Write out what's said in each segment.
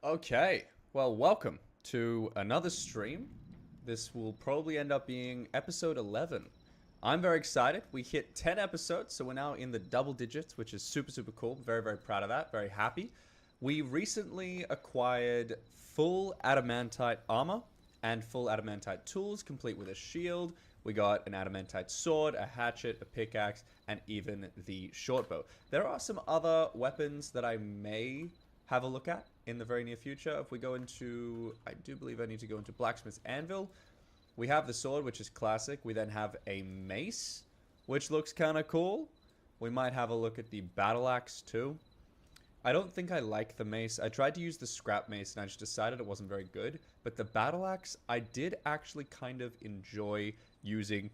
Okay, well, welcome to another stream. This will probably end up being episode 11. I'm very excited. We hit 10 episodes, so we're now in the double digits, which is super, super cool. Very, very proud of that. Very happy. We recently acquired full adamantite armor and full adamantite tools, complete with a shield. We got an adamantite sword, a hatchet, a pickaxe, and even the short bow. There are some other weapons that I may have a look at in the very near future. If we go into, I do believe I need to go into Blacksmith's Anvil. We have the sword, which is classic. We then have a mace, which looks kind of cool. We might have a look at the battle axe too. I don't think I like the mace. I tried to use the scrap mace and I just decided it wasn't very good. But the battle axe, I did actually kind of enjoy using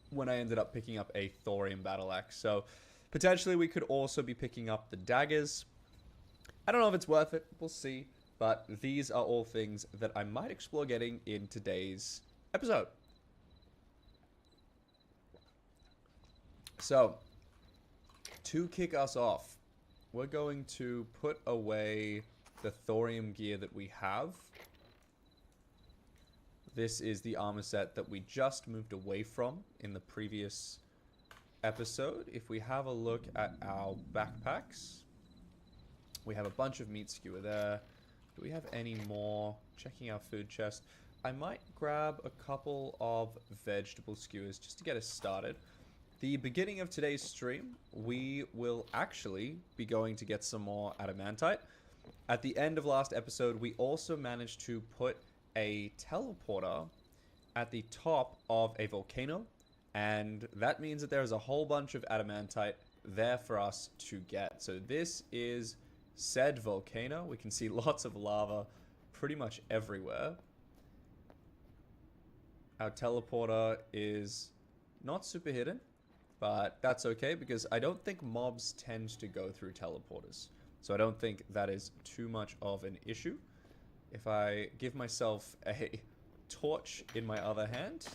when I ended up picking up a thorium battle axe. So potentially we could also be picking up the daggers. I don't know if it's worth it. We'll see. But these are all things that I might explore getting in today's episode. So, to kick us off, we're going to put away the thorium gear that we have. This is the armor set that we just moved away from in the previous episode. If we have a look at our backpacks, we have a bunch of meat skewer there. Do we have any more? Checking our food chest. I might grab a couple of vegetable skewers just to get us started. The beginning of today's stream, we will actually be going to get some more adamantite. At the end of last episode, we also managed to put a teleporter at the top of a volcano. And that means that there is a whole bunch of adamantite there for us to get. So this is said volcano. We can see lots of lava pretty much everywhere. Our teleporter is not super hidden, but that's okay because I don't think mobs tend to go through teleporters. So I don't think that is too much of an issue. If I give myself a torch in my other hand,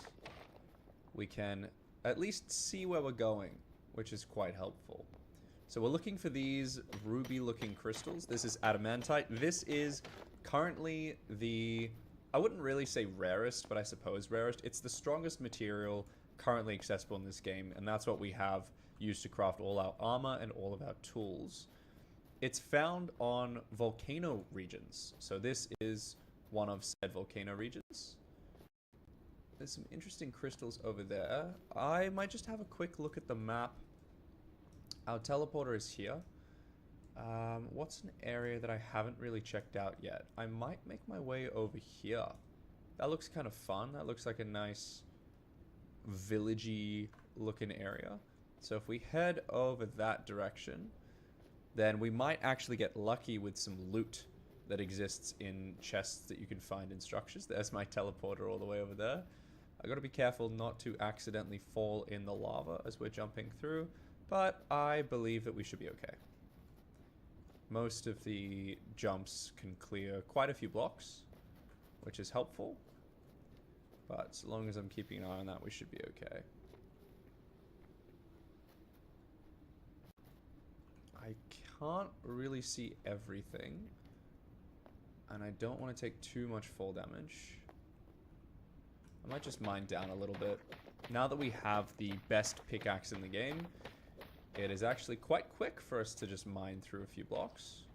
we can at least see where we're going, which is quite helpful. So we're looking for these ruby-looking crystals. This is adamantite. This is currently the, I wouldn't really say rarest, but I suppose rarest. It's the strongest material currently accessible in this game, and that's what we have used to craft all our armor and all of our tools. It's found on volcano regions. So this is one of said volcano regions. There's some interesting crystals over there. I might just have a quick look at the map. Our teleporter is here. What's an area that I haven't really checked out yet? I might make my way over here. That looks kind of fun. That looks like a nice villagey looking area. So if we head over that direction, then we might actually get lucky with some loot that exists in chests that you can find in structures. There's my teleporter all the way over there. I gotta be careful not to accidentally fall in the lava as we're jumping through. But I believe that we should be okay. Most of the jumps can clear quite a few blocks, which is helpful. But so long as I'm keeping an eye on that, we should be okay. I can't really see everything. And I don't want to take too much fall damage. I might just mine down a little bit. Now that we have the best pickaxe in the game, it is actually quite quick for us to just mine through a few blocks.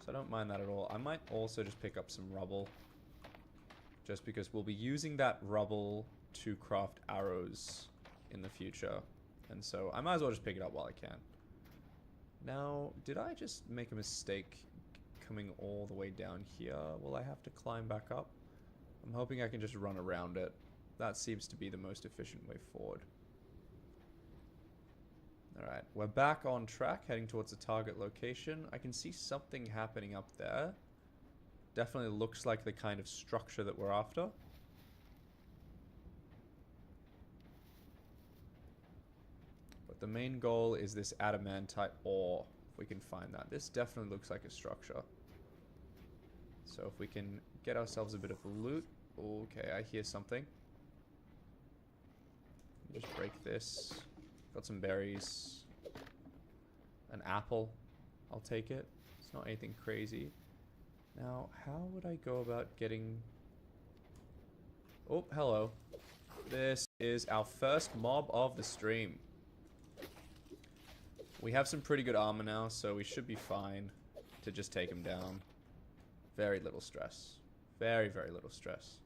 So I don't mind that at all. I might also just pick up some rubble. Just because we'll be using that rubble to craft arrows in the future. And so I might as well just pick it up while I can. Now, did I just make a mistake coming all the way down here? Will I have to climb back up? I'm hoping I can just run around it. That seems to be the most efficient way forward. Alright, we're back on track, heading towards the target location. I can see something happening up there. Definitely looks like the kind of structure that we're after. But the main goal is this adamantite ore, if we can find that. This definitely looks like a structure. So if we can get ourselves a bit of loot. Okay, I hear something. Just break this. Got some berries. An apple. I'll take it. It's not anything crazy. Now, how would I go about getting... Oh, hello. This is our first mob of the stream. We have some pretty good armor now, so we should be fine to just take him down. Very little stress. Very, very little stress.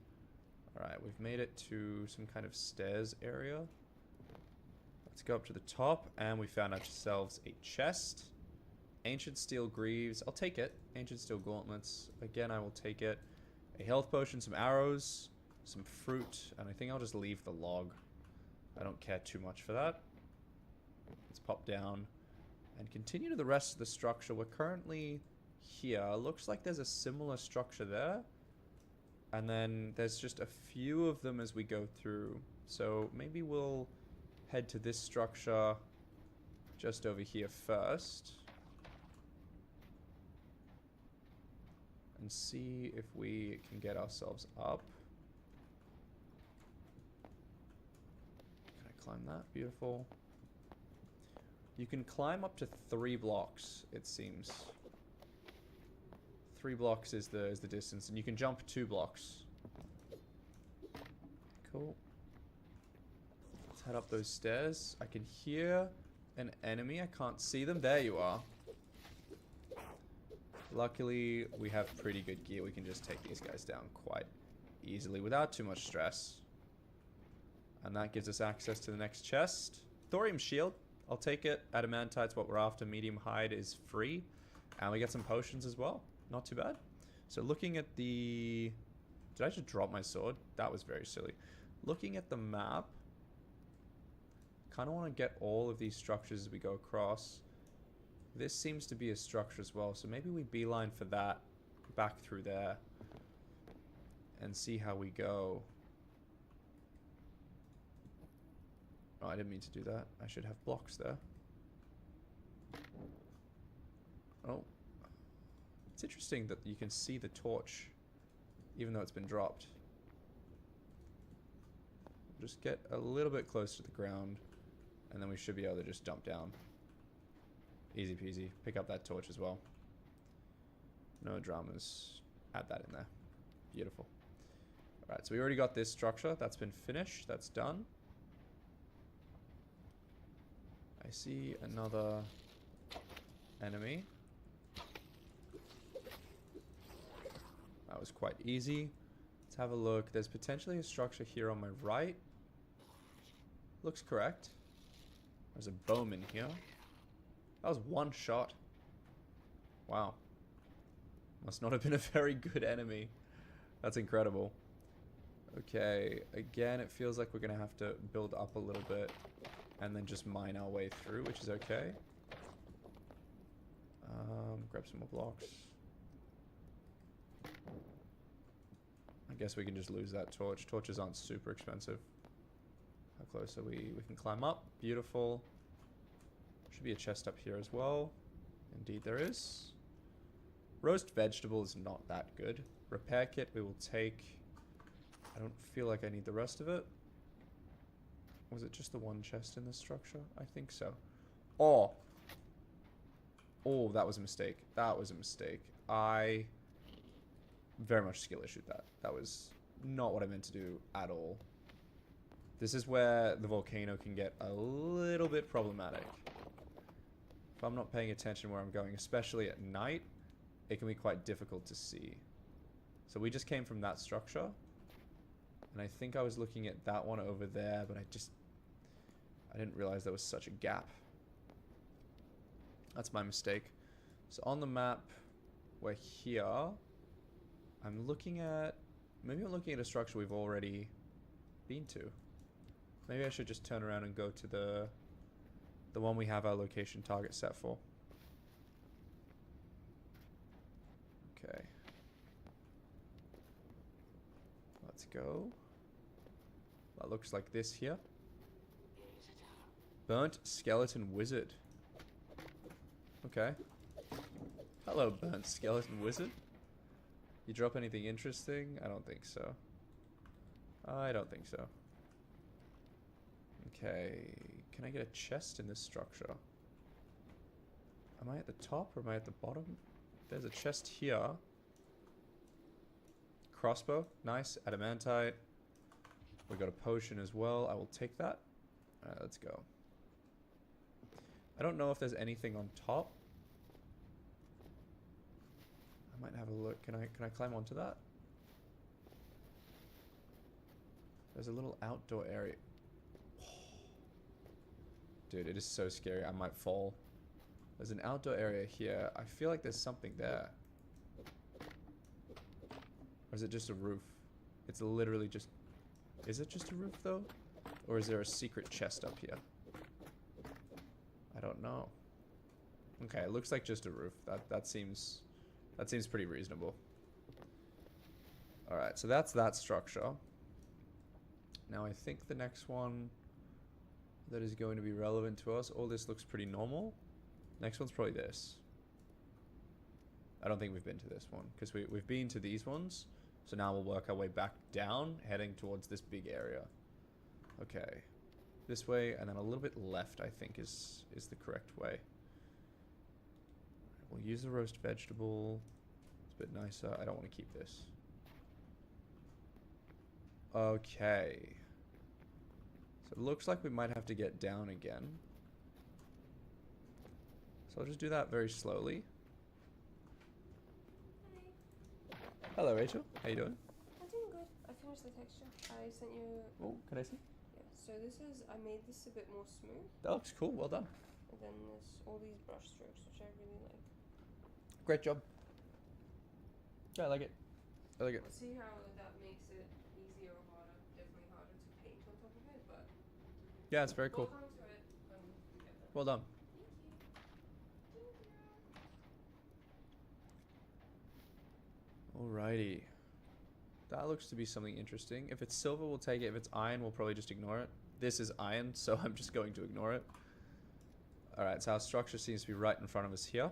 Alright, we've made it to some kind of stairs area. Let's go up to the top, and we found ourselves a chest. Ancient steel greaves. I'll take it. Ancient steel gauntlets. Again, I will take it. A health potion, some arrows, some fruit, and I think I'll just leave the log. I don't care too much for that. Let's pop down and continue to the rest of the structure. We're currently here. Looks like there's a similar structure there. And then there's just a few of them as we go through. So maybe we'll head to this structure just over here first. And see if we can get ourselves up. Can I climb that? Beautiful. You can climb up to 3 blocks, it seems. 3 blocks is the distance, and you can jump 2 blocks. Cool. Let's head up those stairs. I can hear an enemy. I can't see them. There you are. Luckily, we have pretty good gear. We can just take these guys down quite easily without too much stress. And that gives us access to the next chest. Thorium shield. I'll take it. Adamantite's what we're after. Medium hide is free. And we get some potions as well. Not too bad. So looking at the... Did I just drop my sword? That was very silly. Looking at the map. Kind of want to get all of these structures as we go across. This seems to be a structure as well. So maybe we beeline for that. Back through there. And see how we go. Oh, I didn't mean to do that. I should have blocks there. Oh. It's interesting that you can see the torch, even though it's been dropped. Just get a little bit close to the ground, and then we should be able to just jump down. Easy peasy. Pick up that torch as well. No dramas. Add that in there. Beautiful. Alright, so we already got this structure. That's been finished. That's done. I see another enemy. That was quite easy. Let's have a look. There's potentially a structure here on my right. Looks correct. There's a bowman here. That was one shot. Wow. Must not have been a very good enemy. That's incredible. Okay, again, it feels like we're going to have to build up a little bit and then just mine our way through, which is okay. Grab some more blocks. I guess we can just lose that torch. Torches aren't super expensive. How close are we? We can climb up. Beautiful. Should be a chest up here as well. Indeed there is. Roast vegetable is not that good. Repair kit we will take. I don't feel like I need the rest of it. Was it just the one chest in this structure? I think so. Oh. Oh, that was a mistake. That was a mistake. I very much skill issued that. That was not what I meant to do at all. This is where the volcano can get a little bit problematic. If I'm not paying attention where I'm going, especially at night, it can be quite difficult to see. So we just came from that structure. And I think I was looking at that one over there, but I didn't realize there was such a gap. That's my mistake. So on the map, we're here. I'm looking at... Maybe I'm looking at a structure we've already been to. Maybe I should just turn around and go to the one we have our location target set for. Okay. Let's go. That looks like this here. Burnt skeleton wizard. Okay. Hello, burnt skeleton wizard. You drop anything interesting? I don't think so. I don't think so. Okay. Can I get a chest in this structure? Am I at the top or am I at the bottom? There's a chest here. crossbow. Nice. Adamantite. We got a potion as well. I will take that. Alright, let's go. I don't know if there's anything on top. I might have a look. Can I climb onto that? There's a little outdoor area. Dude, it is so scary. I might fall. There's an outdoor area here. I feel like there's something there. Or is it just a roof? It's literally just... Is it just a roof, though? Or is there a secret chest up here? I don't know. Okay, it looks like just a roof. That seems pretty reasonable. Alright, so that's that structure. Now I think the next one that is going to be relevant to us... All this looks pretty normal. Next one's probably this. I don't think we've been to this one, because we've been to these ones. So now we'll work our way back down, heading towards this big area. Okay. This way, and then a little bit left, I think, is the correct way. We'll use the roast vegetable. It's a bit nicer. I don't want to keep this. Okay. So it looks like we might have to get down again. So I'll just do that very slowly. Hello, Rachel. How you doing? I'm doing good. I finished the texture. I sent you... Oh, can I see? Yeah, so this is... I made this a bit more smooth. That looks cool. Well done. And then there's all these brush strokes, which I really like. Great job. Yeah, I like it. I like it. We'll see how that makes it easier or harder. Definitely harder to paint on top of it, but... Yeah, it's very cool. We'll come to it when we get there. Well done. Thank you. Alrighty. That looks to be something interesting. If it's silver, we'll take it. If it's iron, we'll probably just ignore it. This is iron, so I'm just going to ignore it. Alright, so our structure seems to be right in front of us here.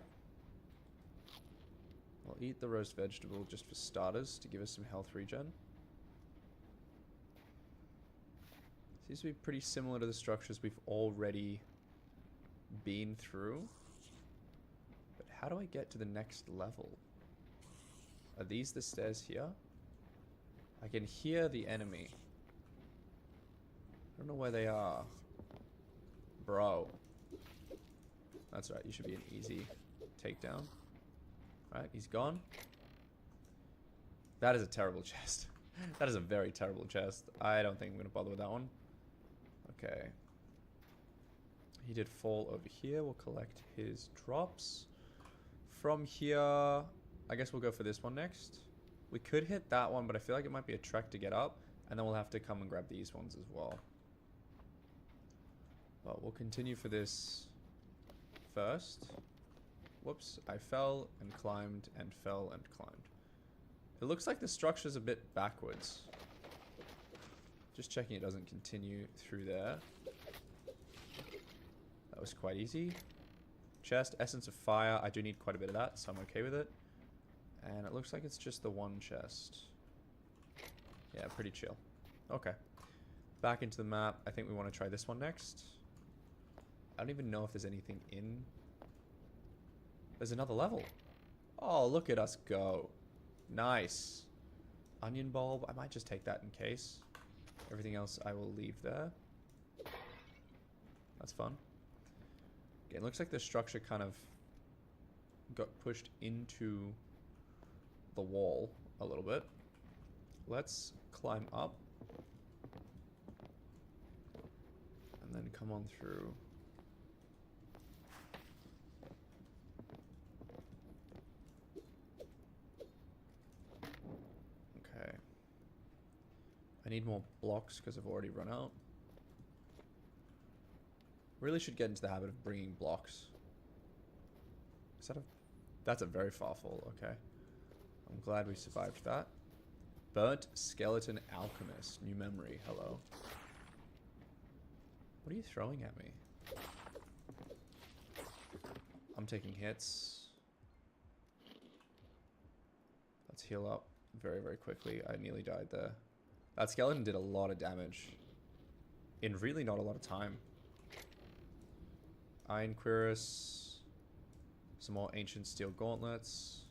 I'll eat the roast vegetable just for starters to give us some health regen. Seems to be pretty similar to the structures we've already been through. But how do I get to the next level? Are these the stairs here? I can hear the enemy. I don't know where they are. Bro. That's right, you should be an easy takedown. Alright, he's gone. That is a terrible chest. That is a very terrible chest. I don't think I'm going to bother with that one. Okay. He did fall over here. We'll collect his drops. From here, I guess we'll go for this one next. We could hit that one, but I feel like it might be a trek to get up. And then we'll have to come and grab these ones as well. But we'll continue for this first. Whoops, I fell and climbed and fell and climbed. It looks like the structure's a bit backwards. Just checking it doesn't continue through there. That was quite easy. Chest, Essence of Fire. I do need quite a bit of that, so I'm okay with it. And it looks like it's just the one chest. Yeah, pretty chill. Okay. Back into the map. I think we want to try this one next. I don't even know if there's anything in... There's another level. Oh, look at us go. Nice. Onion bulb. I might just take that in case. Everything else I will leave there. That's fun. Okay, it looks like the structure kind of got pushed into the wall a little bit. Let's climb up. And then come on through. Okay. I need more blocks because I've already run out. Really should get into the habit of bringing blocks. Is that a... That's a very far fall, okay. I'm glad we survived that. Burnt Skeleton Alchemist. New memory, hello. What are you throwing at me? I'm taking hits. Let's heal up very, very quickly. I nearly died there. That skeleton did a lot of damage in really not a lot of time. Iron Cuirass. Some more Ancient Steel Gauntlets.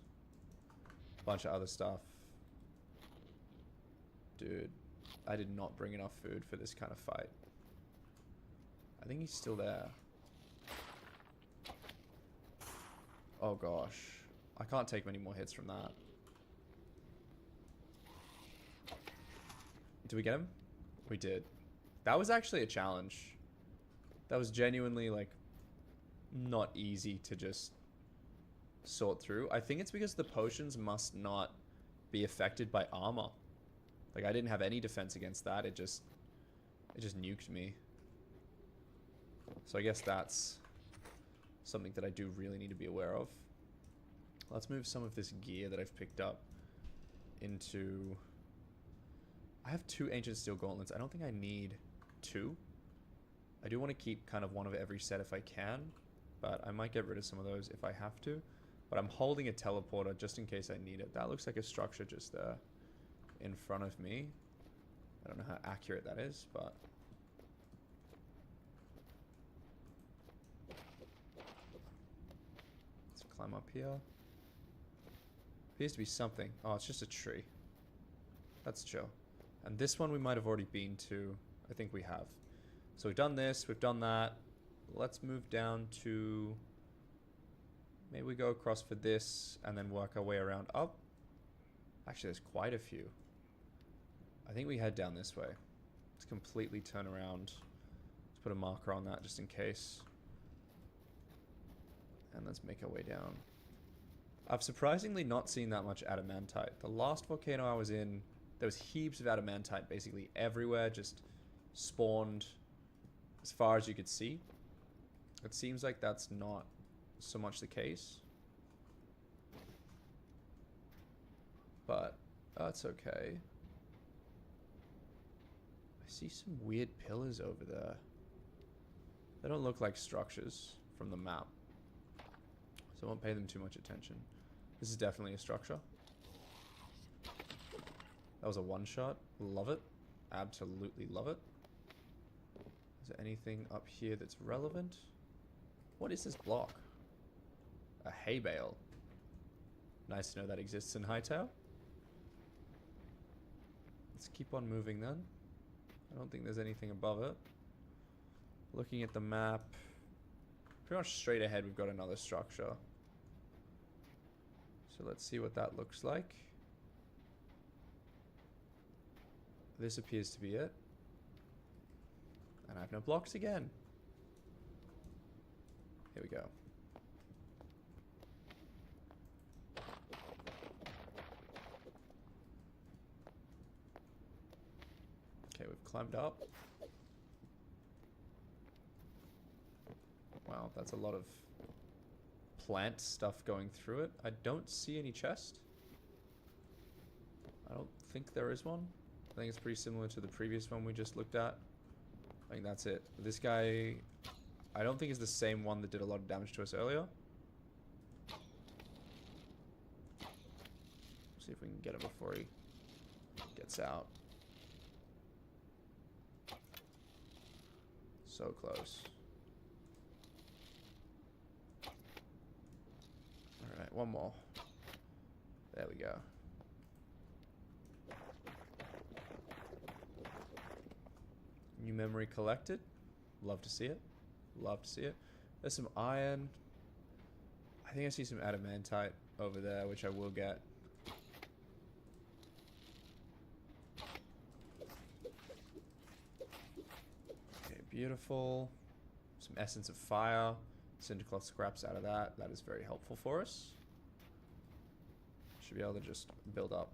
A bunch of other stuff. Dude, I did not bring enough food for this kind of fight. I think he's still there. Oh gosh. I can't take many more hits from that. Did we get him? We did. That was actually a challenge. That was genuinely, like, not easy to just sort through. I think it's because the potions must not be affected by armor. Like, I didn't have any defense against that. It just nuked me. So I guess that's something that I do really need to be aware of. Let's move some of this gear that I've picked up into... I have 2 ancient steel gauntlets. I don't think I need 2. I do want to keep kind of one of every set if I can, but I might get rid of some of those if I have to. But I'm holding a teleporter just in case I need it. That looks like a structure just there in front of me. I don't know how accurate that is, but... Let's climb up here. Appears to be something. Oh, it's just a tree. That's chill. And this one we might have already been to. I think we have. So we've done this, we've done that. Let's move down to... Maybe we go across for this and then work our way around up. Actually, there's quite a few. I think we head down this way. Let's completely turn around. Let's put a marker on that just in case. And let's make our way down. I've surprisingly not seen that much adamantite. The last volcano I was in, there was heaps of adamantite basically everywhere, just spawned as far as you could see. It seems like that's not so much the case. But that's okay. I see some weird pillars over there. They don't look like structures from the map, so I won't pay them too much attention. This is definitely a structure. That was a one-shot. Love it. Absolutely love it. Is there anything up here that's relevant? What is this block? A hay bale. Nice to know that exists in Hytale. Let's keep on moving then. I don't think there's anything above it. Looking at the map, pretty much straight ahead we've got another structure. So let's see what that looks like. This appears to be it. And I have no blocks again. Here we go. Okay, we've climbed up. Wow, that's a lot of plant stuff going through it. I don't see any chest. I don't think there is one. I think it's pretty similar to the previous one we just looked at. I think that's it. This guy, I don't think is the same one that did a lot of damage to us earlier. See if we can get him before he gets out. So close. Alright, one more. There we go. New memory collected. Love to see it. Love to see it. There's some iron. I think I see some adamantite over there, which I will get. Okay, beautiful. Some essence of fire. Cindercloth scraps out of that. That is very helpful for us. Should be able to just build up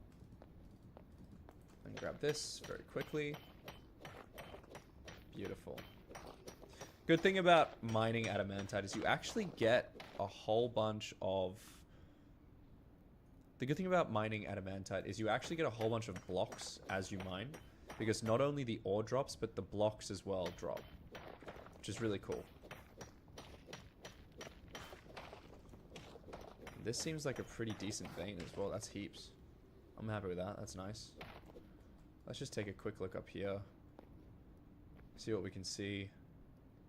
and grab this very quickly. Beautiful. Good thing about mining adamantite is you actually get a whole bunch of... The good thing about mining adamantite is you actually get a whole bunch of blocks as you mine. Because not only the ore drops, but the blocks as well drop. Which is really cool. This seems like a pretty decent vein as well. That's heaps. I'm happy with that. That's nice. Let's just take a quick look up here. See what we can see.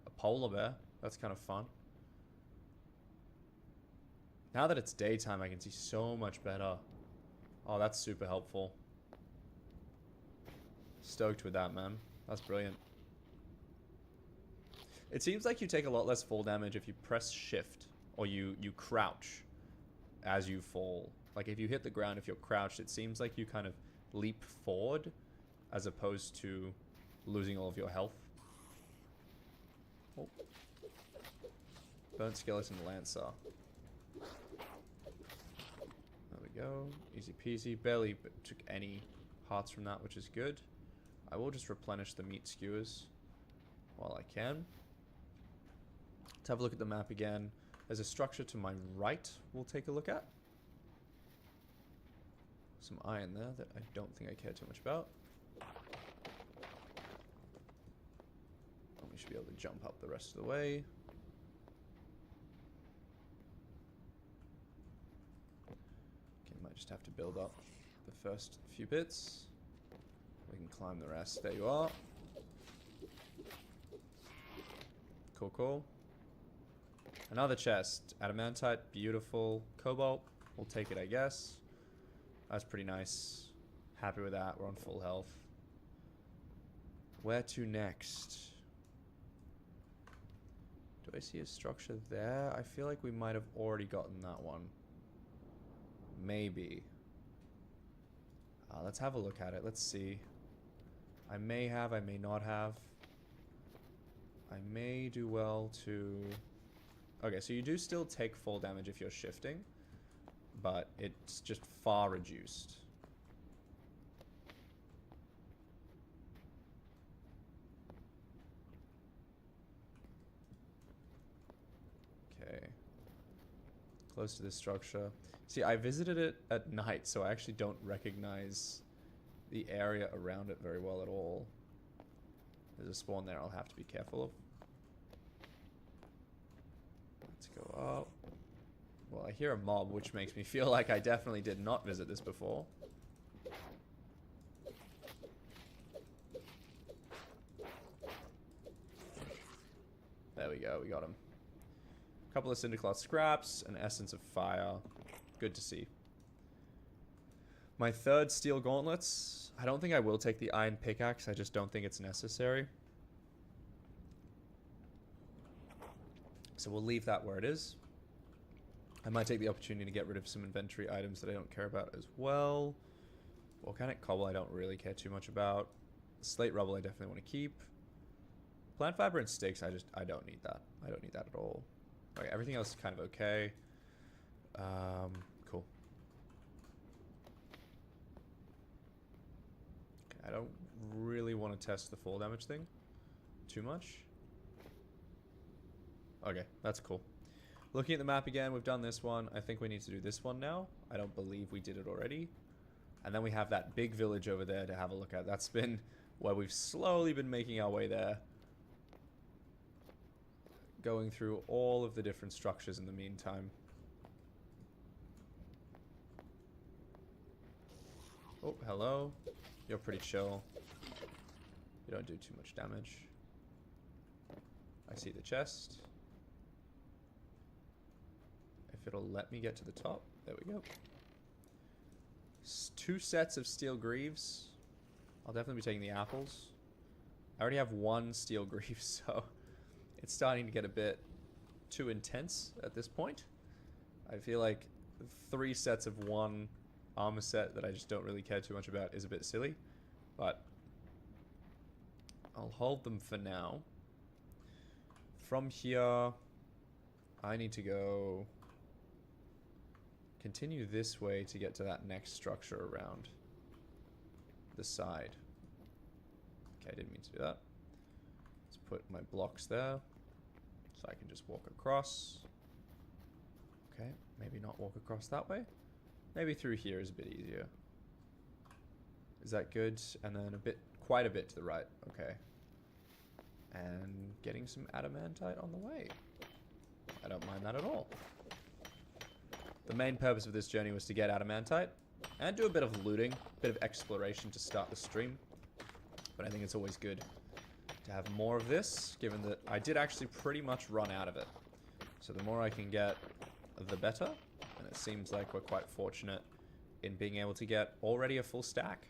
A polar bear. That's kind of fun. Now that it's daytime, I can see so much better. Oh, that's super helpful. Stoked with that, man. That's brilliant. It seems like you take a lot less fall damage if you press shift or you crouch as you fall. Like if you hit the ground, if you're crouched, it seems like you kind of leap forward as opposed to losing all of your health. Oh. Burnt Skeleton Lancer. There we go. Easy peasy. Barely took any hearts from that, which is good. I will just replenish the meat skewers while I can. Let's have a look at the map again. There's a structure to my right we'll take a look at. Some iron there that I don't think I care too much about. We should be able to jump up the rest of the way. Okay, might just have to build up the first few bits. We can climb the rest. There you are. Cool, cool. Another chest. Adamantite, beautiful. Cobalt, we'll take it, I guess. That's pretty nice. Happy with that. We're on full health. Where to next? Do I see a structure there? I feel like we might have already gotten that one. Maybe. Let's have a look at it. Let's see. I may have, I may not have. I may do well to... Okay, so you do still take fall damage if you're shifting, but it's just far reduced. Okay. Close to this structure. See, I visited it at night, so I actually don't recognize the area around it very well at all. There's a spawn there I'll have to be careful of. Let's go up. Well, I hear a mob, which makes me feel like I definitely did not visit this before. There we go, we got him. A couple of Cindercloth scraps, an Essence of Fire. Good to see. My third Steel Gauntlets. I don't think I will take the Iron Pickaxe, I just don't think it's necessary. So we'll leave that where it is. I might take the opportunity to get rid of some inventory items that I don't care about as well. Volcanic Cobble I don't really care too much about. Slate Rubble I definitely want to keep. Plant Fiber and Sticks, I don't need that. I don't need that at all. Okay, everything else is kind of okay. Cool. Okay, I don't really want to test the fall damage thing too much. Okay, that's cool. Looking at the map again, we've done this one. I think we need to do this one now. I don't believe we did it already. And then we have that big village over there to have a look at. That's been where we've slowly been making our way there. Going through all of the different structures in the meantime. Oh, hello. You're pretty chill. You don't do too much damage. I see the chest. If it'll let me get to the top. There we go. 2 sets of steel greaves. I'll definitely be taking the apples. I already have 1 steel greave, so it's starting to get a bit too intense at this point. I feel like 3 sets of 1 armor set that I just don't really care too much about is a bit silly, but I'll hold them for now. From here, I need to go continue this way to get to that next structure around the side. Okay, I didn't mean to do that. Let's put my blocks there so I can just walk across. Okay, maybe not walk across that way. Maybe through here is a bit easier. Is that good? And then quite a bit to the right. Okay. And getting some adamantite on the way. I don't mind that at all. The main purpose of this journey was to get adamantite and do a bit of looting, a bit of exploration to start the stream. But I think it's always good to have more of this, given that I did actually pretty much run out of it. So the more I can get, the better. And it seems like we're quite fortunate in being able to get already a full stack.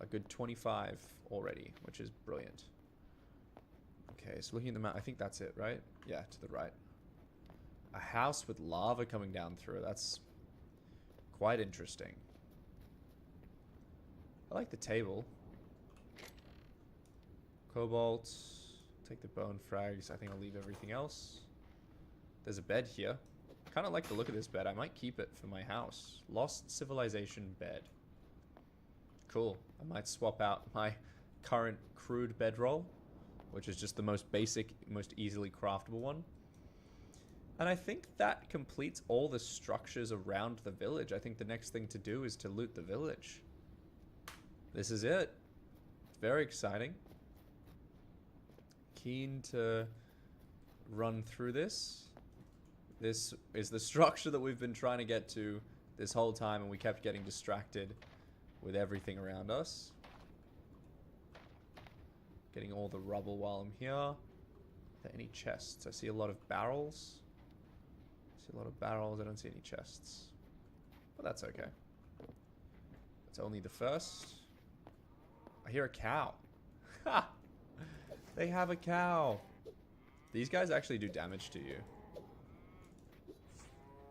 A good 25 already, which is brilliant. Okay, so looking at the map, I think that's it, right? Yeah, to the right. A house with lava coming down through it. That's quite interesting. I like the table. Cobalt. Take the bone frags. I think I'll leave everything else. There's a bed here. Kind of like the look of this bed. I might keep it for my house. Lost Civilization bed. Cool. I might swap out my current crude bedroll, which is just the most basic, most easily craftable one. And I think that completes all the structures around the village. I think the next thing to do is to loot the village. This is it. It's very exciting. Keen to run through this. This is the structure that we've been trying to get to this whole time, and we kept getting distracted with everything around us. Getting all the rubble while I'm here. Are there any chests? I see a lot of barrels. I see a lot of barrels. I don't see any chests. But that's okay. It's only the first. I hear a cow. Ha! They have a cow. These guys actually do damage to you.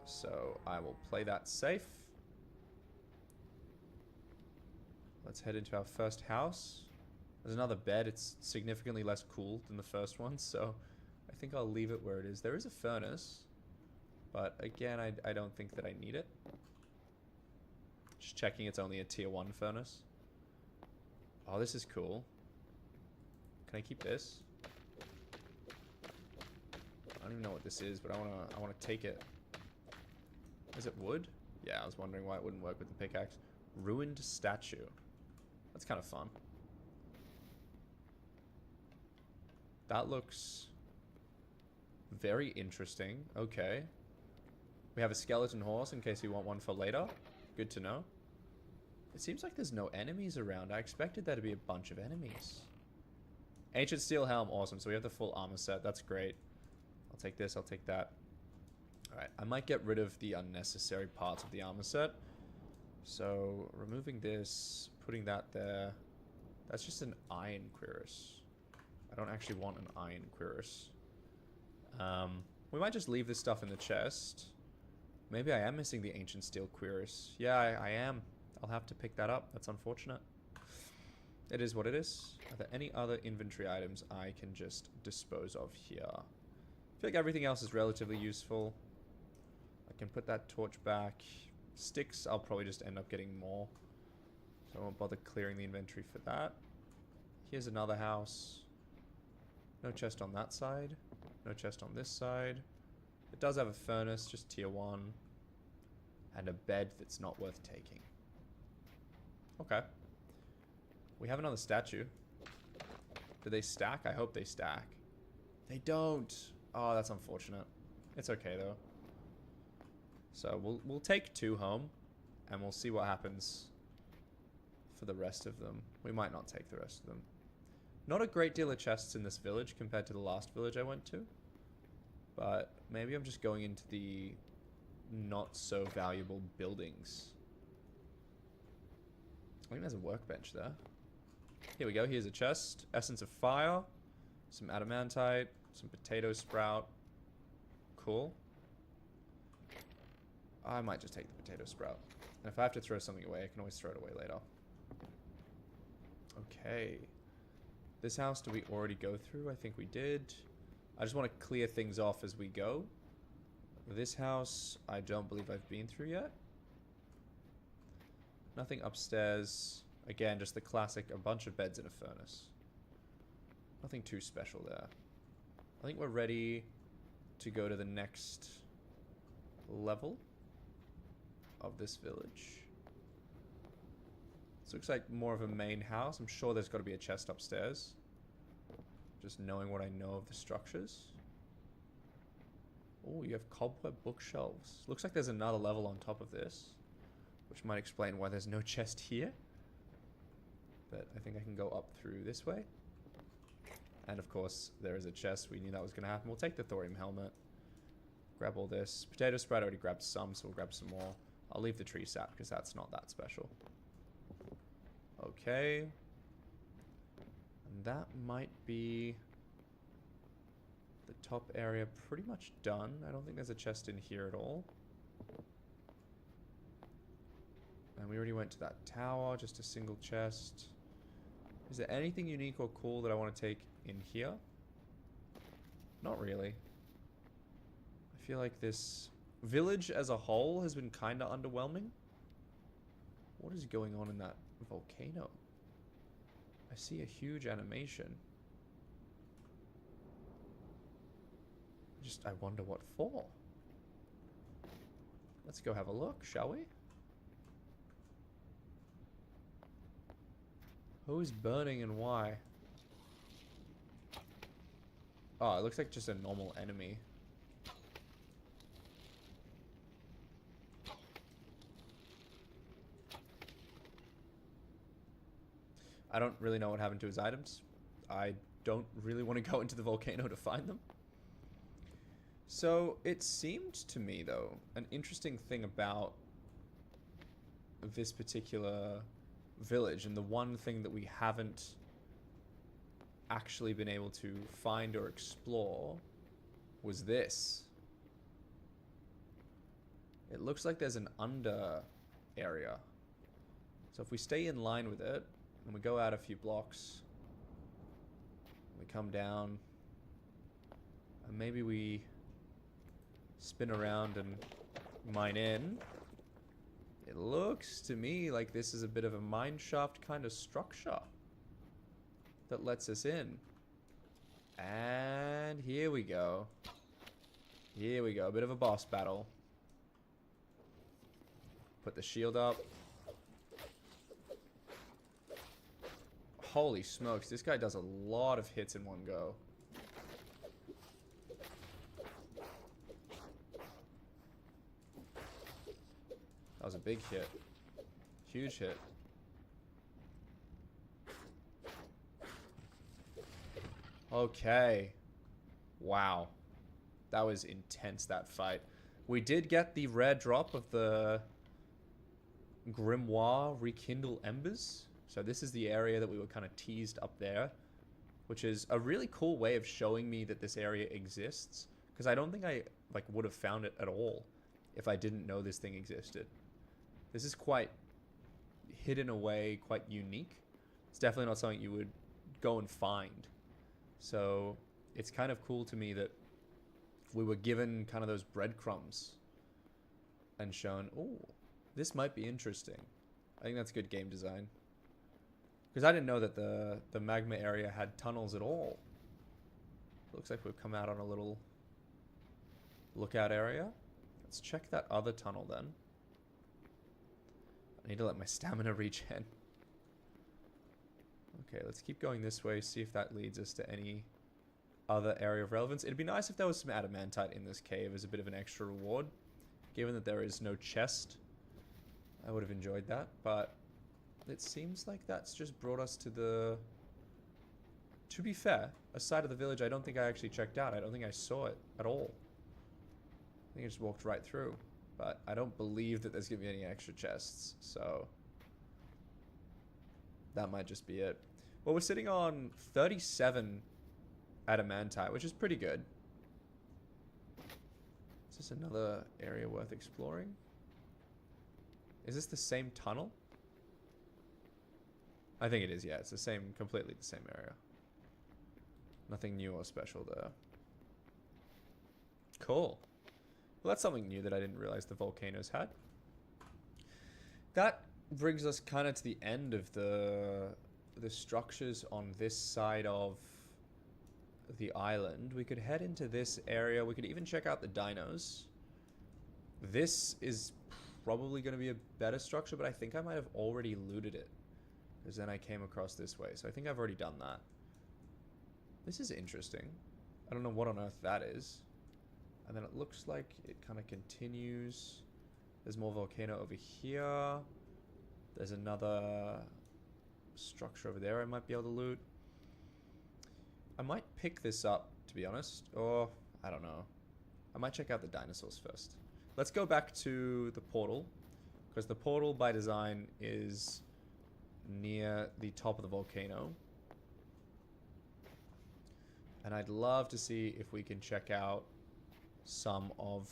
So I will play that safe. Let's head into our first house. There's another bed. It's significantly less cool than the first one, so I think I'll leave it where it is. There is a furnace, but again, I don't think that I need it. Just checking it's only a tier 1 furnace. Oh, this is cool. Can I keep this? I don't even know what this is, but I wanna take it. Is it wood? Yeah, I was wondering why it wouldn't work with the pickaxe. Ruined statue. That's kind of fun. That looks very interesting. Okay. We have a skeleton horse in case you want one for later. Good to know. It seems like there's no enemies around. I expected there to be a bunch of enemies. Ancient steel helm. Awesome. So we have the full armor set. That's great. I'll take this. I'll take that. Alright. I might get rid of the unnecessary parts of the armor set. So removing this, putting that there. That's just an iron cuirass. I don't actually want an iron cuirass. We might just leave this stuff in the chest. Maybe I am missing the ancient steel cuirass. Yeah, I am. I'll have to pick that up. That's unfortunate. It is what it is. Are there any other inventory items I can just dispose of here? I feel like everything else is relatively useful. I can put that torch back. Sticks, I'll probably just end up getting more. So I won't bother clearing the inventory for that. Here's another house. No chest on that side. No chest on this side. It does have a furnace, just tier 1. And a bed that's not worth taking. Okay. We have another statue. Do they stack? I hope they stack. They don't. Oh, that's unfortunate. It's okay, though. So we'll take 2 home. And we'll see what happens for the rest of them. We might not take the rest of them. Not a great deal of chests in this village compared to the last village I went to. But maybe I'm just going into the not so valuable buildings. I think there's a workbench there. Here we go. Here's a chest. Essence of fire. Some adamantite. Some potato sprout. Cool. I might just take the potato sprout. And if I have to throw something away, I can always throw it away later. Okay. This house, did we already go through? I think we did. I just want to clear things off as we go. This house, I don't believe I've been through yet. Nothing upstairs. Again, just the classic, a bunch of beds in a furnace. Nothing too special there. I think we're ready to go to the next level of this village. This looks like more of a main house. I'm sure there's got to be a chest upstairs. Just knowing what I know of the structures. Oh, you have cobweb bookshelves. Looks like there's another level on top of this, which might explain why there's no chest here. But I think I can go up through this way. And of course, there is a chest. We knew that was going to happen. We'll take the thorium helmet. Grab all this. Potato sprout, I already grabbed some, so we'll grab some more. I'll leave the tree sap because that's not that special. Okay. And that might be the top area pretty much done. I don't think there's a chest in here at all. And we already went to that tower, just a single chest. Is there anything unique or cool that I want to take in here? Not really. I feel like this village as a whole has been kind of underwhelming. What is going on in that volcano? I see a huge animation. I wonder what for. Let's go have a look, shall we? Who is burning and why? Oh, it looks like just a normal enemy. I don't really know what happened to his items. I don't really want to go into the volcano to find them. So, it seemed to me, though, an interesting thing about this particular village, and the one thing that we haven't actually been able to find or explore, was this. It looks like there's an under area. So if we stay in line with it, and we go out a few blocks, we come down, and maybe we spin around and mine in. It looks to me like this is a bit of a mine shaft kind of structure that lets us in. And here we go. Here we go. A bit of a boss battle. Put the shield up. Holy smokes, this guy does a lot of hits in one go. That was a big hit. Huge hit. Okay. Wow. That was intense, that fight. We did get the rare drop of the Grimoire Rekindle Embers. So this is the area that we were kind of teased up there, which is a really cool way of showing me that this area exists, because I don't think I would have found it at all if I didn't know this thing existed. This is quite hidden away, quite unique. It's definitely not something you would go and find. So it's kind of cool to me that we were given kind of those breadcrumbs and shown, oh, this might be interesting. I think that's good game design. Because I didn't know that the magma area had tunnels at all. Looks like we've come out on a little lookout area. Let's check that other tunnel then. I need to let my stamina regen. Okay, let's keep going this way, see if that leads us to any other area of relevance. It'd be nice if there was some adamantite in this cave as a bit of an extra reward. Given that there is no chest, I would have enjoyed that, but it seems like that's just brought us to the... To be fair, a side of the village I don't think I actually checked out. I don't think I saw it at all. I think I just walked right through. But I don't believe that there's going to be any extra chests, so that might just be it. Well, we're sitting on 37 adamantite, which is pretty good. Is this another area worth exploring? Is this the same tunnel? I think it is, yeah. It's the same, completely the same area. Nothing new or special there. Cool. Well, that's something new that I didn't realize the volcanoes had. That brings us kind of to the end of the structures on this side of the island. We could head into this area. We could even check out the dinos. This is probably going to be a better structure, but I think I might have already looted it, because then I came across this way. So I think I've already done that. This is interesting. I don't know what on earth that is. And then it looks like it kind of continues. There's more volcano over here. There's another structure over there I might be able to loot. I might pick this up, to be honest. Or, I don't know. I might check out the dinosaurs first. Let's go back to the portal, because the portal by design is near the top of the volcano. And I'd love to see if we can check out some of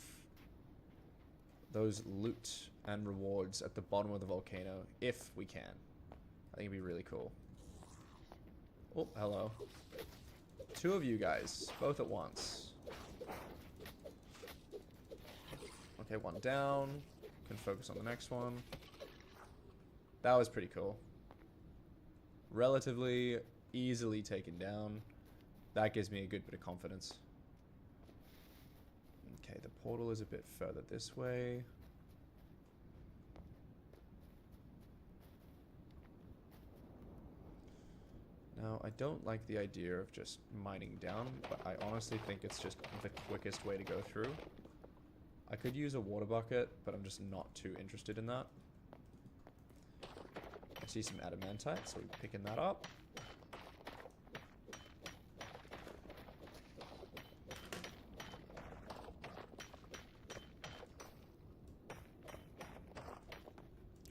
those loot and rewards at the bottom of the volcano, if we can. I think it'd be really cool. Oh, hello. Two of you guys, both at once. Okay, one down. Can focus on the next one. That was pretty cool. Relatively easily taken down. That gives me a good bit of confidence. Okay, the portal is a bit further this way. Now, I don't like the idea of just mining down, but I honestly think it's just the quickest way to go through. I could use a water bucket, but I'm just not too interested in that. I see some adamantite, so we're picking that up.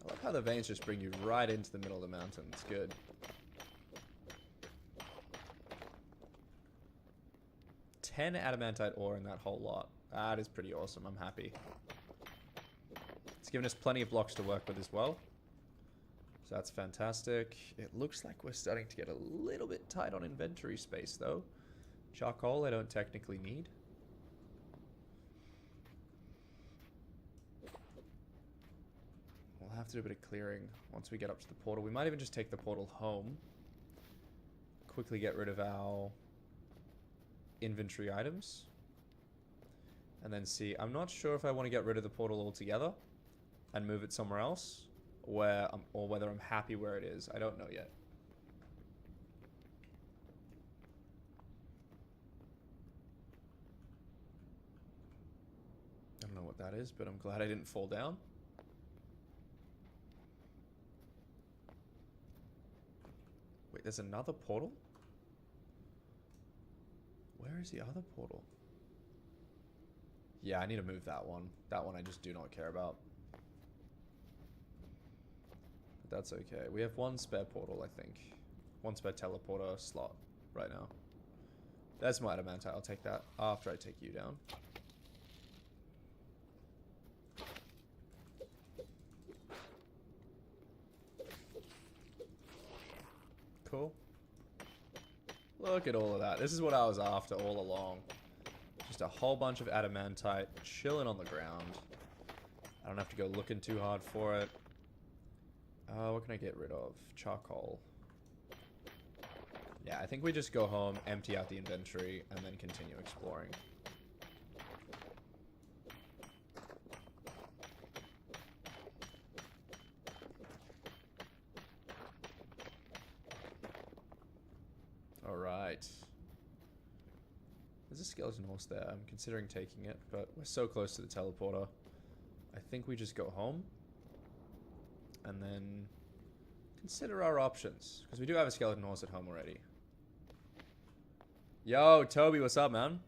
I love how the veins just bring you right into the middle of the mountain. It's good. $10 adamantite ore in that whole lot. That is pretty awesome. I'm happy. It's given us plenty of blocks to work with as well. So that's fantastic. It looks like we're starting to get a little bit tight on inventory space, though. Charcoal I don't technically need. We'll have to do a bit of clearing once we get up to the portal. We might even just take the portal home. Quickly get rid of our inventory items. And then see. I'm not sure if I want to get rid of the portal altogether and move it somewhere else, or whether I'm happy where it is. I don't know yet. I don't know what that is, but I'm glad I didn't fall down. Wait, there's another portal? Where is the other portal? Yeah, I need to move that one. That one I just do not care about. But that's okay. We have one spare portal, I think. One spare teleporter slot right now. There's my adamantite. I'll take that after I take you down. Cool. Look at all of that. This is what I was after all along. Just a whole bunch of adamantite chilling on the ground. I don't have to go looking too hard for it. What can I get rid of? Charcoal. Yeah, I think we just go home, empty out the inventory, and then continue exploring. Alright. There's a skeleton horse there. I'm considering taking it, but we're so close to the teleporter. I think we just go home. And then consider our options. Because we do have a skeleton horse at home already. Yo, Toby, what's up, man?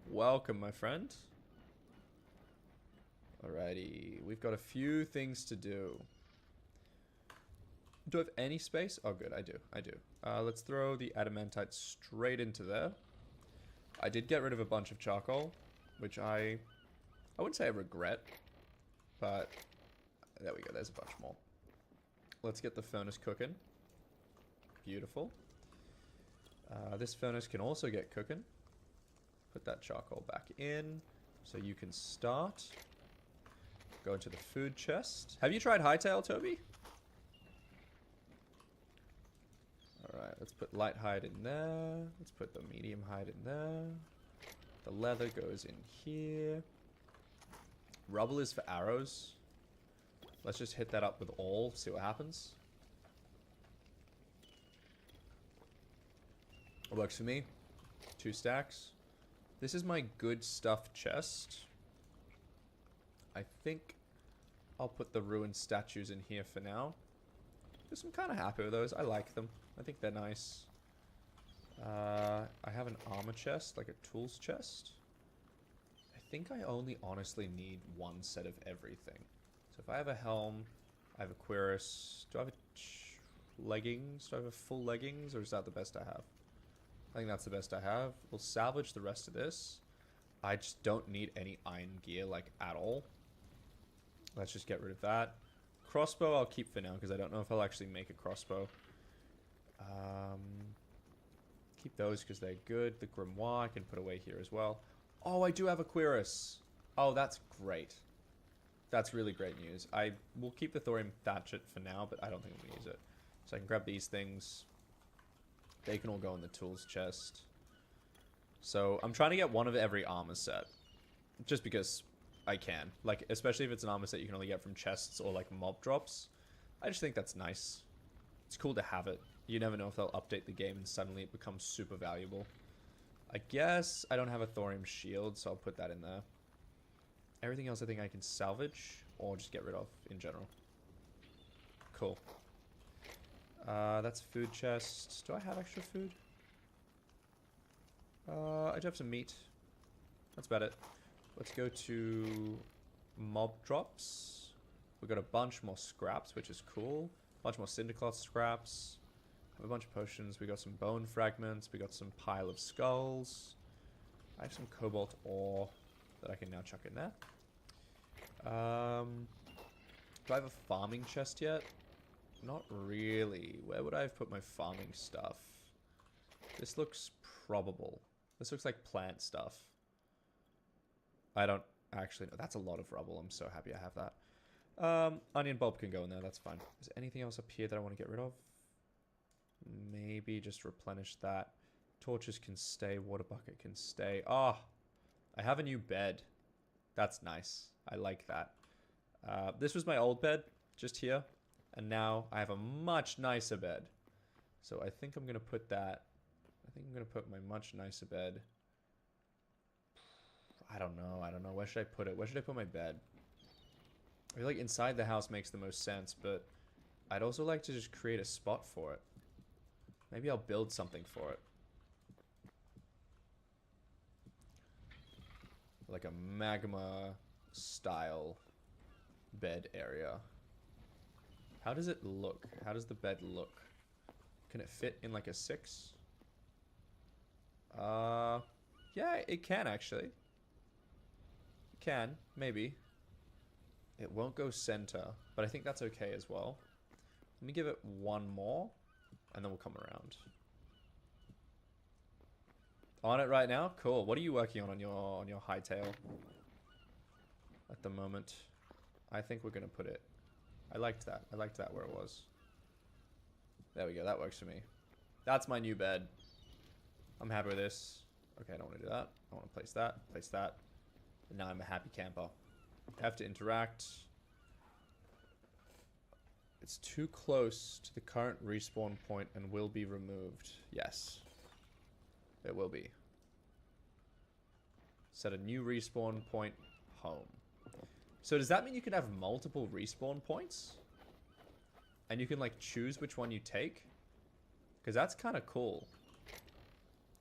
Welcome, my friend. Alrighty. We've got a few things to do. Do I have any space? Oh, good. I do. I do. Let's throw the adamantite straight into there. I did get rid of a bunch of charcoal, which I wouldn't say I regret, but there we go. There's a bunch more. Let's get the furnace cooking. Beautiful. This furnace can also get cooking. Put that charcoal back in so you can start. Go into the food chest. Have you tried Hytale, Toby? Alright, let's put light hide in there. Let's put the medium hide in there. The leather goes in here. Rubble is for arrows. Let's just hit that up with all, see what happens. It works for me. 2 stacks. This is my good stuff chest. I think I'll put the ruined statues in here for now. Because I'm kind of happy with those. I like them. I think they're nice. I have an armor chest, like a tools chest. I think I only honestly need 1 set of everything. So if I have a helm, I have a cuirass. Do I have a... leggings. Do I have full leggings, or is that the best I have? I think that's the best I have. We'll salvage the rest of this. I just don't need any iron gear, like, at all. Let's just get rid of that. Crossbow I'll keep for now, because I don't know if I'll actually make a crossbow. Keep those, because they're good. The grimoire I can put away here as well. Oh, I do have a cuirass. Oh, that's great. That's really great news. I will keep the thorium thatchet for now, but I don't think I'm going to use it. So I can grab these things. They can all go in the tools chest. So I'm trying to get one of every armor set. Just because I can. Like, especially if it's an armor set you can only get from chests or, like, mob drops. I just think that's nice. It's cool to have it. You never know if they'll update the game and suddenly it becomes super valuable. I guess I don't have a thorium shield, so I'll put that in there. Everything else I think I can salvage or just get rid of in general. Cool. That's food chest. Do I have extra food? I do have some meat. That's about it. Let's go to mob drops. We got a bunch more scraps, which is cool. A bunch more cindercloth scraps. Have a bunch of potions. We got some bone fragments. We got some pile of skulls. I have some cobalt ore that I can now chuck in there. Do I have a farming chest yet? Not really. Where would I have put my farming stuff? This looks probable. This looks like plant stuff. I don't actually know. That's a lot of rubble. I'm so happy I have that. Onion bulb can go in there. That's fine. Is there anything else up here that I want to get rid of? Maybe just replenish that. Torches can stay. Water bucket can stay. Ah, I have a new bed. That's nice. I like that. This was my old bed, just here. And now I have a much nicer bed. So I think I'm going to put that... I think I'm going to put my much nicer bed... I don't know. Where should I put it? Where should I put my bed? I feel like inside the house makes the most sense, but I'd also like to just create a spot for it. Maybe I'll build something for it. Like a magma style bed area. How does it look? How does the bed look? Can it fit in like a 6? Yeah, it can actually. It can, maybe. It won't go center, but I think that's okay as well. Let me give it one more, and then we'll come around. On it right now? Cool. What are you working on your Hytale at the moment? I think we're gonna put it. I liked that. I liked that where it was. There we go. That works for me. That's my new bed. I'm happy with this. Okay, I don't want to do that. I want to place that. Place that. And now I'm a happy camper. Have to interact. It's too close to the current respawn point and will be removed. Yes. It will be. Set a new respawn point home. So does that mean you can have multiple respawn points? And you can like choose which one you take? Because that's kind of cool.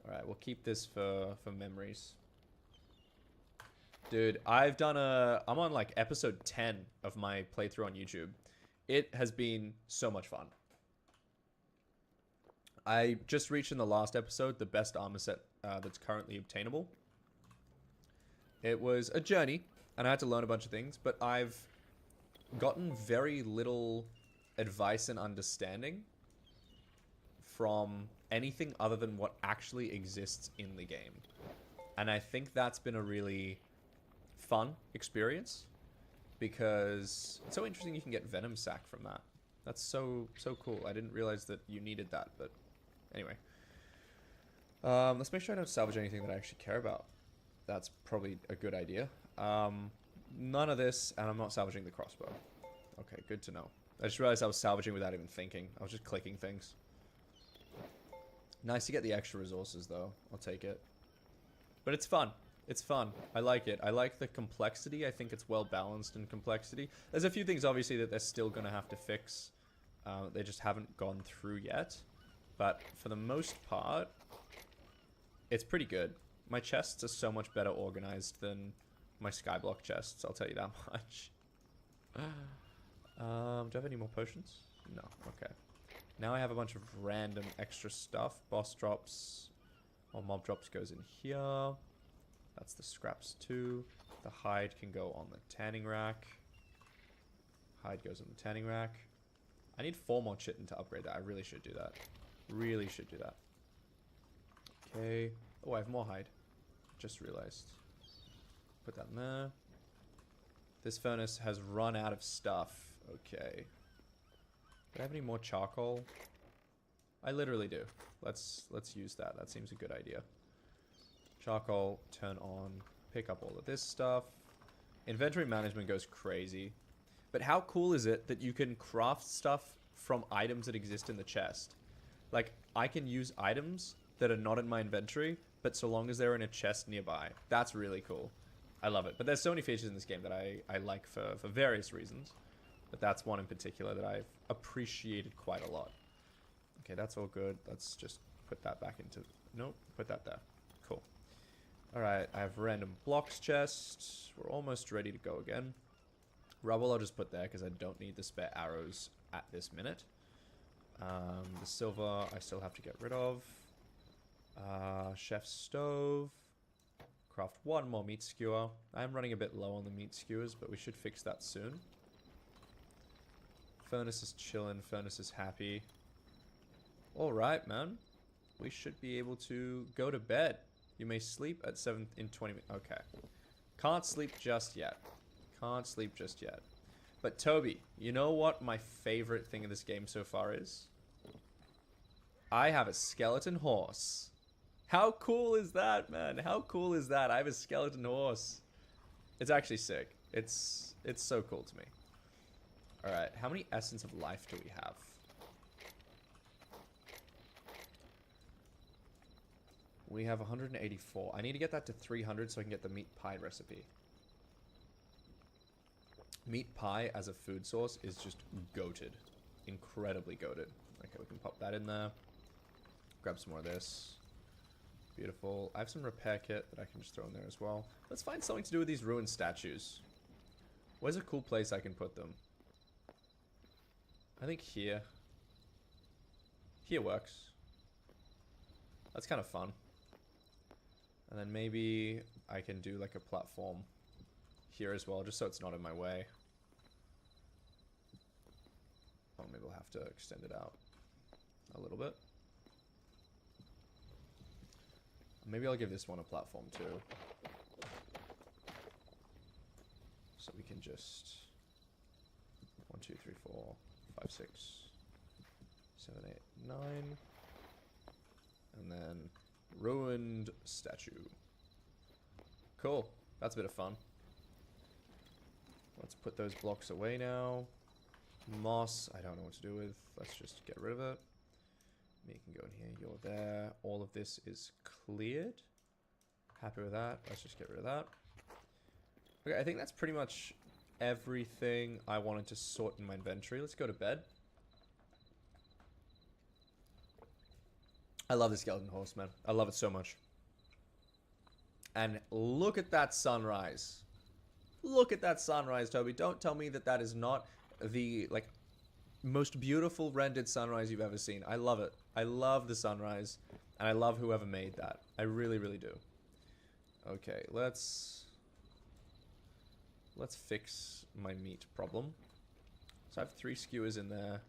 Alright, we'll keep this for memories. Dude, I'm on like episode 10 of my playthrough on YouTube. It has been so much fun. I just reached in the last episode the best armor set that's currently obtainable. It was a journey, and I had to learn a bunch of things, but I've gotten very little advice and understanding from anything other than what actually exists in the game. And I think that's been a really fun experience, because it's so interesting you can get Venom Sac from that. That's so cool. I didn't realize that you needed that, but anyway. Let's make sure I don't salvage anything that I actually care about. That's probably a good idea. None of this, and I'm not salvaging the crossbow. Okay, good to know. I just realized I was salvaging without even thinking. I was just clicking things. Nice to get the extra resources, though. I'll take it. But it's fun. It's fun. I like it. I like the complexity. I think it's well balanced in complexity. There's a few things, obviously, that they're still going to have to fix. They just haven't gone through yet. But for the most part, it's pretty good. My chests are so much better organized than my skyblock chests, I'll tell you that much. Do I have any more potions? No. Okay. Now I have a bunch of random extra stuff. Boss drops or mob drops goes in here. That's the scraps too. The hide can go on the tanning rack. Hide goes on the tanning rack. I need 4 more chitin to upgrade that. I really should do that. Really should do that. Okay. Oh, I have more hide. Just realized. Put that in there. This furnace has run out of stuff. Okay. Do I have any more charcoal? I literally do. Let's use that. That seems a good idea. Charcoal, turn on, pick up all of this stuff. Inventory management goes crazy. But how cool is it that you can craft stuff from items that exist in the chest? Like, I can use items that are not in my inventory, but so long as they're in a chest nearby. That's really cool. I love it. But there's so many features in this game that I like for various reasons. But that's one in particular that I've appreciated quite a lot. Okay, that's all good. Let's just put that back into... Nope, put that there. Cool. Alright, I have random blocks chest. We're almost ready to go again. Rubble I'll just put there because I don't need the spare arrows at this minute. The silver I still have to get rid of. Chef's stove. Craft 1 more meat skewer. I am running a bit low on the meat skewers, but we should fix that soon. Furnace is chillin'. Furnace is happy. Alright, man. We should be able to go to bed. You may sleep at 7 in 20 minutes. Okay. Can't sleep just yet. Can't sleep just yet. But Toby, you know what my favorite thing in this game so far is? I have a skeleton horse. How cool is that, man? How cool is that? I have a skeleton horse. It's actually sick. It's so cool to me. Alright, how many Essence of Life do we have? We have 184. I need to get that to 300 so I can get the meat pie recipe. Meat pie as a food source is just goated. Incredibly goated. Okay, we can pop that in there. Grab some more of this. Beautiful. I have some repair kit that I can just throw in there as well. Let's find something to do with these ruined statues. Where's a cool place I can put them? I think here. Here works. That's kind of fun. And then maybe I can do like a platform here as well, just so it's not in my way. Oh, maybe we'll have to extend it out a little bit. Maybe I'll give this one a platform too. So we can just 1, 2, 3, 4, 5, 6, 7, 8, 9. And then ruined statue. Cool. That's a bit of fun. Let's put those blocks away now. Moss, I don't know what to do with. Let's just get rid of it. Me can go in here. You're there. All of this is cleared. Happy with that. Let's just get rid of that. Okay, I think that's pretty much everything I wanted to sort in my inventory. Let's go to bed. I love the skeleton horse, man. I love it so much. And look at that sunrise. Look at that sunrise, Toby. Don't tell me that that is not the, like, most beautiful rendered sunrise you've ever seen. I love it. I love the sunrise. And I love whoever made that. I really, really do. Okay, let's fix my meat problem. So I have 3 skewers in there.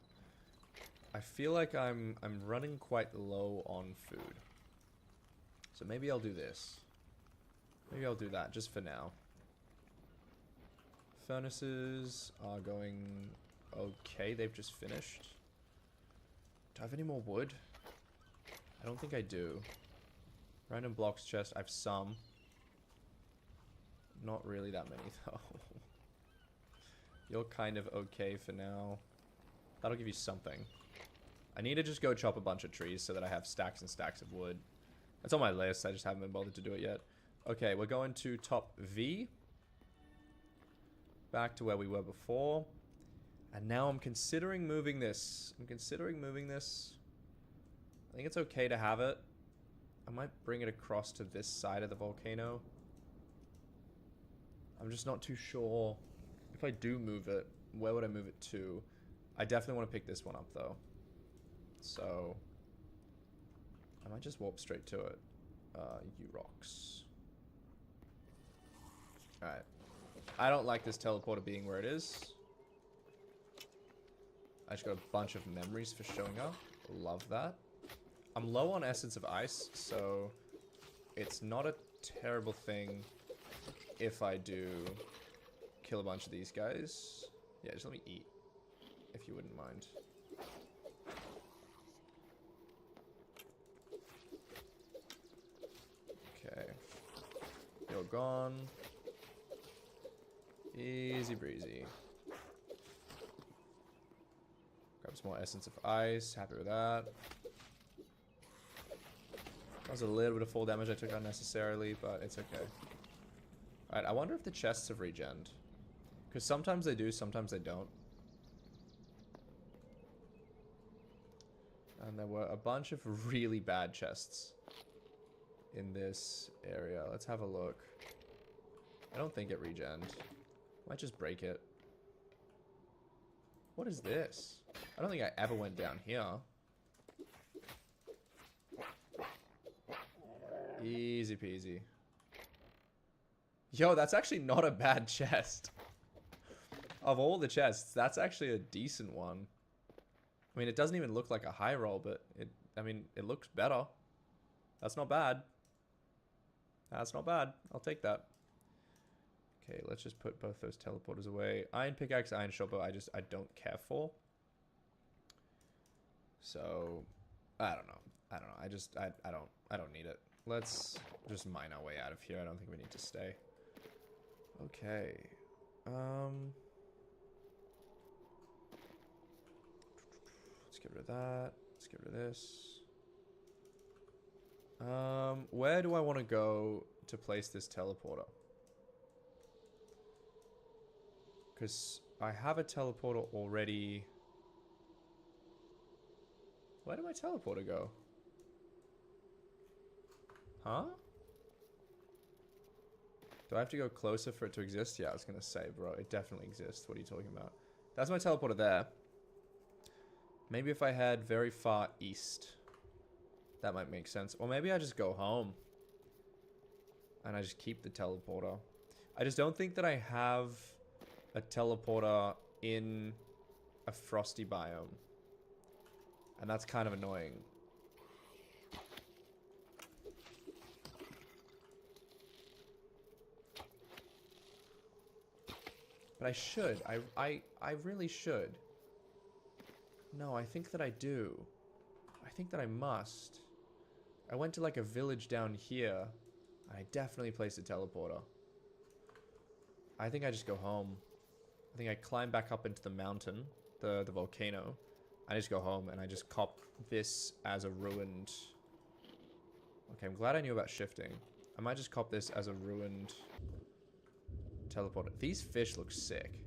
I feel like I'm running quite low on food. So maybe I'll do this. Maybe I'll do that just for now. Furnaces are going okay. They've just finished. Do I have any more wood? I don't think I do. Random blocks chest. I have some. Not really that many though. You're kind of okay for now. That'll give you something. I need to just go chop a bunch of trees so that I have stacks and stacks of wood. That's on my list. I just haven't been bothered to do it yet. Okay, we're going to top V. Back to where we were before. And now I'm considering moving this. I think it's okay to have it. I might bring it across to this side of the volcano. I'm just not too sure. If I do move it, where would I move it to? I definitely want to pick this one up, though. So I might just warp straight to it. You rocks. Alright. I don't like this teleporter being where it is. I just got a bunch of memories for showing up. Love that. I'm low on Essence of Ice, so it's not a terrible thing if I do kill a bunch of these guys. Yeah, just let me eat, if you wouldn't mind. Okay. You're gone. Easy breezy. Grab some more Essence of Ice. Happy with that. That was a little bit of full damage I took unnecessarily, but it's okay. Alright, I wonder if the chests have regened. Because sometimes they do, sometimes they don't. And there were a bunch of really bad chests in this area. Let's have a look. I don't think it regened. Might just break it. What is this? I don't think I ever went down here. Easy peasy. Yo, that's actually not a bad chest. Of all the chests, that's actually a decent one. I mean, it doesn't even look like a high roll, but it looks better. That's not bad. That's not bad. I'll take that. Okay, let's just put both those teleporters away. Iron pickaxe, iron shovel, I don't care for. So, I don't know. I don't need it. Let's just mine our way out of here. I don't think we need to stay. Okay. Let's get rid of that. Let's get rid of this. Where do I want to go to place this teleporter? Because I have a teleporter already. Where did my teleporter go? Huh? Do I have to go closer for it to exist? Yeah, I was going to say, bro, it definitely exists. What are you talking about? That's my teleporter there. Maybe if I head very far east, that might make sense. Or maybe I just go home and I just keep the teleporter. I just don't think that I have a teleporter in a frosty biome. And that's kind of annoying. But I should. I really should. No, I think that I do. I think that I must. I went to like a village down here. I definitely placed a teleporter. I think I just go home. I think I climb back up into the mountain, the volcano. I just go home and I just cop this as a ruined... Okay, I'm glad I knew about shifting. I might just cop this as a ruined teleporter. These fish look sick.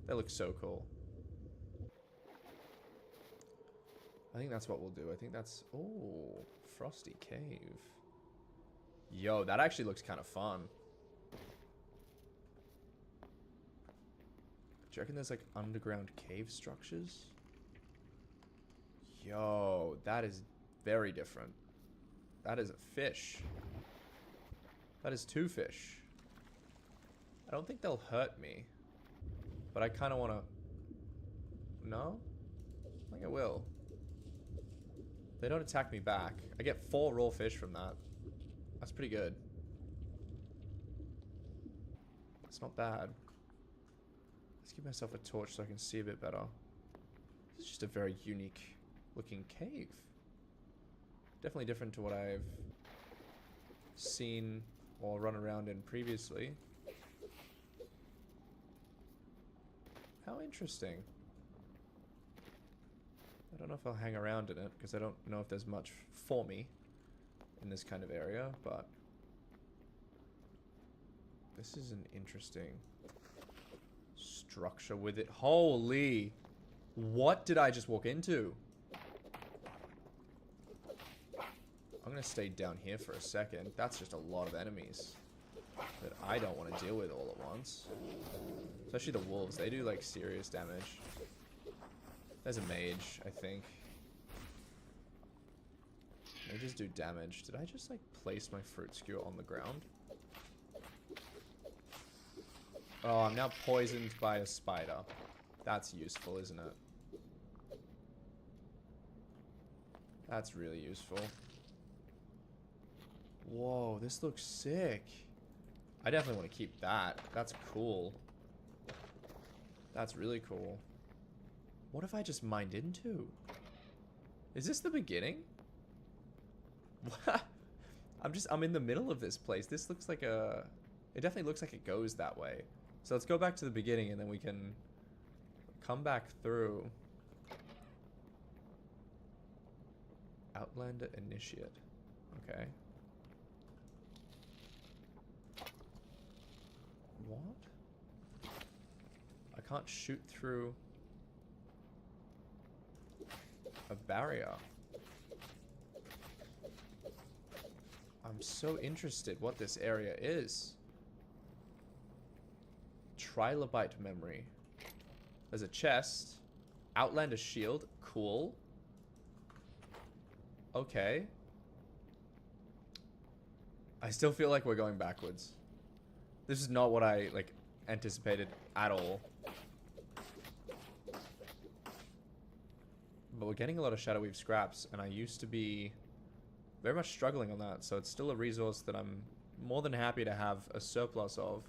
They look so cool. I think that's what we'll do. I think that's... Oh, Frosty Cave. Yo, that actually looks kind of fun. Do you reckon there's like underground cave structures? Yo, that is very different. That is a fish. That is two fish. I don't think they'll hurt me. But I kind of want to... No? I think I will. They don't attack me back. I get 4 raw fish from that. That's pretty good. It's not bad. Let's give myself a torch so I can see a bit better. This is just a very unique looking cave. Definitely different to what I've seen or run around in previously. How interesting. I don't know if I'll hang around in it because I don't know if there's much for me in this kind of area, but this is an interesting structure with it. Holy, what did I just walk into? I'm gonna stay down here for a second. That's just a lot of enemies that I don't want to deal with all at once. Especially the wolves. They do like serious damage. There's a mage, I think. They just do damage. Did I just, like, place my fruit skewer on the ground? Oh, I'm now poisoned by a spider. That's useful, isn't it? That's really useful. Whoa, this looks sick. I definitely want to keep that. That's cool. That's really cool. What if I just mined into? Is this the beginning? I'm in the middle of this place. This looks like a... It definitely looks like it goes that way. So let's go back to the beginning and then we can come back through. Outlander Initiate. Okay. What? I can't shoot through a barrier. I'm so interested what this area is. Trilobite memory. There's a chest. Outlander shield. Cool. Okay. I still feel like we're going backwards. This is not what I, like, anticipated at all. But we're getting a lot of Shadow Weave scraps, and I used to be very much struggling on that, so it's still a resource that I'm more than happy to have a surplus of.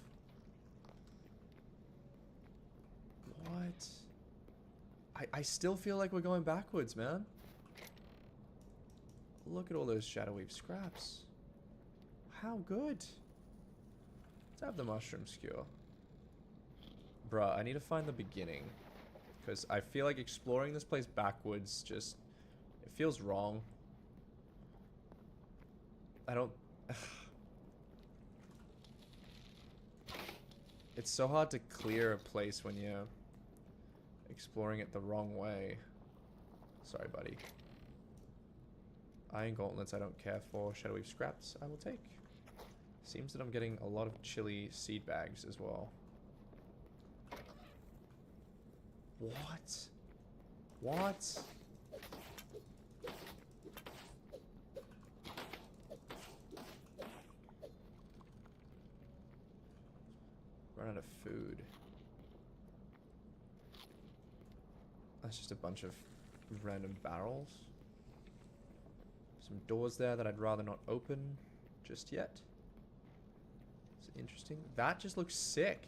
What? I still feel like we're going backwards, man. Look at all those Shadow Weave scraps. How good. Let's have the mushroom skewer. Bruh, I need to find the beginning. Because I feel like exploring this place backwards just... It feels wrong. I don't... It's so hard to clear a place when you're exploring it the wrong way. Sorry, buddy. Iron gauntlets I don't care for. Shadow Weave scraps I will take. Seems that I'm getting a lot of chili seed bags as well. What? What? Run out of food. That's just a bunch of random barrels. Some doors there that I'd rather not open just yet. It's interesting. That just looks sick.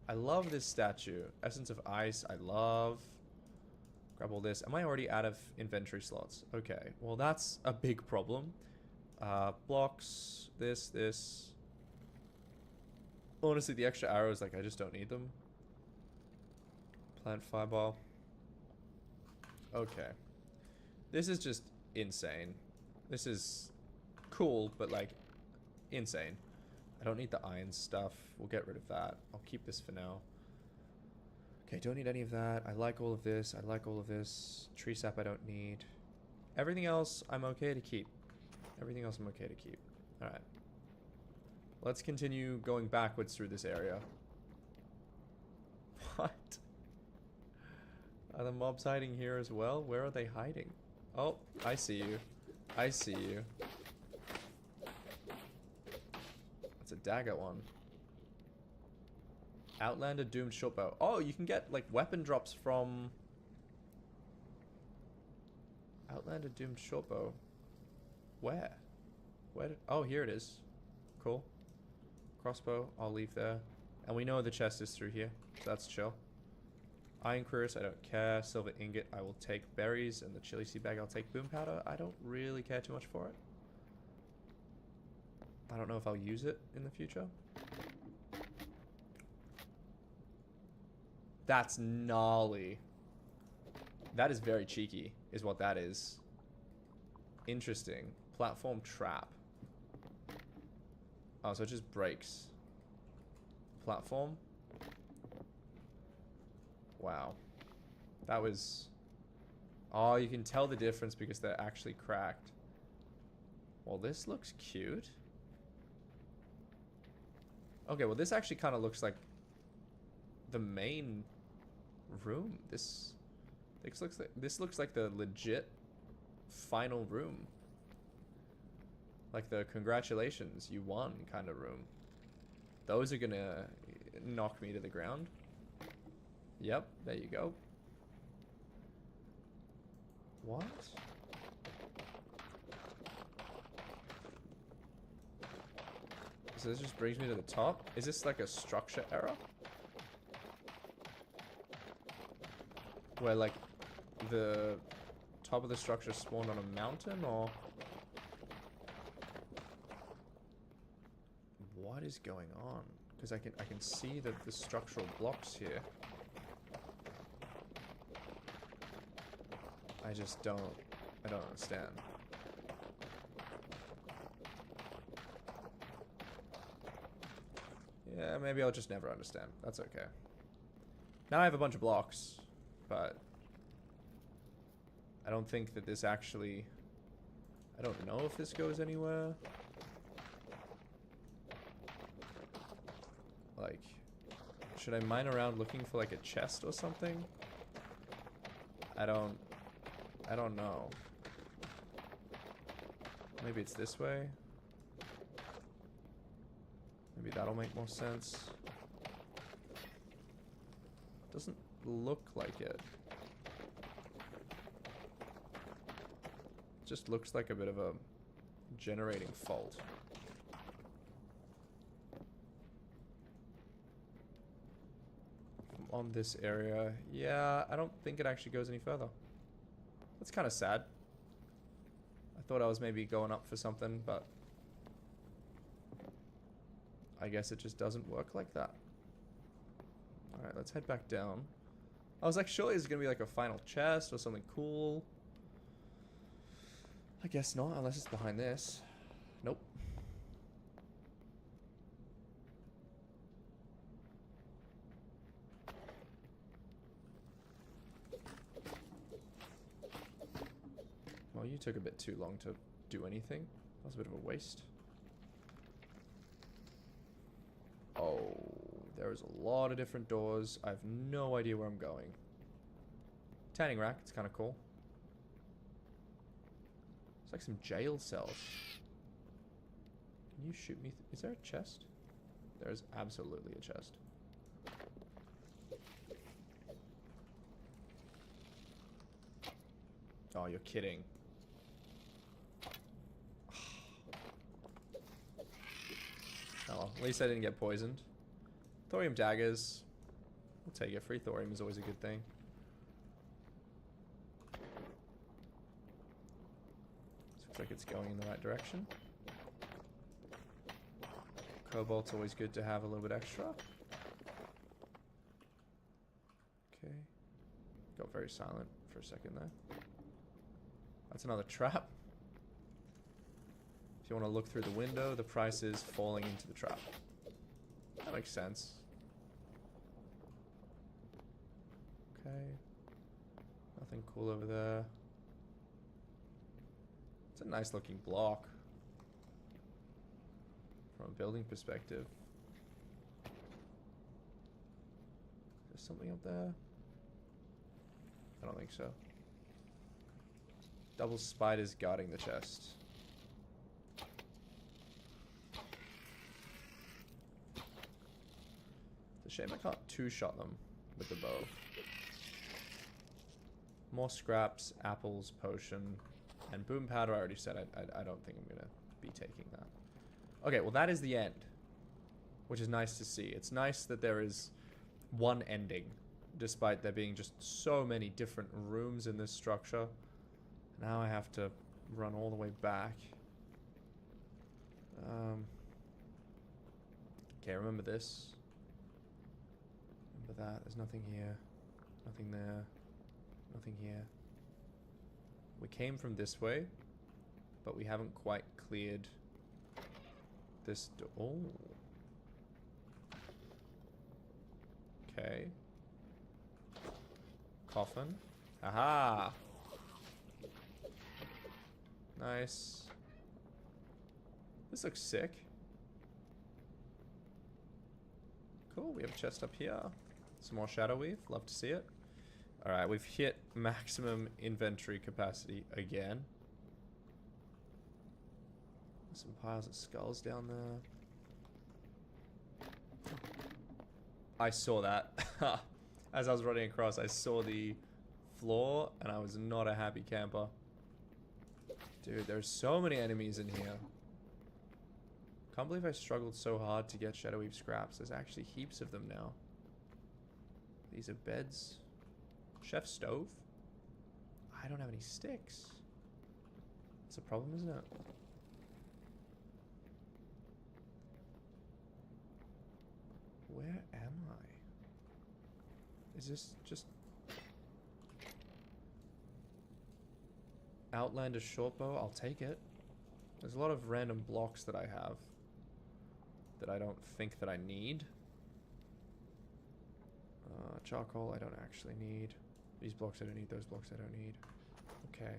I love this statue. Essence of Ice, I love. Grab all this. Am I already out of inventory slots? Okay, well that's a big problem. Blocks, this. Honestly, the extra arrows, like, I just don't need them. Plant fireball. Okay. This is just insane. This is cool, but, like, insane. I don't need the iron stuff. We'll get rid of that. I'll keep this for now. Okay, don't need any of that. I like all of this. I like all of this. Tree sap I don't need. Everything else I'm okay to keep. Everything else I'm okay to keep. Alright. Let's continue going backwards through this area. What? Are the mobs hiding here as well? Where are they hiding? Oh, I see you. I see you. That's a dagger one. Outlander Doomed Shortbow. Oh, you can get, like, weapon drops from... Outlander Doomed Shortbow. Where? Where did... Oh, here it is. Cool. Crossbow, I'll leave there. And we know the chest is through here, so that's chill. Iron Cuirass, I don't care. Silver Ingot, I will take. Berries, and the chili seed bag, I'll take. Boom Powder, I don't really care too much for it. I don't know if I'll use it in the future. That's gnarly. That is very cheeky, is what that is. Interesting. Platform trap. Oh, so it just breaks. Platform. Wow. That was... Oh, you can tell the difference because they're actually cracked. Well, this looks cute. Okay, well, this actually kind of looks like the main room. This looks like the legit final room. Like the congratulations, you won kind of room. Those are gonna knock me to the ground. Yep, there you go. What? So this just brings me to the top? Is this like a structure error? Where like the top of the structure spawned on a mountain, or what is going on? Because I can see that the structural blocks here. I just don't understand. Yeah, maybe I'll just never understand. That's okay. Now I have a bunch of blocks, but I don't think that this actually... I don't know if this goes anywhere. Like, should I mine around looking for like a chest or something? I don't know. Maybe it's this way. Maybe that'll make more sense. Doesn't look like it. Just looks like a bit of a generating fault. On this area, yeah, I don't think it actually goes any further. That's kind of sad. I thought I was maybe going up for something, but I guess it just doesn't work like that. Alright, let's head back down. I was like, surely there's gonna be like a final chest or something cool. I guess not, unless it's behind this. Nope. Well, you took a bit too long to do anything. That was a bit of a waste. Oh, there's a lot of different doors. I have no idea where I'm going. Tanning rack, it's kind of cool. It's like some jail cells. Can you shoot me? Is there a chest? There's absolutely a chest. Oh, you're kidding. Oh well, at least I didn't get poisoned. Thorium daggers. I'll take it. Free thorium is always a good thing. Looks like it's going in the right direction. Cobalt's always good to have a little bit extra. Okay. Got very silent for a second there. That's another trap. If you want to look through the window, the price is falling into the trap. That makes sense. Okay. Nothing cool over there. It's a nice looking block. From a building perspective. There's something up there? I don't think so. Double spiders guarding the chest. It's a shame I can't two-shot them with the bow. More scraps, apples, potion, and boom powder. I already said I don't think I'm gonna be taking that. Okay, well that is the end, which is nice to see. It's nice that there is one ending, despite there being just so many different rooms in this structure. Now I have to run all the way back. Okay, remember this. Remember that. There's nothing here. Nothing there. Nothing here. We came from this way, but we haven't quite cleared this door. Oh. Okay. Coffin. Aha! Nice. This looks sick. Cool, we have a chest up here. Some more shadow weave, love to see it. Alright, we've hit maximum inventory capacity again. Some piles of skulls down there. I saw that. As I was running across, I saw the floor, and I was not a happy camper. Dude, there's so many enemies in here. Can't believe I struggled so hard to get Shadowweave scraps. There's actually heaps of them now. These are beds. Chef stove? I don't have any sticks. That's a problem, isn't it? Where am I? Is this just... Outlander shortbow? I'll take it. There's a lot of random blocks that I have that I don't think that I need. Charcoal I don't actually need. These blocks I don't need. Those blocks I don't need. Okay.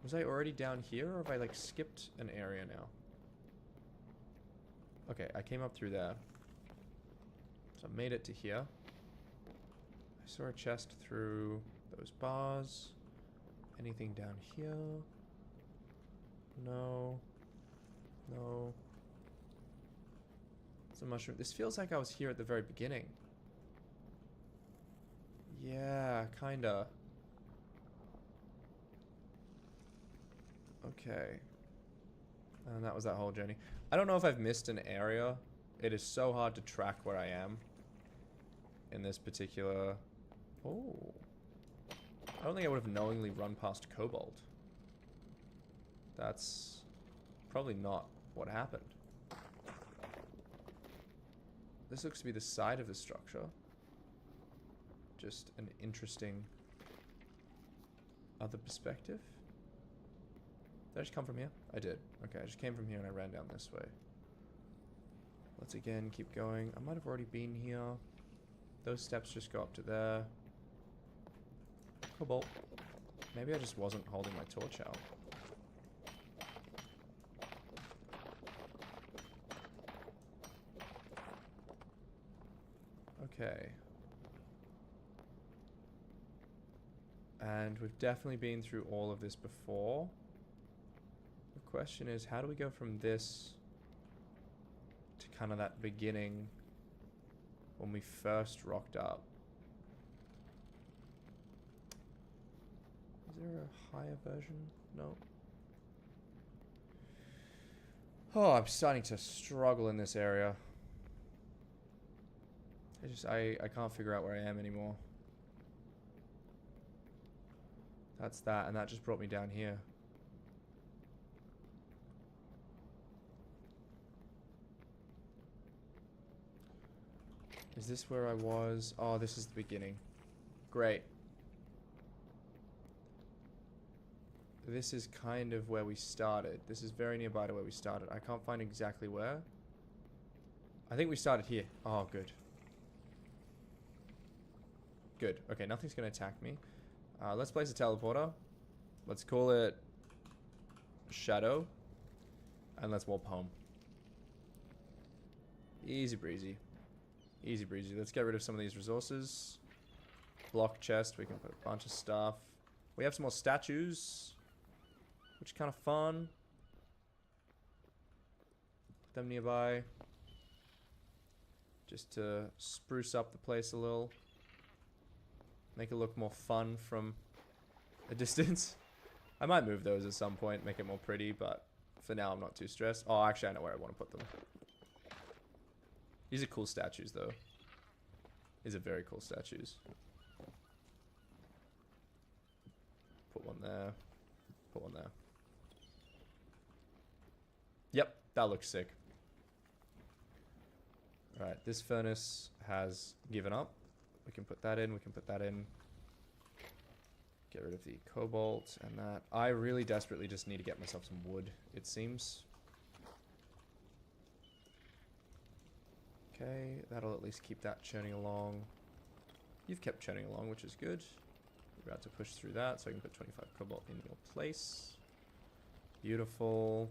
Was I already down here, or have I like skipped an area now? Okay, I came up through there. So I made it to here. I saw a chest through those bars. Anything down here? No. No. It's a mushroom. This feels like I was here at the very beginning. Yeah, kinda. Okay. And that was that whole journey. I don't know if I've missed an area. It is so hard to track where I am in this particular... Oh. I don't think I would have knowingly run past Cobalt. That's probably not what happened. This looks to be the side of the structure. Just an interesting other perspective. Did I just come from here? I did. Okay, I just came from here and I ran down this way. Let's again keep going. I might have already been here. Those steps just go up to there. Cobalt. Maybe I just wasn't holding my torch out. Okay. And we've definitely been through all of this before. The question is, how do we go from this to kind of that beginning when we first rocked up? Is there a higher version? No. Oh, I'm starting to struggle in this area. I can't figure out where I am anymore. That's that, and that just brought me down here. Is this where I was? Oh, this is the beginning. Great. This is kind of where we started. This is very nearby to where we started. I can't find exactly where. I think we started here. Oh, good. Good. Okay, nothing's going to attack me. Let's place a teleporter. Let's call it Shadow. And let's warp home. Easy breezy. Easy breezy. Let's get rid of some of these resources. Block chest. We can put a bunch of stuff. We have some more statues, which is kind of fun. Put them nearby. Just to spruce up the place a little. Make it look more fun from a distance. I might move those at some point, make it more pretty, but for now I'm not too stressed. Oh, actually I know where I want to put them. These are cool statues though. These are very cool statues. Put one there. Put one there. Yep, that looks sick. Alright, this furnace has given up. We can put that in, we can put that in. Get rid of the cobalt and that. I really desperately just need to get myself some wood, it seems. Okay, that'll at least keep that churning along. You've kept churning along, which is good. We're about to push through that, so I can put 25 cobalt in your place. Beautiful.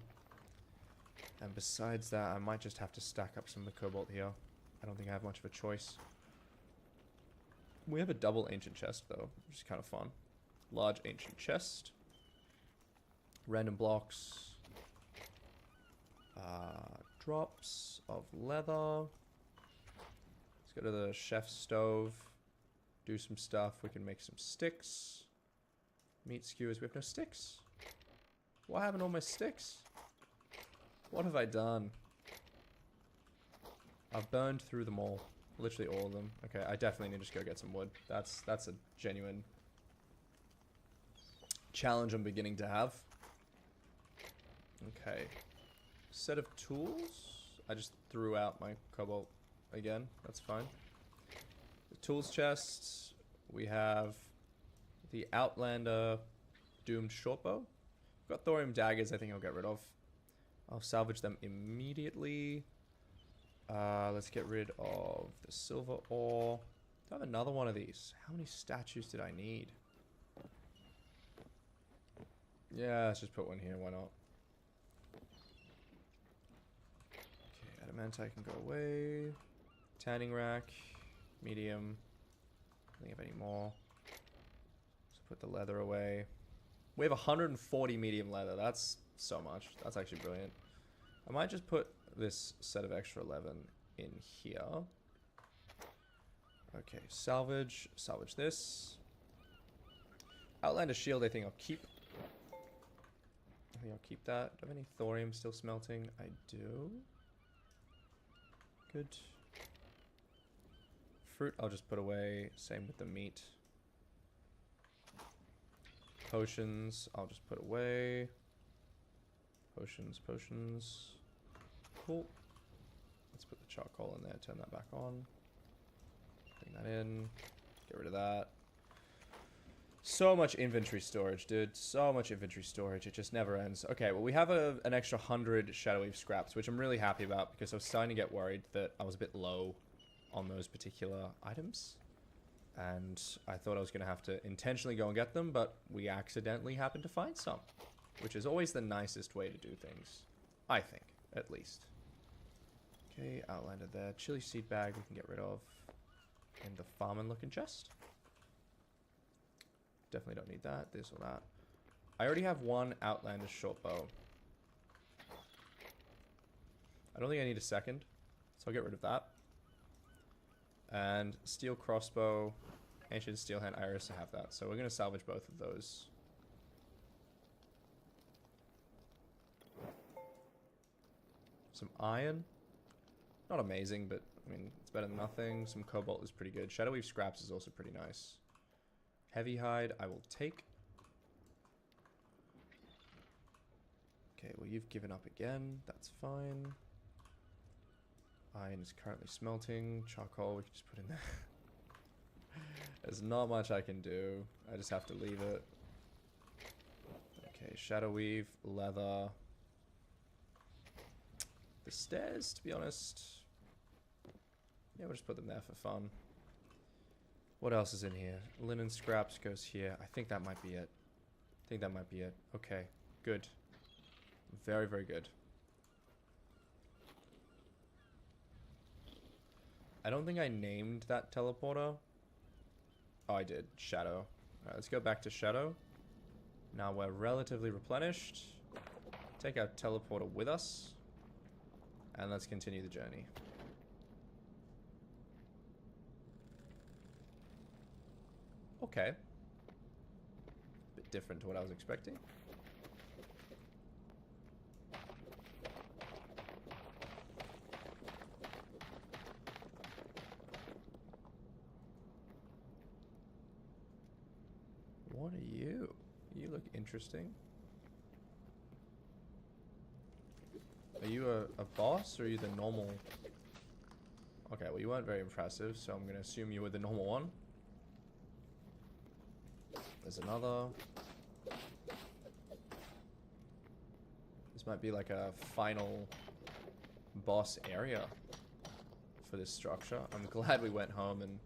And besides that, I might just have to stack up some of the cobalt here. I don't think I have much of a choice. We have a double ancient chest though, which is kind of fun. Large ancient chest. Random blocks. Drops of leather. Let's go to the chef's stove. Do some stuff. We can make some sticks. Meat skewers. We have no sticks. What happened to all my sticks? What have I done? I've burned through them all. Literally all of them. Okay, I definitely need to just go get some wood. That's a genuine challenge I'm beginning to have. Okay. Set of tools. I just threw out my cobalt again. That's fine. The tools chest. We have the Outlander Doomed Shortbow. Got thorium daggers I think I'll get rid of. I'll salvage them immediately. Let's get rid of the silver ore. Do I have another one of these? How many statues did I need? Yeah, let's just put one here. Why not? Okay, adamantite can go away. Tanning rack. Medium. I don't have any more. Let's put the leather away. We have 140 medium leather. That's so much. That's actually brilliant. I might just put this set of extra 11 in here. Okay, salvage. Salvage this. Outlander shield I think I'll keep. I think I'll keep that. Do I have any thorium still smelting? I do. Good. Fruit I'll just put away. Same with the meat. Potions I'll just put away. Potions. Cool. Let's put the charcoal in there. Turn that back on. Bring that in. Get rid of that. So much inventory storage, dude. So much inventory storage. It just never ends. Okay, well, we have an extra 100 Shadow Weave scraps, which I'm really happy about because I was starting to get worried that I was a bit low on those particular items. And I thought I was going to have to intentionally go and get them, but we accidentally happened to find some, which is always the nicest way to do things. I think, at least. Okay, Outlander there. Chili seed bag we can get rid of. And the farming looking chest. Definitely don't need that. This or that. I already have one Outlander short bow. I don't think I need a second, so I'll get rid of that. And steel crossbow, ancient steel hand. I also have that, so we're going to salvage both of those. Some iron. Not amazing, but I mean, it's better than nothing. Some cobalt is pretty good. Shadow Weave scraps is also pretty nice. Heavy hide, I will take. Okay, well, you've given up again. That's fine. Iron is currently smelting. Charcoal, we can just put in there. There's not much I can do. I just have to leave it. Okay, Shadow Weave, leather. The stairs, to be honest. Yeah, we'll just put them there for fun. What else is in here? Linen scraps goes here. I think that might be it. Okay, good. Very, very good. I don't think I named that teleporter. Oh, I did. Shadow. Alright, let's go back to Shadow. Now we're relatively replenished. Take our teleporter with us. And let's continue the journey. Okay. Bit different to what I was expecting. What are you? You look interesting. Are you a boss or are you the normal? Okay, well you weren't very impressive, so I'm gonna assume you were the normal one. There's another. This might be like a final boss area for this structure. I'm glad we went home and...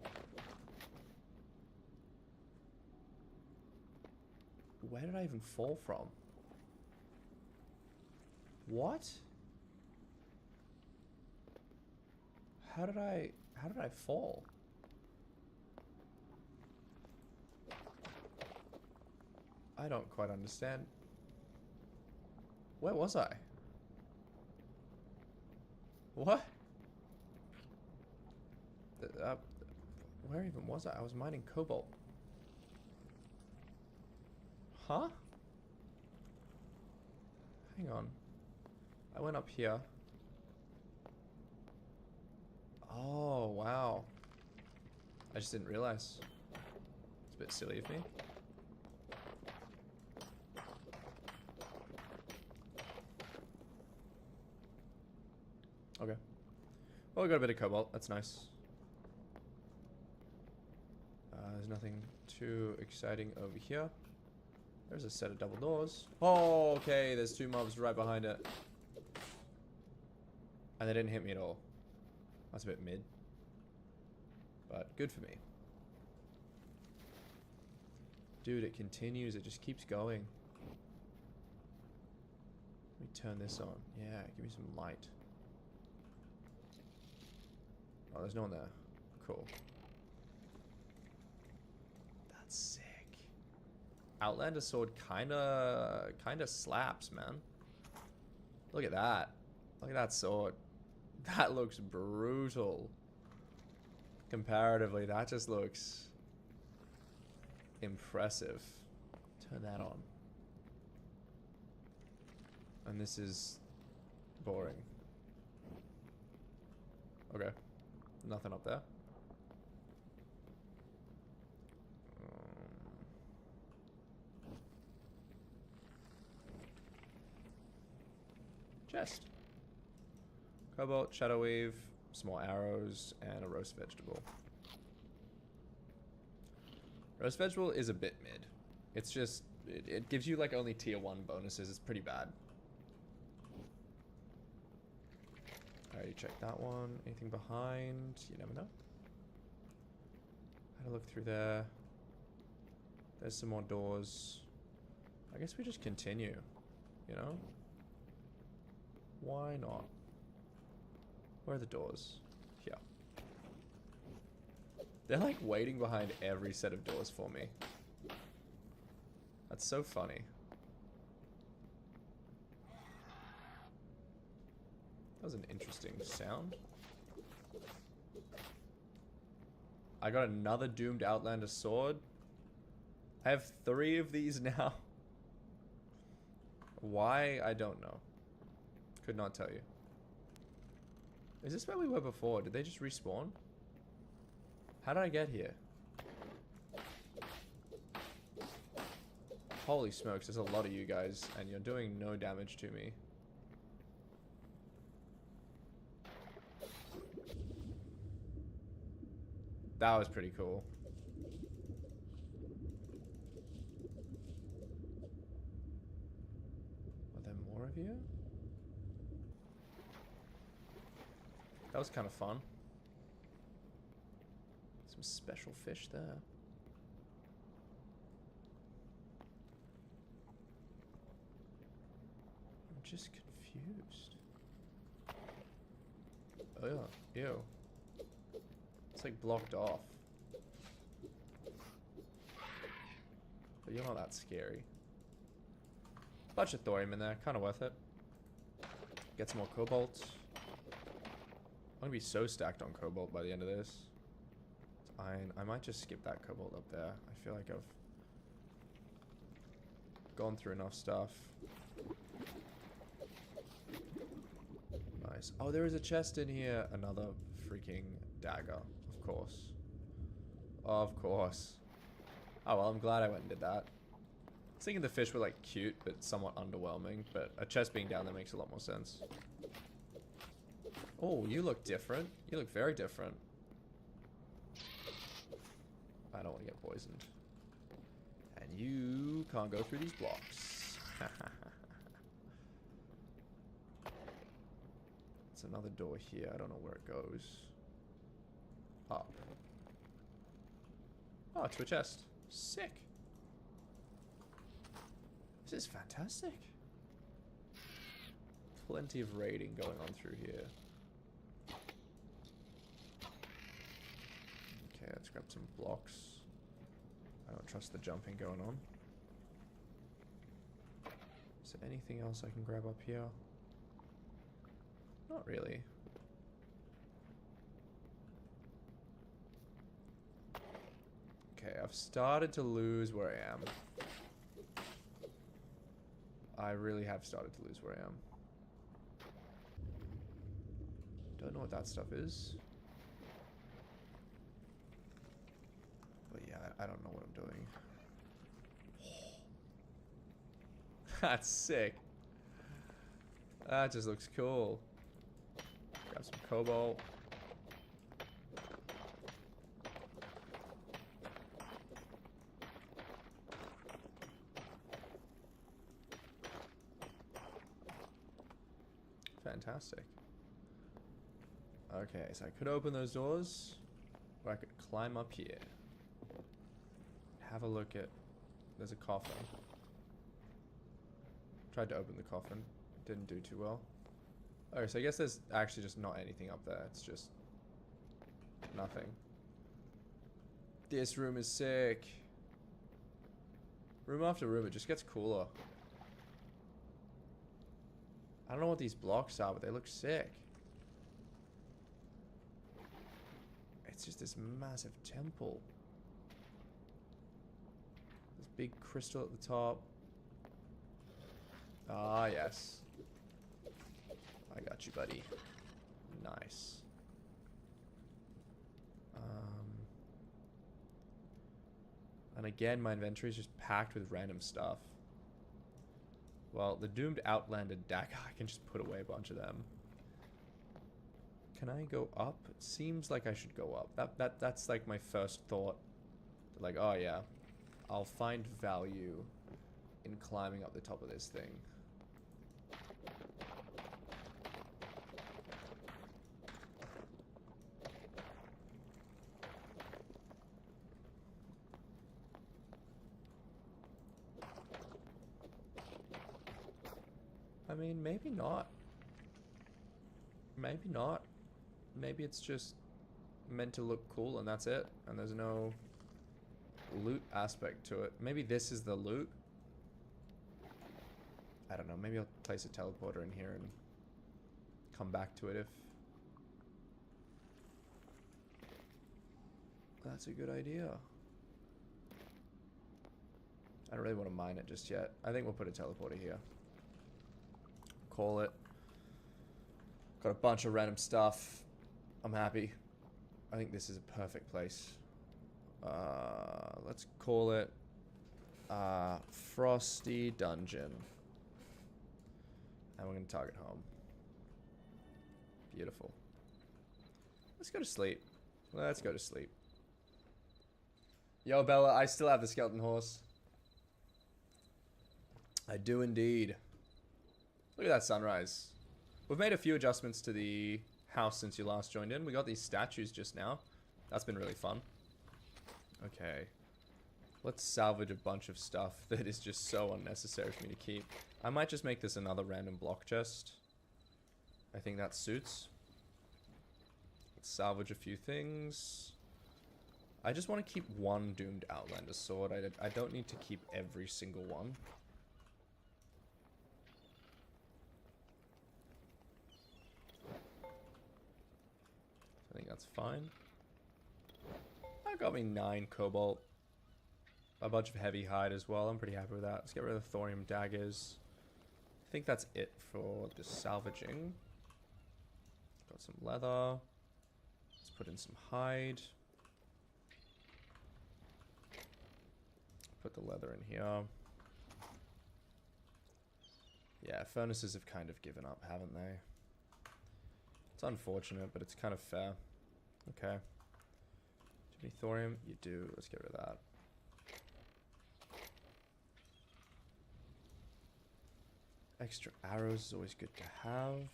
Where did I even fall from? What? How did I fall? I don't quite understand. Where was I? What? Where even was I? I was mining cobalt. Huh? Hang on. I went up here. Oh, wow. I just didn't realize. It's a bit silly of me. Okay. Well, we got a bit of cobalt. That's nice. There's nothing too exciting over here. There's a set of double doors. Oh, okay. There's two mobs right behind it. And they didn't hit me at all. That's a bit mid. But good for me. Dude, it continues. It just keeps going. Let me turn this on. Yeah, give me some light. Oh, there's no one there. Cool. That's sick. Outlander sword kinda slaps, man. Look at that. Look at that sword. That looks brutal. Comparatively, that just looks impressive. Turn that on. And this is boring. Okay. Nothing up there. Chest. Cobalt, shadow weave, some more arrows, and a roast vegetable. Roast vegetable is a bit mid. It's just, it gives you like only tier 1 bonuses. It's pretty bad. Alright, you check that one. Anything behind? You never know. Had a look through there. There's some more doors. I guess we just continue, you know? Why not? Where are the doors? Here. They're like waiting behind every set of doors for me. That's so funny. That was an interesting sound. I got another doomed Outlander sword. I have 3 of these now. Why? I don't know. Could not tell you. Is this where we were before? Did they just respawn? How did I get here? Holy smokes, there's a lot of you guys, and you're doing no damage to me. That was pretty cool. Are there more of you? That was kind of fun. Some special fish there. I'm just confused. Oh yeah, ew. It's like blocked off. But you're not that scary. Bunch of thorium in there, kind of worth it. Get some more cobalt. I'm gonna be so stacked on cobalt by the end of this. It's iron. I might just skip that cobalt up there. I feel like I've gone through enough stuff. Nice. Oh, there is a chest in here. Another freaking dagger. Of course. Of course. Oh, well, I'm glad I went and did that. I was thinking the fish were, like, cute, but somewhat underwhelming. But a chest being down there makes a lot more sense. Oh, you look different. You look very different. I don't want to get poisoned. And you can't go through these blocks. It's another door here. I don't know where it goes. Up. Oh, to a chest. Sick. This is fantastic. Plenty of raiding going on through here. Okay, let's grab some blocks. I don't trust the jumping going on. Is there anything else I can grab up here? Not really. Okay, I've started to lose where I am. I really have started to lose where I am. Don't know what that stuff is. But yeah, I don't know what I'm doing. That's sick. That just looks cool. Grab some cobalt. Fantastic. Okay, so I could open those doors, or I could climb up here. Have a look at... There's a coffin. Tried to open the coffin. Didn't do too well. Oh, so I guess there's actually just not anything up there. It's just... nothing. This room is sick. Room after room, it just gets cooler. I don't know what these blocks are, but they look sick. It's just this massive temple. This big crystal at the top. Ah, yes. I got you, buddy. Nice. And again, my inventory is just packed with random stuff. Well, the doomed Outlander dagger, I can just put away a bunch of them. Can I go up? It seems like I should go up. That's like my first thought. Like, oh yeah, I'll find value in climbing up the top of this thing. I mean, maybe not. Maybe not. Maybe it's just meant to look cool and that's it. And there's no loot aspect to it. Maybe this is the loot. I don't know. Maybe I'll place a teleporter in here and come back to it if that's a good idea. I don't really want to mine it just yet. I think we'll put a teleporter here. Call it. Got a bunch of random stuff. I'm happy. I think this is a perfect place. Let's call it Frosty Dungeon. And we're going to target home. Beautiful. Let's go to sleep. Let's go to sleep. Yo, Bella, I still have the skeleton horse. I do indeed. Look at that sunrise. We've made a few adjustments to the house since you last joined in. We got these statues just now. That's been really fun. Okay. Let's salvage a bunch of stuff that is just so unnecessary for me to keep. I might just make this another random block chest. I think that suits. Let's salvage a few things. I just want to keep one doomed Outlander sword. I don't need to keep every single one. I think that's fine. That got me 9 cobalt. A bunch of heavy hide as well. I'm pretty happy with that. Let's get rid of the thorium daggers. I think that's it for the salvaging. Got some leather. Let's put in some hide. Put the leather in here. Yeah, furnaces have kind of given up, haven't they? It's unfortunate, but it's kind of fair. Okay. Do you have any thorium? You do. Let's get rid of that. Extra arrows is always good to have.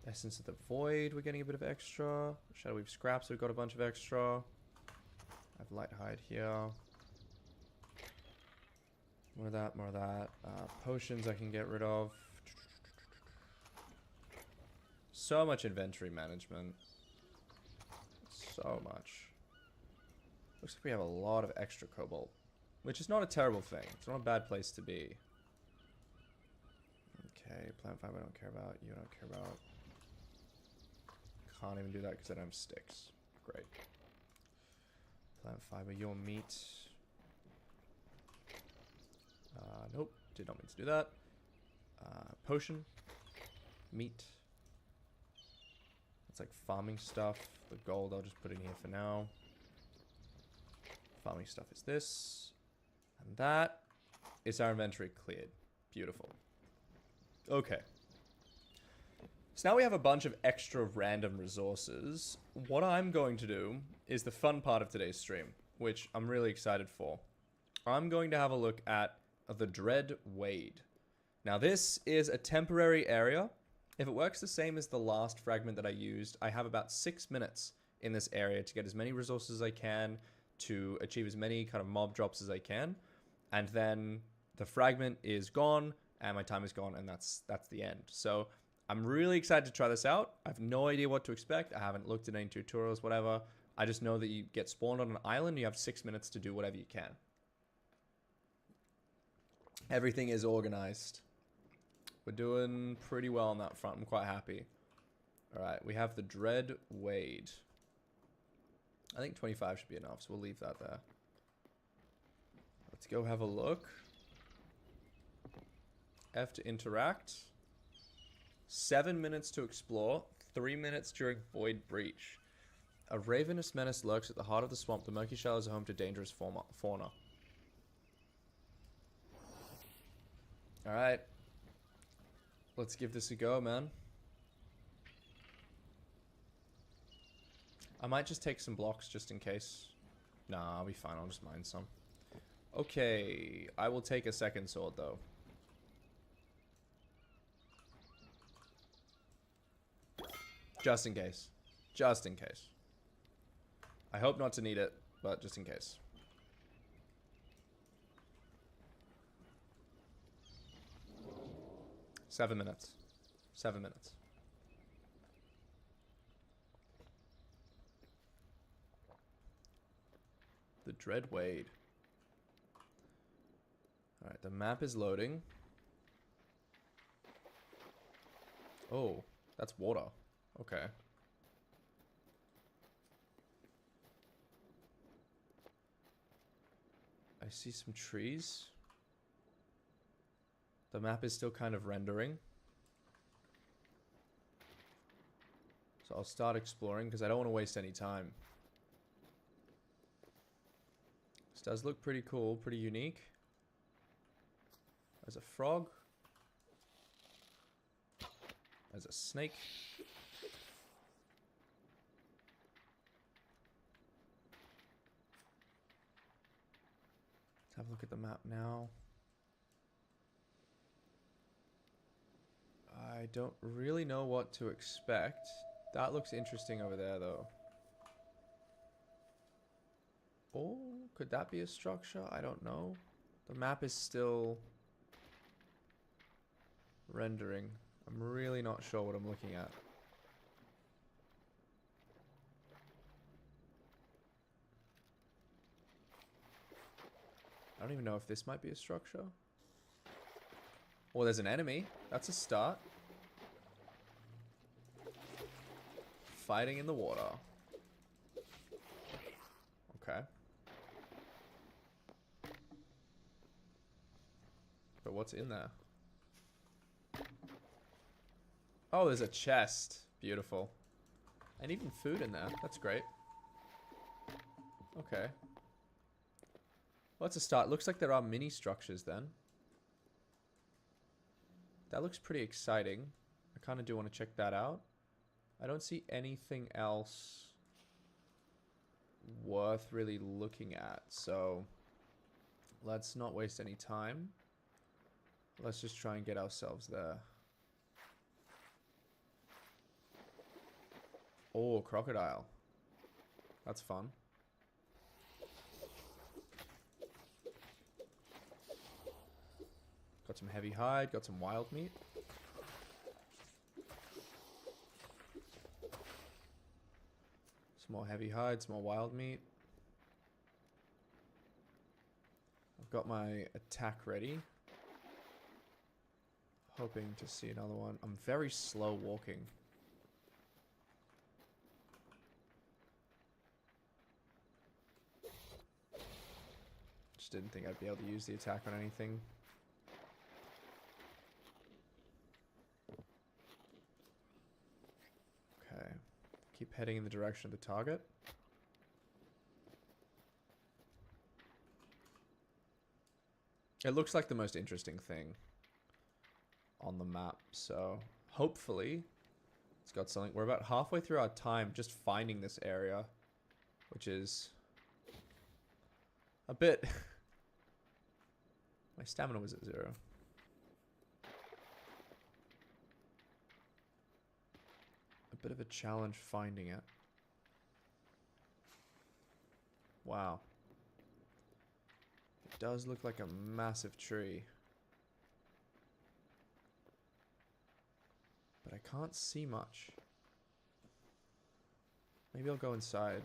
Essence of the Void, we're getting a bit of extra. Shadow Weave scraps, we've got a bunch of extra. I have light hide here. More of that, more of that. Potions I can get rid of. So much inventory management. So much. Looks like we have a lot of extra cobalt. Which is not a terrible thing. It's not a bad place to be. Okay, plant fiber I don't care about. You don't care about. Can't even do that because I don't have sticks. Great. fiber your meat. Nope, did not mean to do that. Potion. Meat. It's like farming stuff. The gold I'll just put in here for now. Farming stuff is this. And that is our inventory cleared. Beautiful. Okay. So now we have a bunch of extra random resources. What I'm going to do is the fun part of today's stream, which I'm really excited for. I'm going to have a look at the Dread Wade. Now this is a temporary area. If it works the same as the last fragment that I used, I have about 6 minutes in this area to get as many resources as I can, to achieve as many kind of mob drops as I can, and then the fragment is gone, and my time is gone, and that's the end. So I'm really excited to try this out. I have no idea what to expect. I haven't looked at any tutorials, whatever. I just know that you get spawned on an island, you have 6 minutes to do whatever you can. Everything is organized. We're doing pretty well on that front. I'm quite happy. Alright, we have the Dread Wade. I think 25 should be enough, so we'll leave that there. Let's go have a look. F to interact. 7 minutes to explore. 3 minutes during Void Breach. A ravenous menace lurks at the heart of the swamp. The murky shallows are home to dangerous fauna. Alright. Let's give this a go, man. I might just take some blocks just in case. Nah, I'll be fine. I'll just mine some. Okay. I will take a second sword, though. Just in case. Just in case. I hope not to need it, but just in case. Seven minutes. 7 minutes. The Dread Wade. Alright, the map is loading. Oh, that's water. Okay. I see some trees. The map is still kind of rendering. So I'll start exploring because I don't want to waste any time. This does look pretty cool, pretty unique. There's a frog. There's a snake. Let's have a look at the map now. I don't really know what to expect. That looks interesting over there, though. Oh, could that be a structure? I don't know. The map is still rendering. I'm really not sure what I'm looking at. I don't even know if this might be a structure. Oh, there's an enemy. That's a start. Fighting in the water. Okay. But what's in there? Oh, there's a chest. Beautiful. And even food in there. That's great. Okay. Well, that's a start. Looks like there are mini structures then. That looks pretty exciting. I kind of do want to check that out. I don't see anything else worth really looking at. So let's not waste any time. Let's just try and get ourselves there. Oh, crocodile. That's fun. Got some heavy hide, got some wild meat. Some more heavy hide, some more wild meat. I've got my attack ready. Hoping to see another one. I'm very slow walking. didn't think I'd be able to use the attack on anything. Okay. Keep heading in the direction of the target. It looks like the most interesting thing on the map, so hopefully it's got something. We're about halfway through our time just finding this area, which is a bit... My stamina was at 0. A bit of a challenge finding it. Wow. It does look like a massive tree. But I can't see much. Maybe I'll go inside.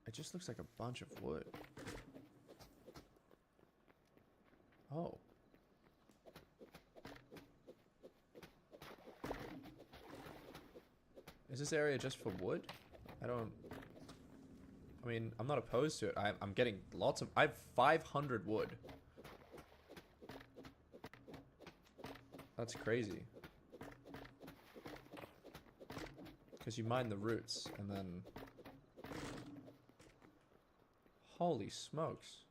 It just looks like a bunch of wood. Oh. Is this area just for wood? I mean, I'm not opposed to it. I'm getting lots of... I have 500 wood. That's crazy. Because you mine the roots, and then... Holy smokes.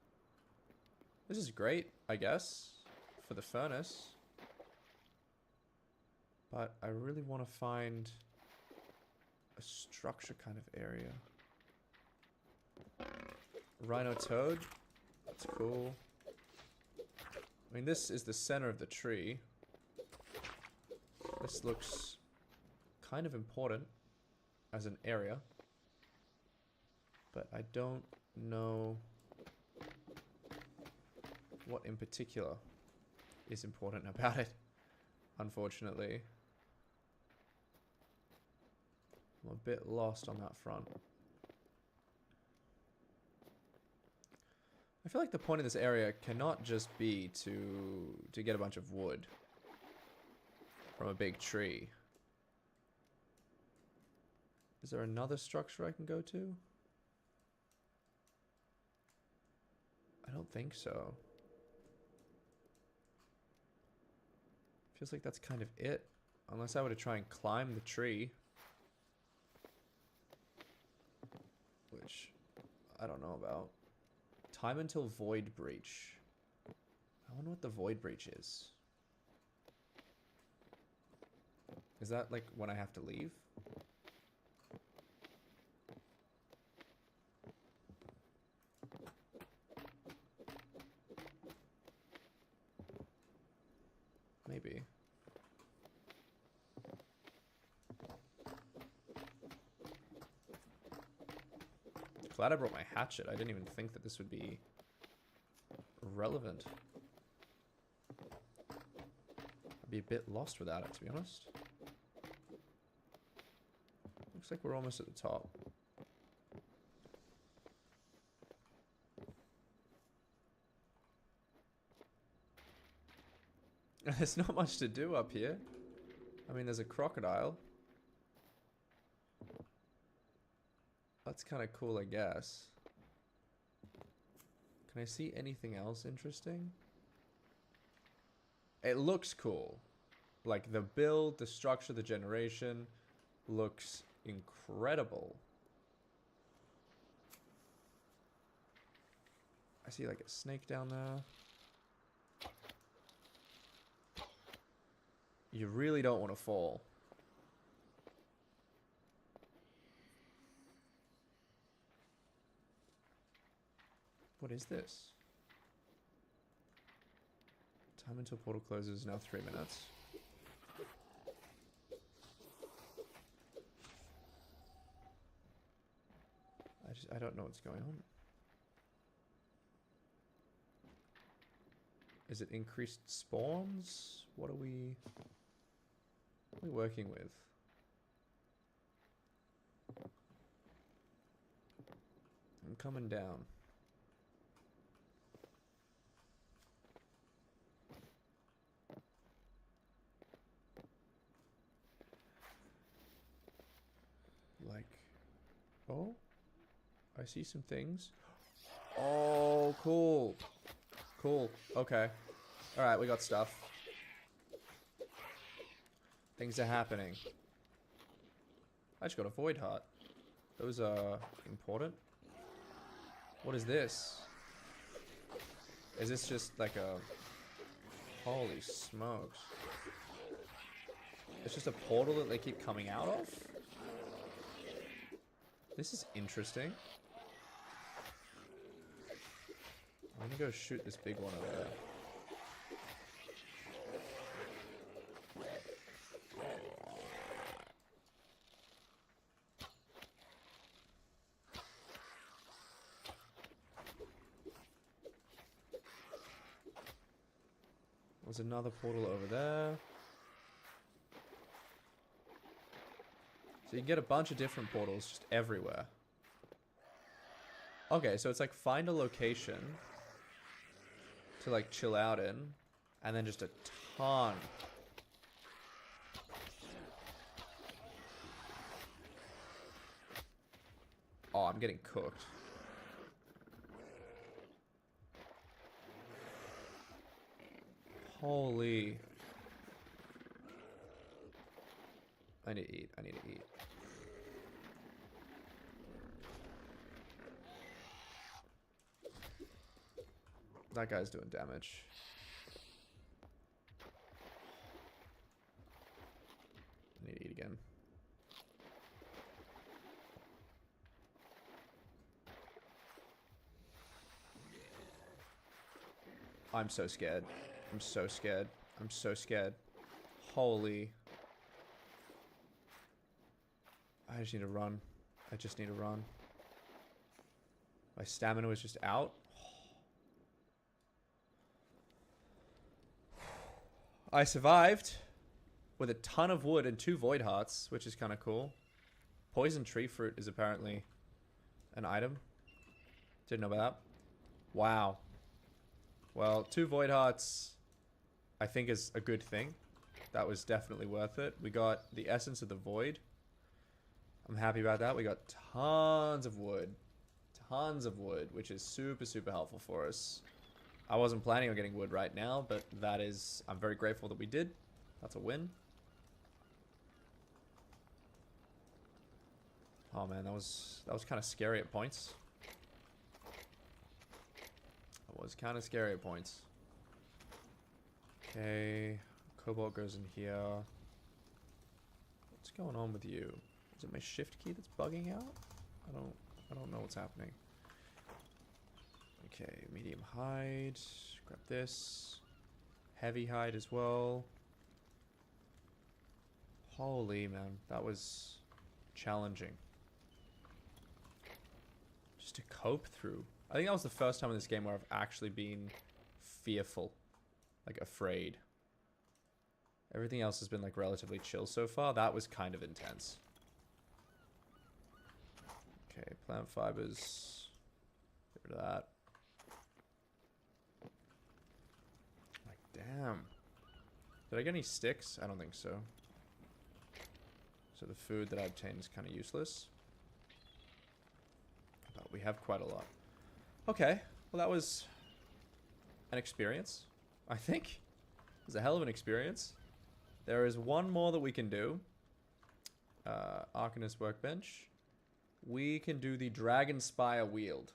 This is great, I guess, for the furnace. But I really want to find a structure kind of area. Rhino toad. That's cool. I mean, this is the center of the tree. This looks kind of important as an area. But I don't know what in particular is important about it, unfortunately. I'm a bit lost on that front. I feel like the point of this area cannot just be to get a bunch of wood from a big tree. Is there another structure I can go to? I don't think so. Feels like that's kind of it. Unless I were to try and climb the tree. Which I don't know about. Time until void breach. I wonder what the void breach is. Is that like when I have to leave? Maybe. Glad I brought my hatchet. I didn't even think that this would be relevant. I'd be a bit lost without it, to be honest. Looks like we're almost at the top. There's not much to do up here. I mean, there's a crocodile. That's kind of cool, I guess. Can I see anything else interesting? It looks cool. Like, the build, the structure, the generation looks incredible. I see, like, a snake down there. You really don't want to fall. What is this? Time until portal closes, now 3 minutes. I don't know what's going on. Is it increased spawns? What are we working with? I'm coming down. Like, Oh, I see some things. Oh, cool. Cool. Okay. Alright, we got stuff. Things are happening. I just got a void heart. Those are important. What is this? Is this just like a... Holy smokes. It's just a portal that they keep coming out of? This is interesting. I'm gonna go shoot this big one over there. There's another portal over there. So you can get a bunch of different portals just everywhere. Okay, so it's like find a location to like chill out in, and then just a ton. Oh, I'm getting cooked. Holy. I need to eat. I need to eat. That guy's doing damage. I need to eat again. I'm so scared. I'm so scared. I'm so scared. Holy. I just need to run. I just need to run. My stamina was just out. I survived with a ton of wood and 2 void hearts, which is kind of cool. Poison tree fruit is apparently an item. Didn't know about that. Wow. Well, 2 void hearts, I think, is a good thing. That was definitely worth it. We got the essence of the void. I'm happy about that. We got tons of wood. Tons of wood, which is super, super helpful for us. I wasn't planning on getting wood right now, but that is... I'm very grateful that we did. That's a win. Oh man, that was kind of scary at points. That was kind of scary at points. Okay, cobalt goes in here. What's going on with you? Is it my shift key that's bugging out? I don't know what's happening. Okay, medium hide. Grab this. Heavy hide as well. Holy man, that was challenging. Just to cope through. I think that was the first time in this game where I've actually been fearful. Like, afraid. Everything else has been, like, relatively chill so far. That was kind of intense. Okay, plant fibers. Get rid of that. Like, damn. Did I get any sticks? I don't think so. So the food that I obtained is kind of useless. But we have quite a lot. Okay, well that was an experience, I think. It was a hell of an experience. There is one more that we can do. Arcanist Workbench. We can do the Dragon Spire Wield.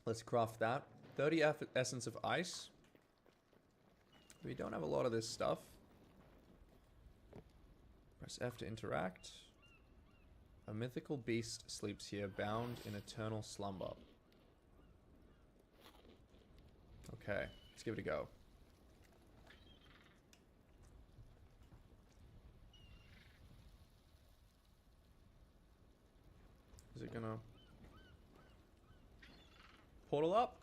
Let's craft that. 30 Essence of Ice. We don't have a lot of this stuff. Press F to interact. A mythical beast sleeps here, bound in eternal slumber. Okay, let's give it a go. Is it gonna portal up?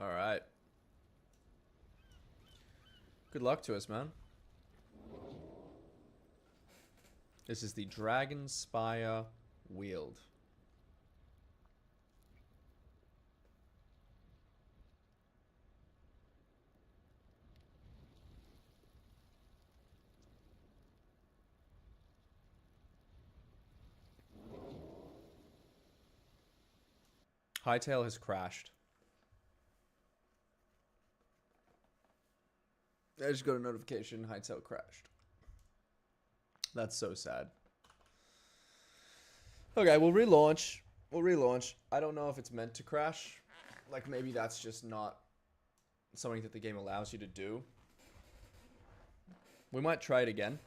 Alright. Good luck to us, man. This is the Dragon Spire Wield. Hytale has crashed. I just got a notification. Hytale crashed. That's so sad. Okay, we'll relaunch. We'll relaunch. I don't know if it's meant to crash. Like, maybe that's just not something that the game allows you to do. We might try it again.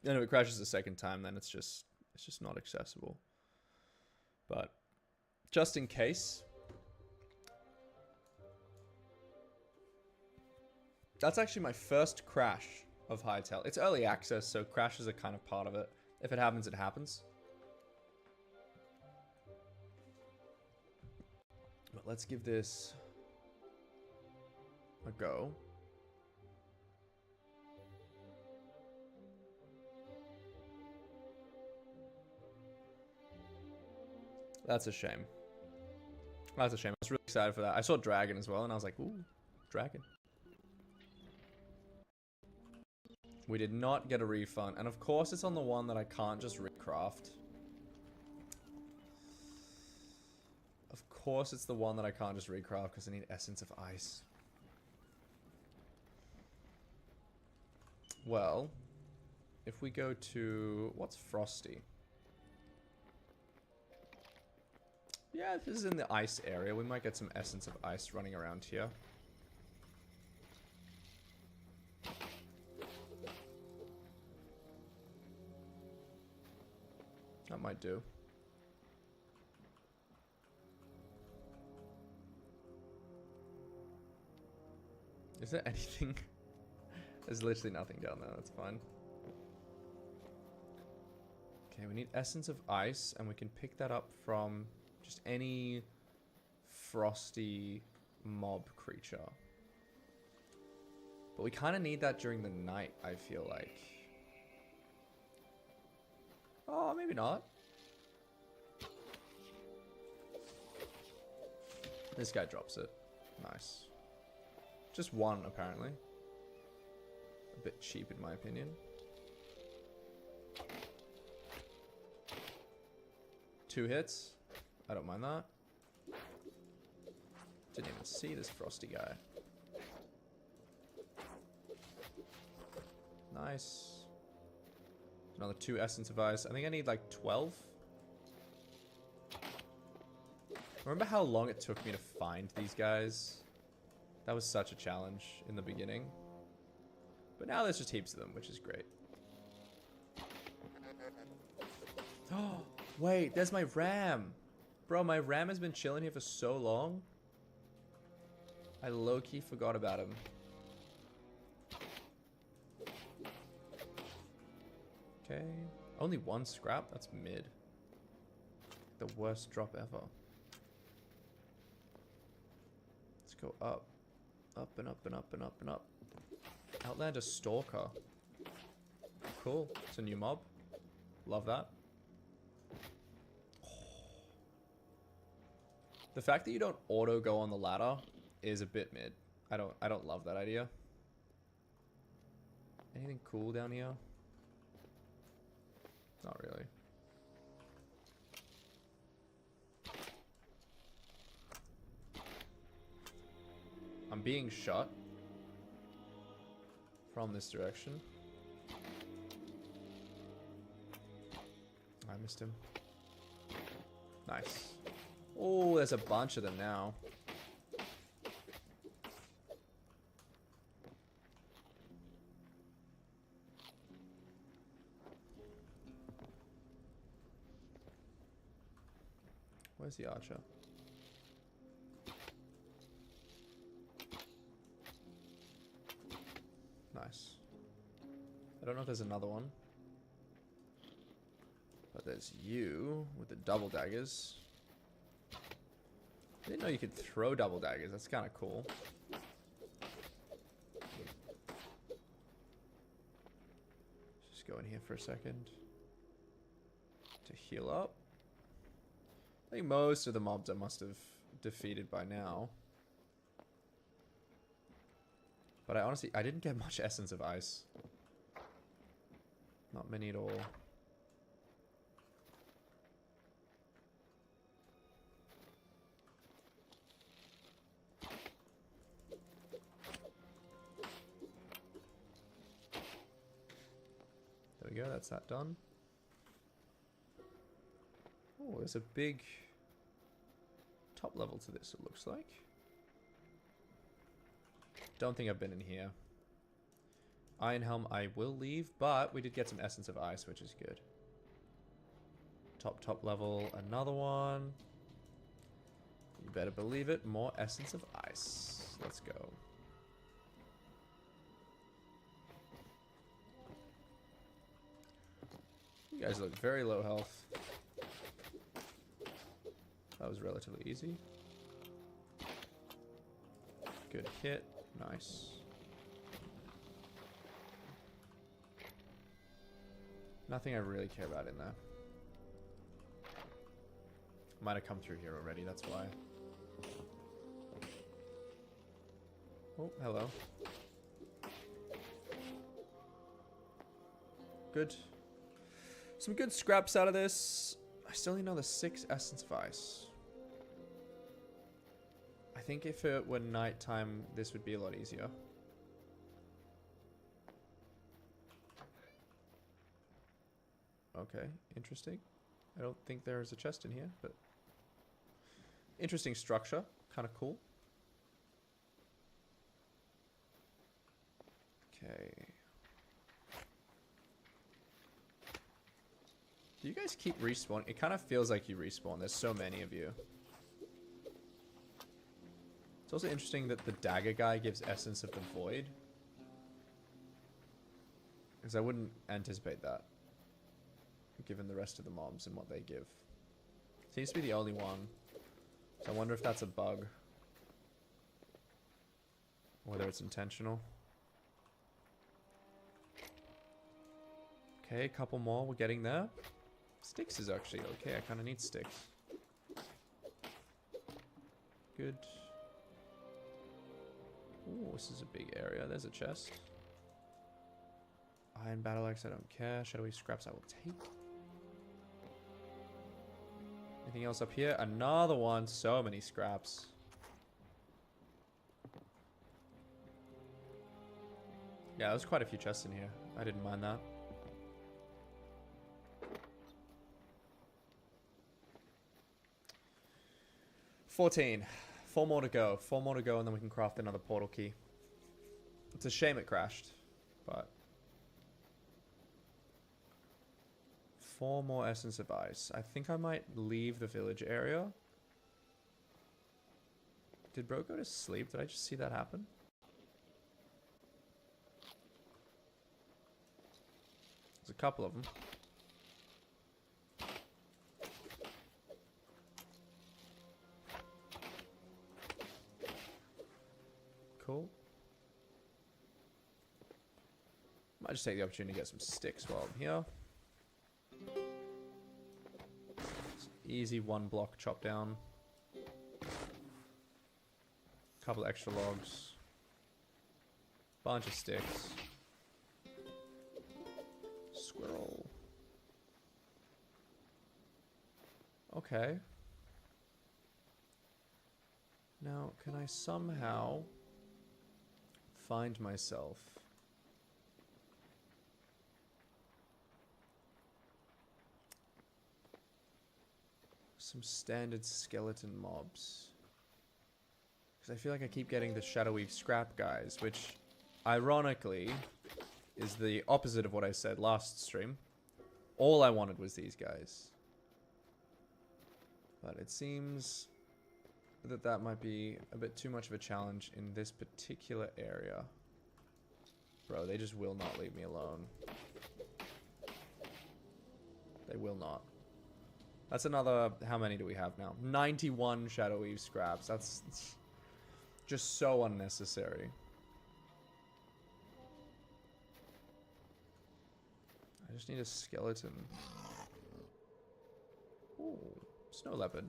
And if it crashes the second time, then it's just not accessible. But just in case. That's actually my first crash of Hytale. It's early access, so crashes are kind of part of it. If it happens, it happens. But let's give this a go. That's a shame. That's a shame. I was really excited for that. I saw Dragon as well, and I was like, ooh, Dragon. We did not get a refund. And of course, it's on the one that I can't just recraft. Of course, it's the one that I can't just recraft because I need Essence of Ice. Well, if we go to... What's Frosty? Yeah, this is in the ice area. We might get some Essence of Ice running around here. That might do. Is there anything? There's literally nothing down there. That's fine. Okay, we need Essence of Ice, and we can pick that up from just any frosty mob creature. But we kind of need that during the night, I feel like. Oh, maybe not. This guy drops it. Nice. Just one, apparently. A bit cheap, in my opinion. Two hits. I don't mind that. Didn't even see this frosty guy. Nice. Another 2 Essence of Ice. I think I need like 12. Remember how long it took me to find these guys? That was such a challenge in the beginning. But now there's just heaps of them, which is great. Oh, wait, there's my ram. Bro, my ram has been chilling here for so long. I low-key forgot about him. Okay. Only 1 scrap? That's mid. The worst drop ever. Let's go up. Up and up and up and up and up. Outlander Stalker. Cool. It's a new mob. Love that. The fact that you don't auto go on the ladder is a bit mid. I don't love that idea. Anything cool down here? Not really. I'm being shot from this direction. I missed him. Nice. Oh, there's a bunch of them now. Where's the archer? Nice. I don't know if there's another one. But there's you with the double daggers. I didn't know you could throw double daggers. That's kind of cool. Just go in here for a second to heal up. I think most of the mobs I must have defeated by now. But I didn't get much Essence of Ice. Not many at all. There we go, that's that done. Oh, there's a big top level to this, it looks like. Don't think I've been in here. Iron Helm I will leave, but we did get some Essence of Ice, which is good. Top level, another one. You better believe it, more Essence of Ice. Let's go. You guys look very low health. That was relatively easy. Good hit. Nice. Nothing I really care about in there. Might have come through here already, that's why. Oh, hello. Good. Some good scraps out of this. I still need another 6 Essence of Ice. I think if it were nighttime, this would be a lot easier. Okay, interesting. I don't think there is a chest in here, but... Interesting structure. Kind of cool. Okay. Do you guys keep respawning? It kind of feels like you respawn. There's so many of you. It's also interesting that the dagger guy gives Essence of the Void. Because I wouldn't anticipate that. Given the rest of the mobs and what they give. Seems to be the only one. So I wonder if that's a bug. Whether it's intentional. Okay, a couple more. We're getting there. Sticks is actually okay. I kind of need sticks. Good. Ooh, this is a big area. There's a chest. Iron battle axe, I don't care. Shadowy scraps I will take. Anything else up here? Another one. So many scraps. Yeah, there's quite a few chests in here. I didn't mind that. $14. 4 more to go. 4 more to go and then we can craft another portal key. It's a shame it crashed, but... 4 more Essence of Ice. I think I might leave the village area. Did bro go to sleep? Did I just see that happen? There's a couple of them. Cool. Might just take the opportunity to get some sticks while I'm here. Easy 1 block chop down. Couple extra logs. Bunch of sticks. Squirrel. Okay. Now, can I somehow find myself some standard skeleton mobs? Because I feel like I keep getting the shadowy scrap guys, which ironically is the opposite of what I said last stream. All I wanted was these guys. But it seems that that might be a bit too much of a challenge in this particular area. Bro, they just will not leave me alone. They will not. That's another... How many do we have now? 91 shadowy scraps. That's just so unnecessary. I just need a skeleton. Ooh, snow leopard.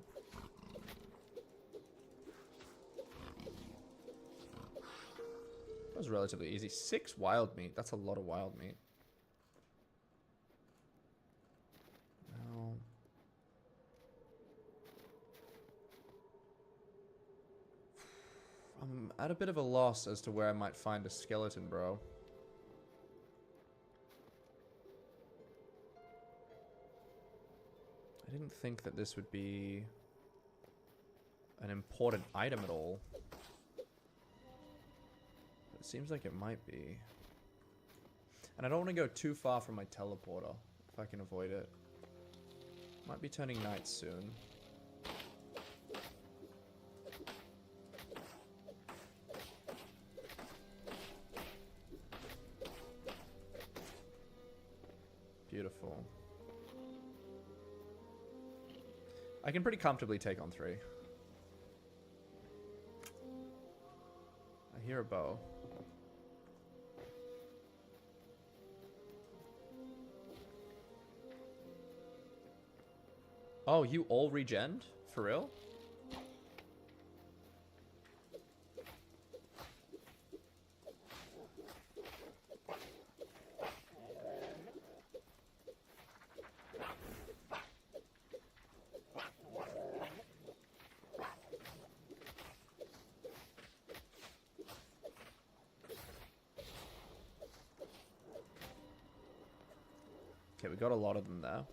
That was relatively easy. 6 wild meat. That's a lot of wild meat. Now... I'm at a bit of a loss as to where I might find a skeleton, bro. didn't think that this would be an important item at all. But it seems like it might be. And I don't want to go too far from my teleporter, if I can avoid it. Might be turning night soon. Beautiful. I can pretty comfortably take on 3. I hear a bow. Oh, you all regened? For real? Okay, we got a lot of them there.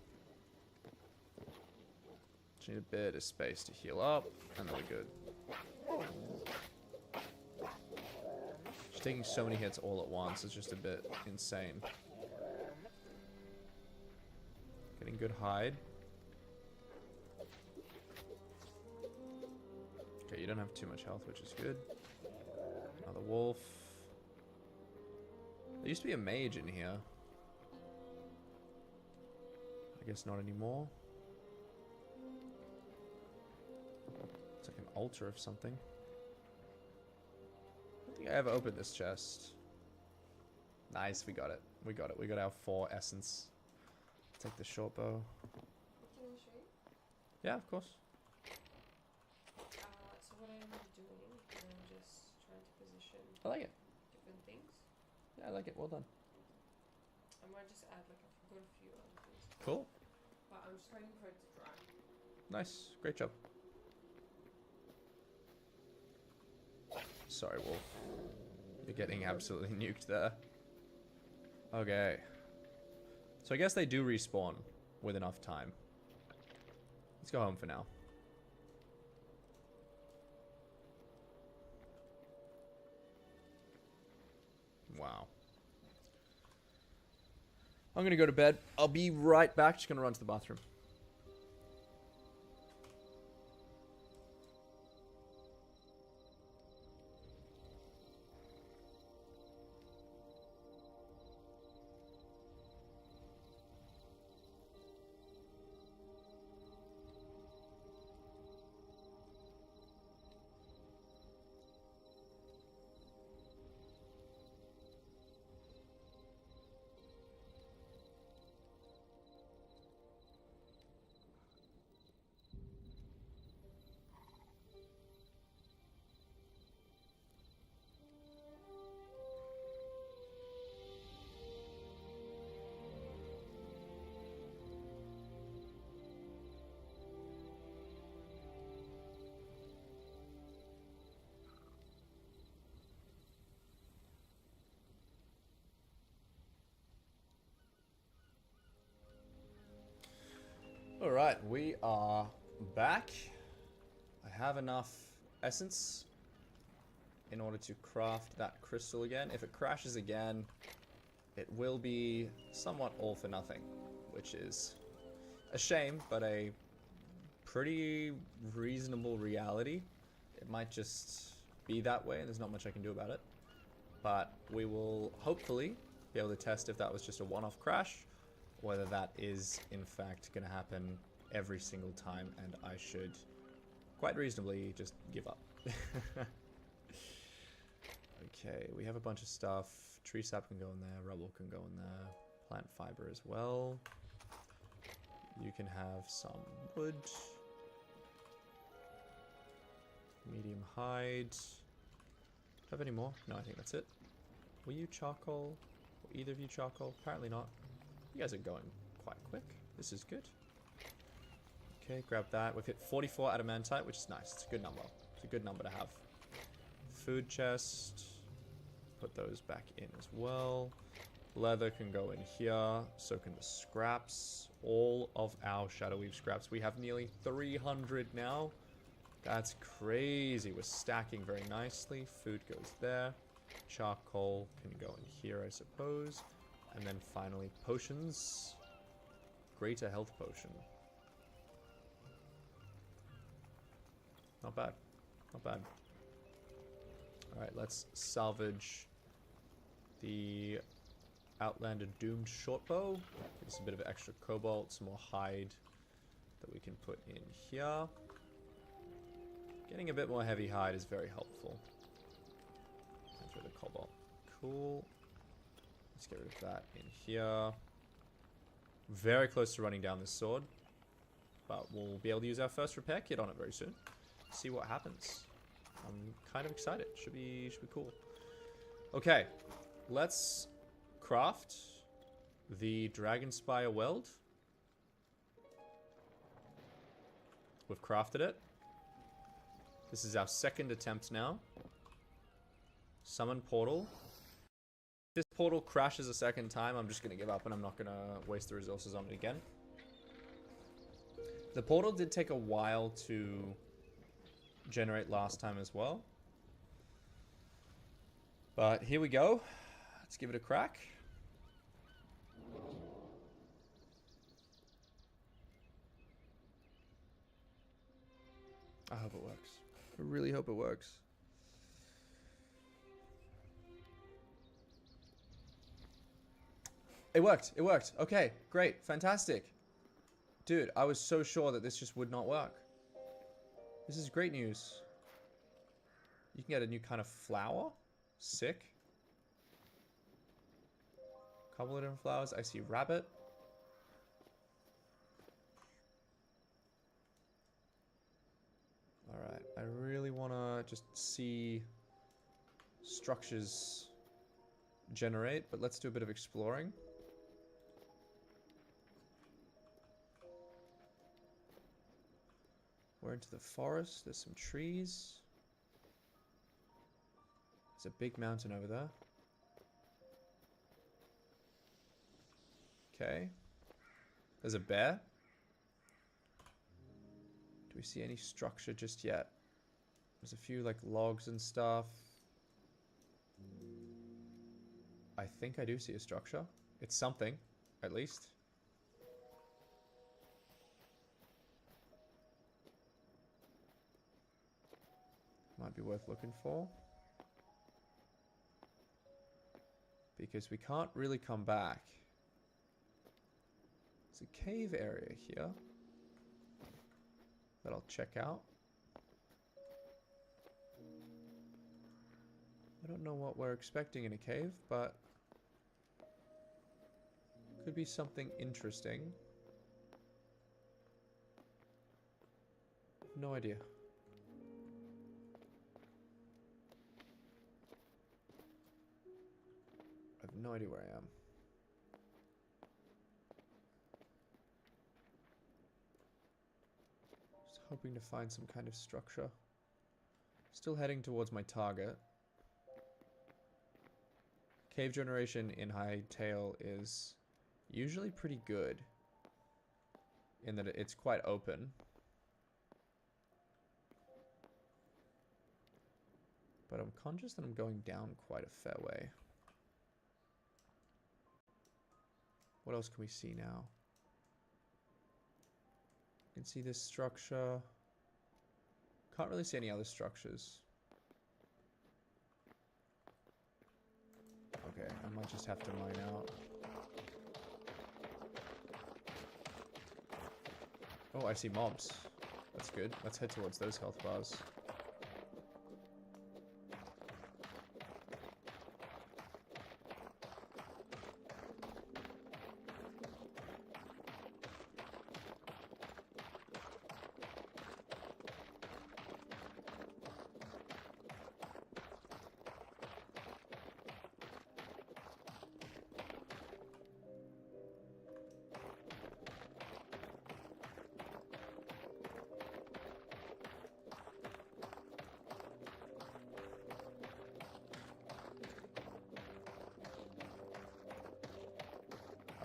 Just need a bit of space to heal up, and then we're good. Just taking so many hits all at once is just a bit insane. Getting good hide. Okay, you don't have too much health, which is good. Another wolf. There used to be a mage in here. I guess not anymore. It's like an altar of something. I don't think I ever opened this chest. Nice, we got it. We got it. We got our 4 essence. Take the short bow. Can I show you? Yeah, of course. So what I'm doing, I'm just trying to position I like it. different things. Yeah, I like it. Well done. I might just add like I've got a few other things. Cool. But I'm just waiting for it to dry. Nice. Great job. Sorry, wolf. You're getting absolutely nuked there. Okay. So I guess they do respawn with enough time. Let's go home for now. Wow. I'm gonna go to bed. I'll be right back. Just gonna run to the bathroom. Alright, we are back. I have enough essence in order to craft that crystal again. If it crashes again, it will be somewhat all for nothing, which is a shame, but a pretty reasonable reality. It might just be that way, and there's not much I can do about it. But we will hopefully be able to test if that was just a one-off crash, whether that is in fact going to happen every single time, and I should quite reasonably just give up. Okay, we have a bunch of stuff. Tree sap can go in there, rubble can go in there, plant fiber as well. You can have some wood. Medium hide. Do I have any more? No, I think that's it. Were you charcoal? Were either of you charcoal? Apparently not. You guys are going quite quick. This is good. Okay, grab that. We've hit 44 adamantite, which is nice. It's a good number. It's a good number to have. Food chest. Put those back in as well. Leather can go in here. So can the scraps. All of our Shadow Weave scraps. We have nearly 300 now. That's crazy. We're stacking very nicely. Food goes there. Charcoal can go in here, I suppose. And then finally, potions. Greater health potion. Not bad. Not bad. Alright, let's salvage the Outlander Doomed Shortbow. Give us a bit of extra cobalt, some more hide that we can put in here. Getting a bit more heavy hide is very helpful. And throw the cobalt. Cool. Let's get rid of that in here. Very close to running down this sword. But we'll be able to use our first repair kit on it very soon. See what happens. I'm kind of excited. Should be cool. Okay. Let's craft the Dragonspire Weld. We've crafted it. This is our second attempt now. Summon portal. If this portal crashes a second time, I'm just going to give up and I'm not going to waste the resources on it again. The portal did take a while to generate last time as well. But here we go. Let's give it a crack. I hope it works. I really hope it works. It worked. It worked. Okay, great. Fantastic. Dude, I was so sure that this just would not work. This is great news. You can get a new kind of flower. Sick. Couple of different flowers. I see rabbit. Alright, I really want to just see structures generate, but let's do a bit of exploring. We're into the forest. There's some trees. There's a big mountain over there. Okay. There's a bear. Do we see any structure just yet? There's a few like logs and stuff. I think I do see a structure. It's something, at least. Might be worth looking for. Because we can't really come back. There's a cave area here that I'll check out. I don't know what we're expecting in a cave, but could be something interesting. No idea. I have no idea where I am. Just hoping to find some kind of structure. Still heading towards my target. Cave generation in Hytale is usually pretty good in that it's quite open. But I'm conscious that I'm going down quite a fair way. What else can we see now? You can see this structure. Can't really see any other structures. Okay, I might just have to mine out. Oh, I see mobs. That's good. Let's head towards those health bars.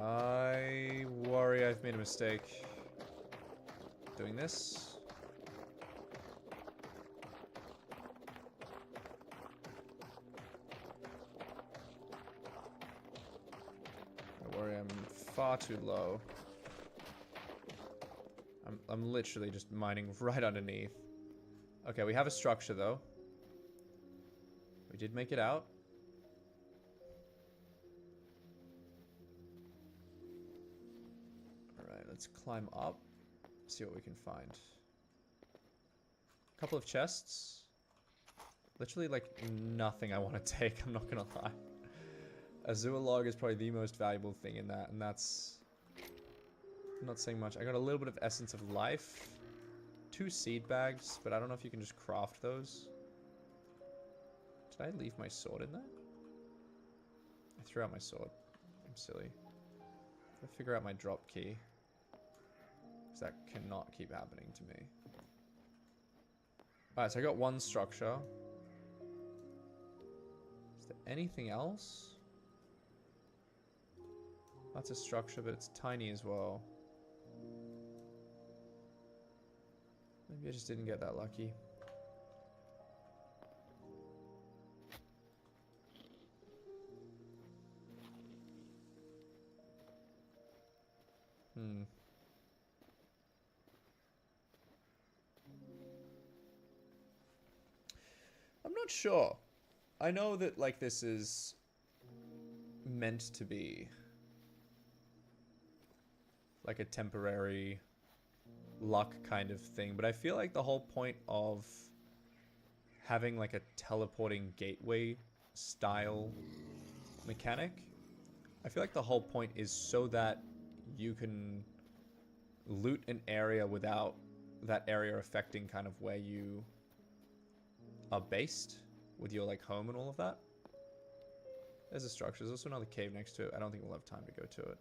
I worry I've made a mistake doing this. I worry I'm far too low. I'm literally just mining right underneath. Okay, we have a structure though. We did make it out. Alright, let's climb up. See what we can find. A couple of chests. Literally like nothing I want to take, I'm not gonna lie. A zoolog is probably the most valuable thing in that, and that's... I'm not saying much. I got a little bit of essence of life. 2 seed bags, but I don't know if you can just craft those. Did I leave my sword in there? I threw out my sword. I'm silly. I'll figure out my drop key. Because that cannot keep happening to me. Alright, so I got 1 structure. Is there anything else? That's a structure, but it's tiny as well. Maybe I just didn't get that lucky. I'm not sure. I know that, like, this is meant to be like a temporary luck kind of thing, but I feel like the whole point of having like a teleporting gateway style mechanic, I feel like the whole point is so that you can loot an area without that area affecting kind of where you are based with your like home and all of that. There's a structure. There's also another cave next to it. I don't think we'll have time to go to it.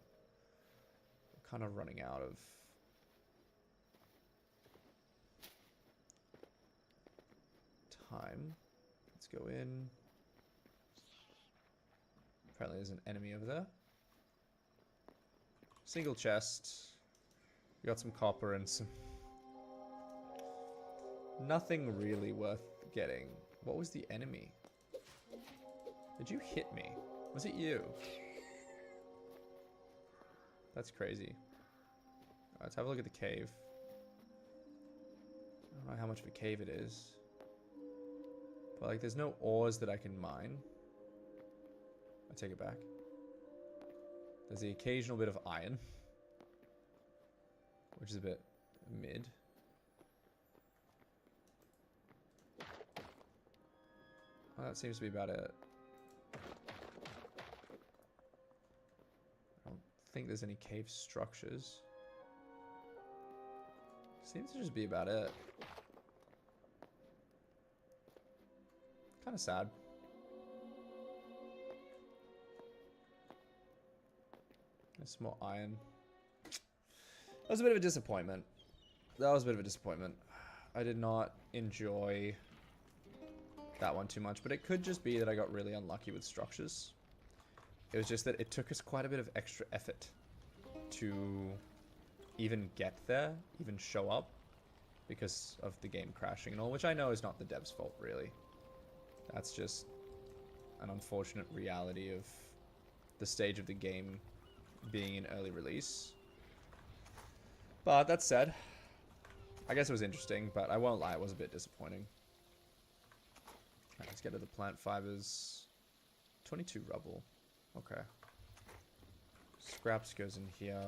We're kind of running out of time. Let's go in. Apparently there's an enemy over there. Single chest. We got some copper and some... Nothing really worth getting. What was the enemy? Did you hit me? Was it you? That's crazy. Alright, let's have a look at the cave. I don't know how much of a cave it is. But like there's no ores that I can mine. I take it back. There's the occasional bit of iron. Which is a bit mid. Well, that seems to be about it. I don't think there's any cave structures. Seems to just be about it. Kind of sad. There's some more iron. That was a bit of a disappointment. That was a bit of a disappointment. I did not enjoy that one too much, but it could just be that I got really unlucky with structures. It was just that it took us quite a bit of extra effort to even get there, even show up, because of the game crashing and all, which I know is not the devs' fault, really. That's just an unfortunate reality of the stage of the game being in early release. But that said, I guess it was interesting, but I won't lie, it was a bit disappointing. Alright, let's get to the plant fibers. 22 rubble. Okay. Scraps goes in here.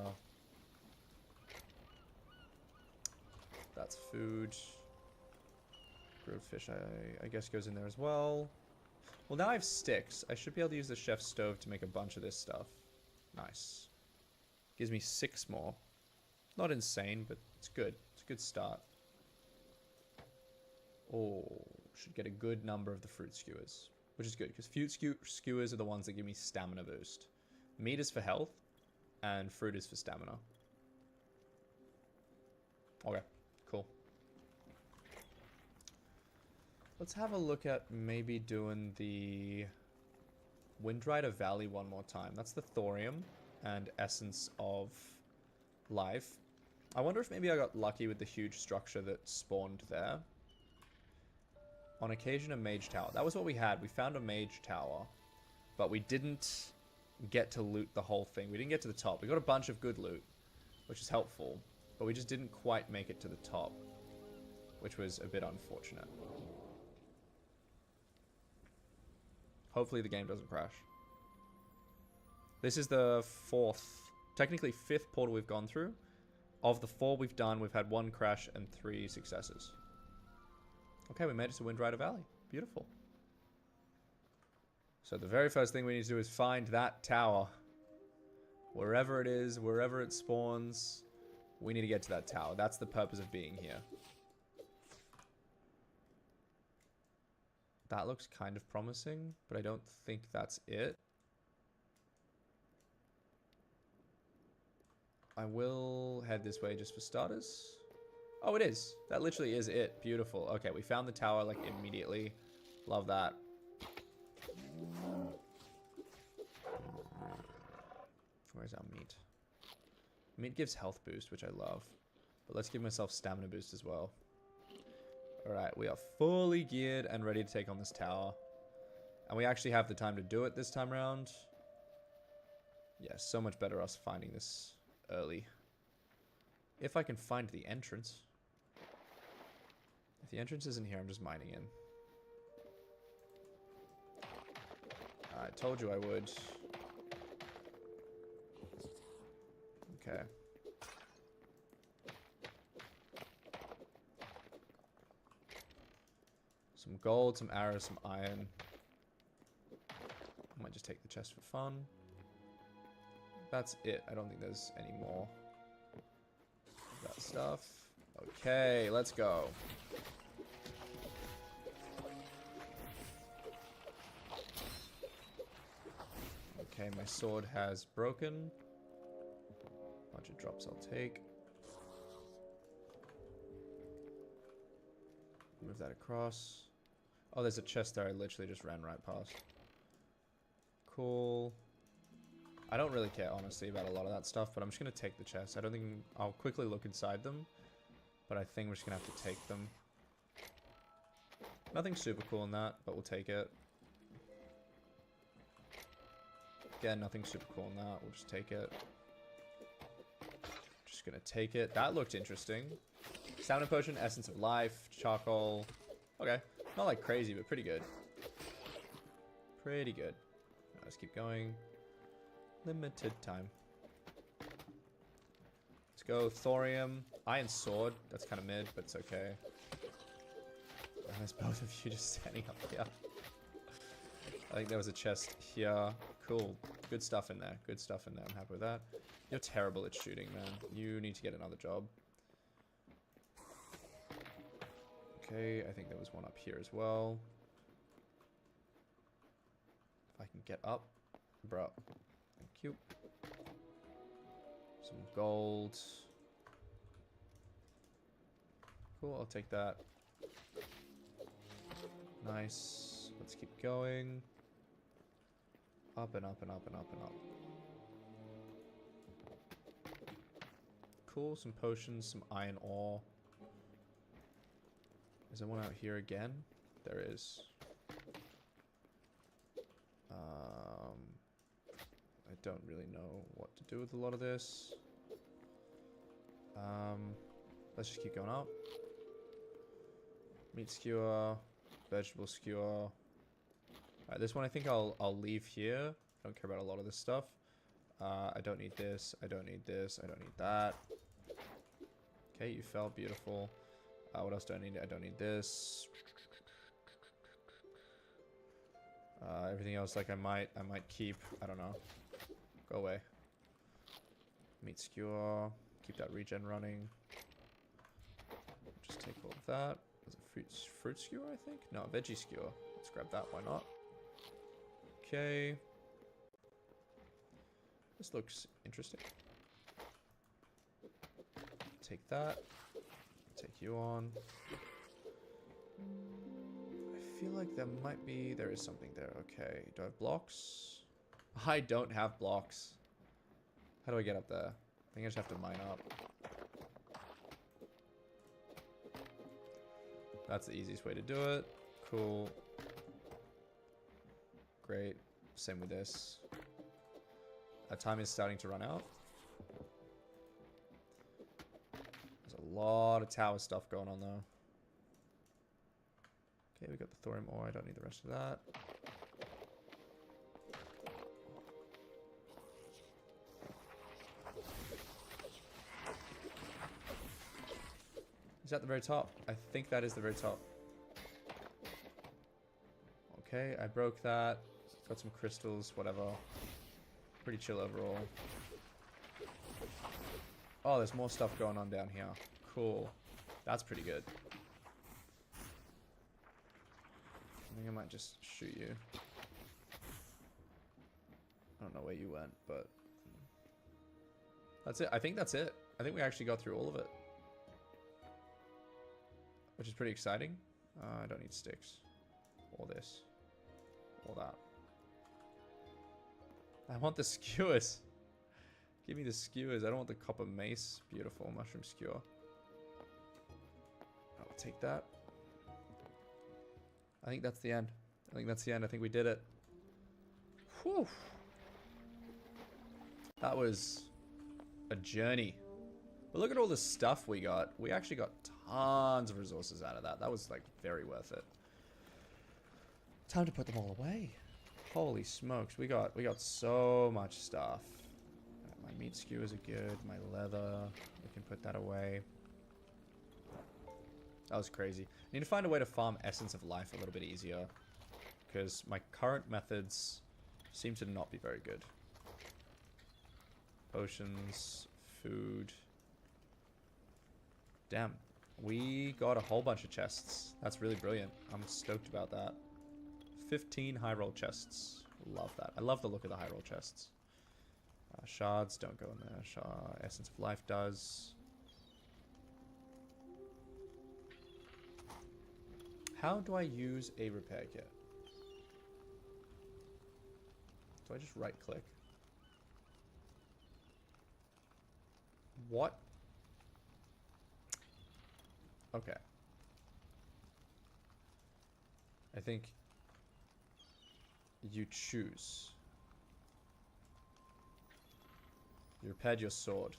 That's food. Grilled fish, I guess, goes in there as well. Well, now I have sticks. I should be able to use the chef's stove to make a bunch of this stuff. Nice. Gives me 6 more. Not insane, but it's good. It's a good start. Oh, should get a good number of the fruit skewers, which is good because fruit skewers are the ones that give me stamina boost. Meat is for health, and fruit is for stamina. Okay, cool. Let's have a look at maybe doing the Windrider Valley one more time. That's the thorium. and Essence of Life. I wonder if maybe I got lucky with the huge structure that spawned there. On occasion, a mage tower. That was what we had. We found a mage tower, but we didn't get to loot the whole thing. We didn't get to the top. We got a bunch of good loot, which is helpful, but we just didn't quite make it to the top, which was a bit unfortunate. Hopefully the game doesn't crash. This is the technically fifth portal we've gone through. Of the 4 we've done, we've had 1 crash and 3 successes. Okay, we made it to Windrider Valley. Beautiful. So the very first thing we need to do is find that tower. Wherever it is, wherever it spawns, we need to get to that tower. That's the purpose of being here. That looks kind of promising, but I don't think that's it. I will head this way just for starters. Oh, it is. That literally is it. Beautiful. Okay, we found the tower, like, immediately. Love that. Where's our meat? Meat gives health boost, which I love. But let's give myself stamina boost as well. Alright, we are fully geared and ready to take on this tower. And we actually have the time to do it this time around. Yeah, so much better us finding this early. If I can find the entrance. If the entrance isn't here, I'm just mining in. I told you I would. Okay. Some gold, some arrows, some iron. I might just take the chest for fun. That's it. I don't think there's any more of that stuff. Okay, let's go. Okay, my sword has broken. Bunch of drops I'll take. Move that across. Oh, there's a chest there I literally just ran right past. Cool. I don't really care, honestly, about a lot of that stuff, but I'm just going to take the chest. I don't think... I'll quickly look inside them, but I think we're just going to have to take them. Nothing super cool in that, but we'll take it. Again, nothing super cool in that. We'll just take it. Just going to take it. That looked interesting. Stamina potion, essence of life, charcoal. Okay. Not like crazy, but pretty good. Pretty good. Let's keep going. Limited time. Let's go thorium. Iron sword. That's kind of mid, but it's okay. And there's both of you just standing up here. I think there was a chest here. Cool. Good stuff in there. Good stuff in there. I'm happy with that. You're terrible at shooting, man. You need to get another job. Okay, I think there was one up here as well. If I can get up. Bro. Thank you. Some gold. Cool, I'll take that. Nice. Let's keep going. Up and up and up and up and up. Cool, some potions, some iron ore. Is there one out here again? There is. I don't really know what to do with a lot of this. Let's just keep going up. Meat skewer, vegetable skewer. Alright, this one I think I'll leave here. I don't care about a lot of this stuff. I don't need this. I don't need this. I don't need that. Okay, you fell. Beautiful. What else do I need? I don't need this. Everything else, like I might keep. I don't know. Go away. Meat skewer. Keep that regen running. Just take all of that. There's a fruit skewer, I think? No, veggie skewer. Let's grab that. Why not? Okay. This looks interesting. Take that. Take you on. I feel like there might be... There is something there. Okay. Do I have blocks? I don't have blocks. How do I get up there? I think I just have to mine up. That's the easiest way to do it. Cool. Great. Same with this. Our time is starting to run out. There's a lot of tower stuff going on though. Okay, we got the thorium ore. I don't need the rest of that. Is that the very top? I think that is the very top. Okay, I broke that. Got some crystals, whatever. Pretty chill overall. Oh, there's more stuff going on down here. Cool. That's pretty good. I think I might just shoot you. I don't know where you went, but... That's it. I think that's it. I think we actually got through all of it. Which is pretty exciting. I don't need sticks. Or this. Or that. I want the skewers. Give me the skewers. I don't want the copper mace. Beautiful. Mushroom skewer. I'll take that. I think that's the end. I think that's the end. I think we did it. Whew. That was a journey. But look at all the stuff we got. We actually got tons of resources out of that. That was like very worth it. Time to put them all away. Holy smokes, we got so much stuff. My meat skewers are good. My leather, we can put that away. That was crazy. I need to find a way to farm Essence of Life a little bit easier, because my current methods seem to not be very good. Potions, food. Damn, we got a whole bunch of chests. That's really brilliant. I'm stoked about that. 15 high roll chests. Love that. I love the look of the high roll chests. Shards don't go in there. Essence of Life does. How do I use a repair kit? Do I just right click? What? Okay. I think you choose. You repaired your sword.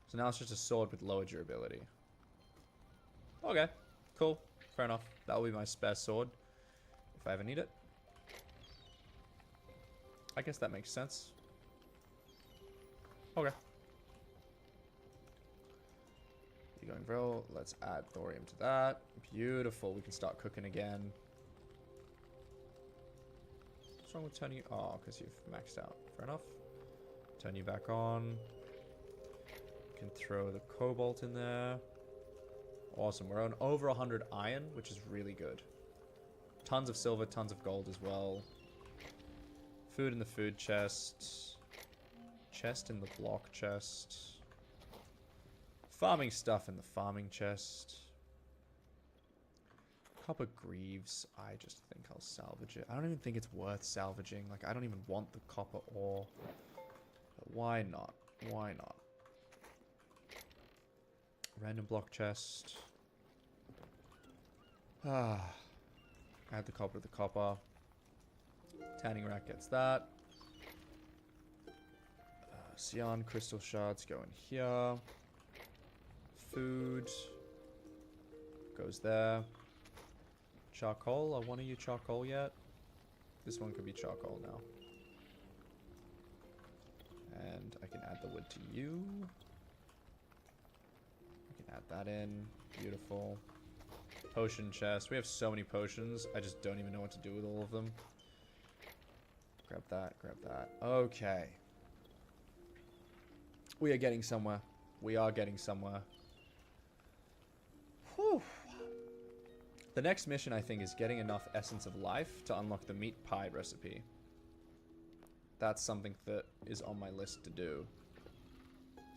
So now it's just a sword with lower durability. Okay, cool. Fair enough. That will be my spare sword if I ever need it. I guess that makes sense. Okay. You're going real. Let's add thorium to that. Beautiful. We can start cooking again. What's wrong with turning you? Oh, because you've maxed out. Fair enough. Turn you back on. Can throw the cobalt in there. Awesome. We're on over 100 iron, which is really good. Tons of silver, tons of gold as well. Food in the food chest. Chest in the block chest. Farming stuff in the farming chest. Copper greaves. I just think I'll salvage it. I don't even think it's worth salvaging. Like, I don't even want the copper ore. But why not? Why not? Random block chest. Ah. Add the copper to the copper. Tanning rack gets that. Cyan crystal shards go in here. Food goes there. Charcoal. I want to use charcoal yet. This one could be charcoal now. And I can add the wood to you. I can add that in. Beautiful. Potion chest. We have so many potions. I just don't even know what to do with all of them. Grab that. Grab that. Okay. We are getting somewhere. We are getting somewhere. Whew. The next mission, I think, is getting enough Essence of Life to unlock the meat pie recipe. That's something that is on my list to do.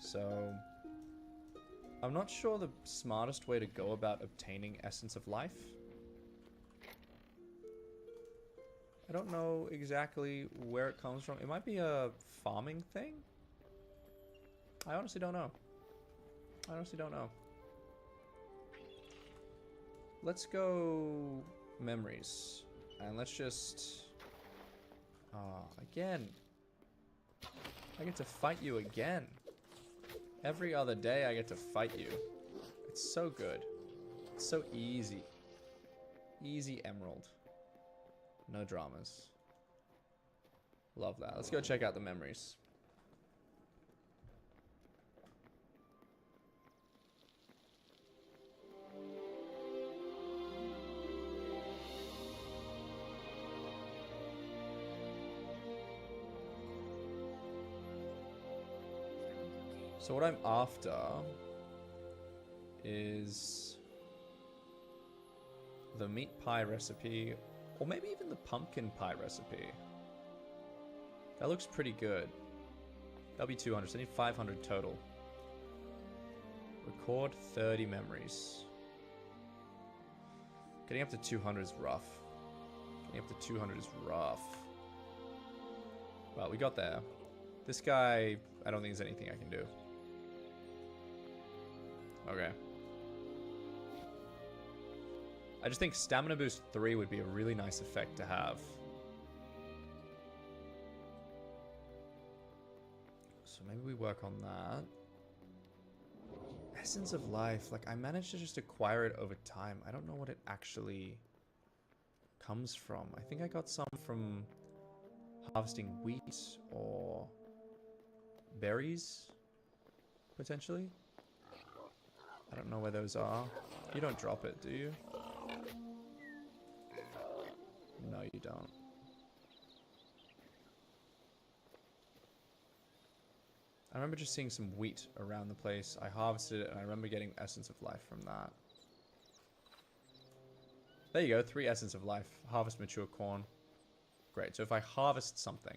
So, I'm not sure the smartest way to go about obtaining Essence of Life. I don't know exactly where it comes from. It might be a farming thing? I honestly don't know. I honestly don't know. Let's go memories. And let's just... again. I get to fight you again. Every other day I get to fight you. It's so good. It's so easy. Easy emerald. No dramas. Love that. Let's go check out the memories. So what I'm after is the meat pie recipe, or maybe even the pumpkin pie recipe. That looks pretty good. That'll be 200, so I need 500 total. Record 30 memories. Getting up to 200 is rough. Getting up to 200 is rough. Well, we got there. This guy, I don't think there's anything I can do. Okay. I just think Stamina Boost 3 would be a really nice effect to have. So maybe we work on that. Essence of Life. Like, I managed to just acquire it over time. I don't know what it actually comes from. I think I got some from harvesting wheat or berries, potentially. I don't know where those are. You don't drop it, do you? No, you don't. I remember just seeing some wheat around the place. I harvested it, and I remember getting Essence of Life from that. There you go, 3 Essence of Life. Harvest mature corn. Great, so if I harvest something,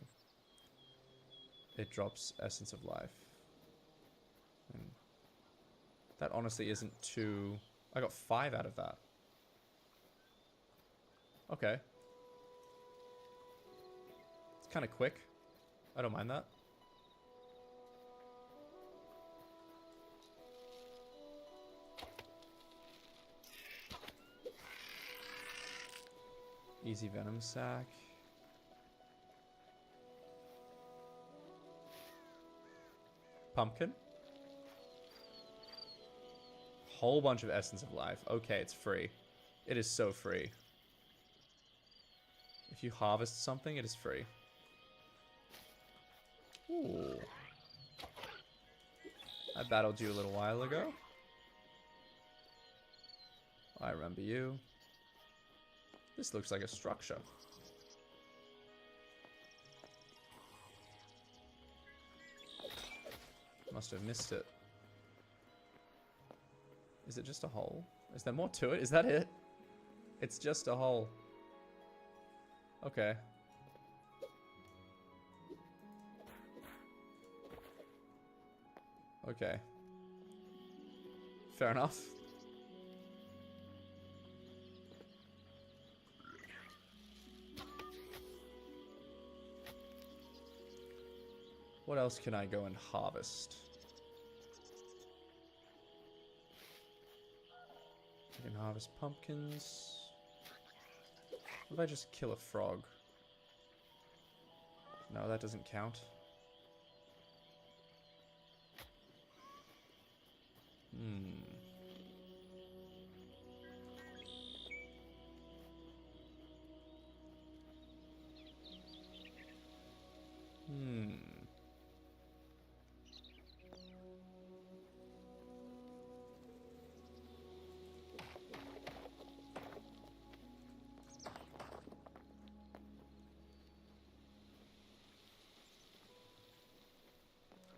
it drops Essence of Life. And that honestly isn't too... I got 5 out of that. Okay. It's kind of quick. I don't mind that. Easy venom sac. Pumpkin. Whole bunch of Essence of Life. Okay, it's free. It is so free. If you harvest something, it is free. Ooh. I battled you a little while ago. I remember you. This looks like a structure. Must have missed it. Is it just a hole? Is there more to it? Is that it? It's just a hole. Okay. Okay. Fair enough. What else can I go and harvest? I can harvest pumpkins. What if I just kill a frog? No, that doesn't count.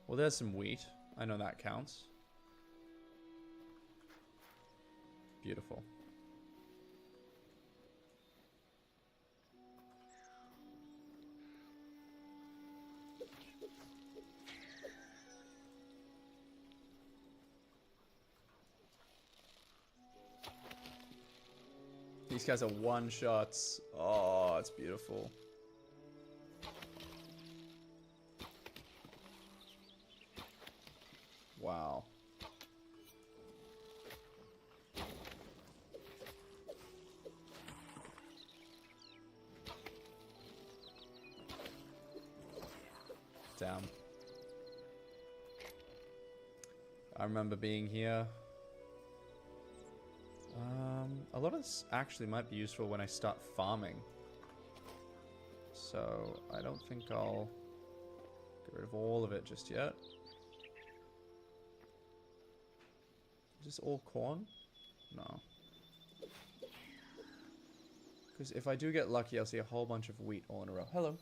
Well, there's some wheat. I know that counts. Beautiful. These guys are one-shots. Oh, it's beautiful. Wow. Damn. I remember being here. A lot of this actually might be useful when I start farming. So I don't think I'll get rid of all of it just yet. Is this all corn? No. Because if I do get lucky, I'll see a whole bunch of wheat all in a row. Hello.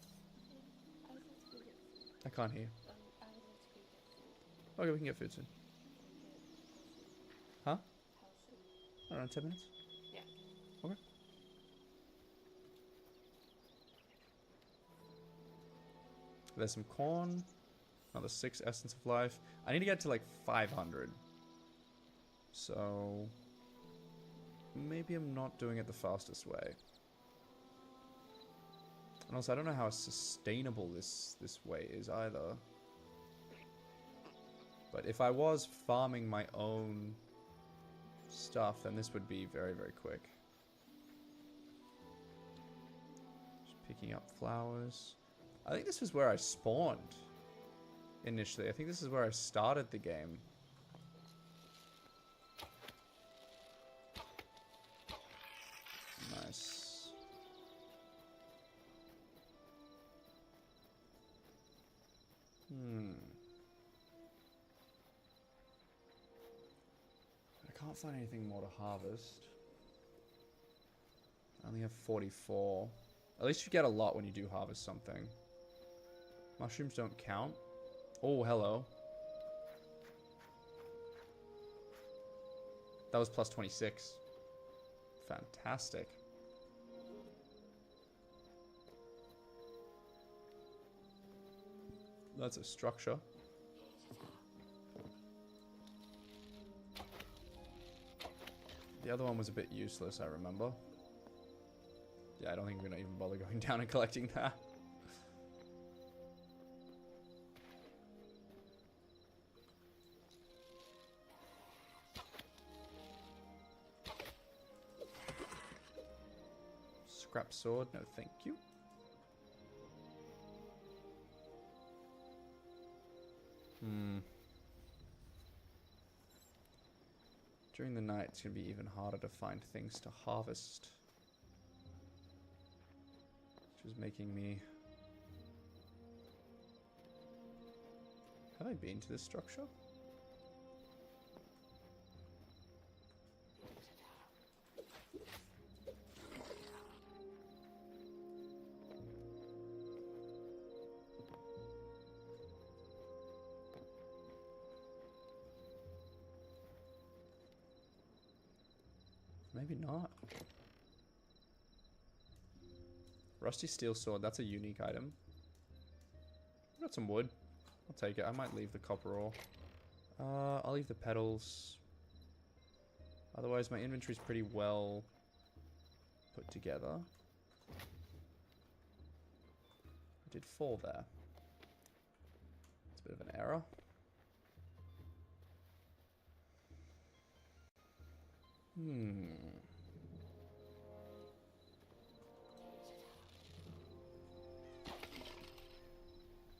I can't hear. Okay, we can get food soon. Huh? Around 10 minutes? Yeah. Okay. There's some corn. Another 6 essence of life. I need to get to like 500. So maybe I'm not doing it the fastest way. And also I don't know how sustainable this way is either. But if I was farming my own stuff, then this would be very, very quick. Just picking up flowers. I think this is where I spawned initially. I think this is where I started the game. Nice. I can't find anything more to harvest. I only have 44. At least you get a lot when you do harvest something. Mushrooms don't count. Oh, hello. That was plus 26. Fantastic. That's a structure. The other one was a bit useless, I remember. Yeah, I don't think we're gonna even bother going down and collecting that. Scrap sword, no thank you. During the night, it's going to be even harder to find things to harvest. Which is making me... Have I been to this structure? Maybe not. Rusty steel sword, that's a unique item. Got some wood. I'll take it. I might leave the copper ore. I'll leave the petals. Otherwise, my inventory's pretty well put together. I did fall there. It's a bit of an error.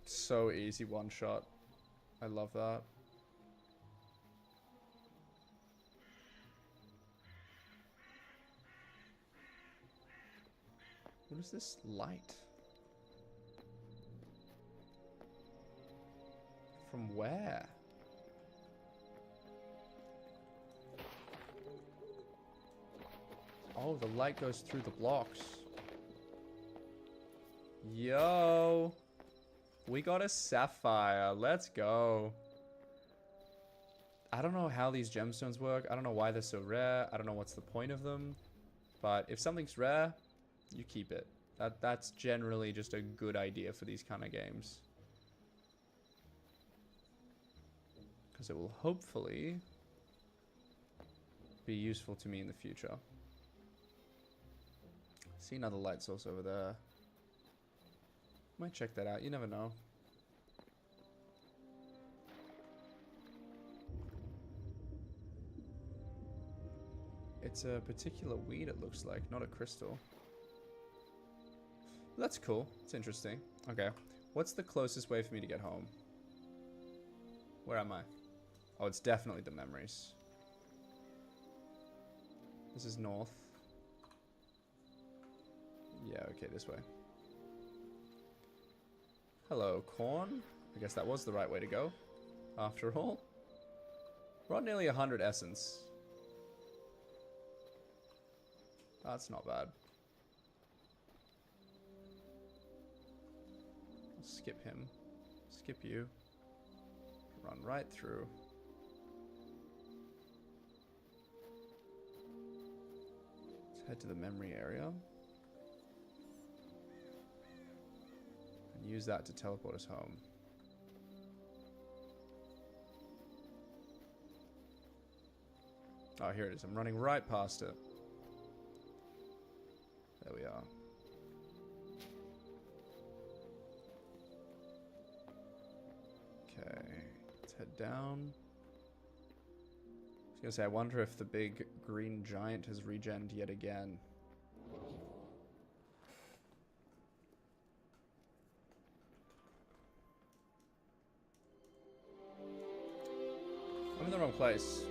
So easy one shot. I love that. What is this light? From where? Oh, the light goes through the blocks. Yo! We got a sapphire. Let's go. I don't know how these gemstones work. I don't know why they're so rare. I don't know what's the point of them. But if something's rare, you keep it. That's generally just a good idea for these kind of games. Because it will hopefully be useful to me in the future. See another light source over there. Might check that out. You never know. It's a particular weed, it looks like, not a crystal. That's cool. It's interesting. Okay. What's the closest way for me to get home? Where am I? Oh, it's definitely the memories. This is north. Yeah, okay, this way. Hello, corn. I guess that was the right way to go, after all. We're on nearly 100 essence. That's not bad. I'll skip him. Skip you. Run right through. Let's head to the memory area. And use that to teleport us home. Oh, here it is. I'm running right past it. There we are. Okay. Let's head down. I was gonna say, I wonder if the big green giant has regened yet again. I'm in the wrong place.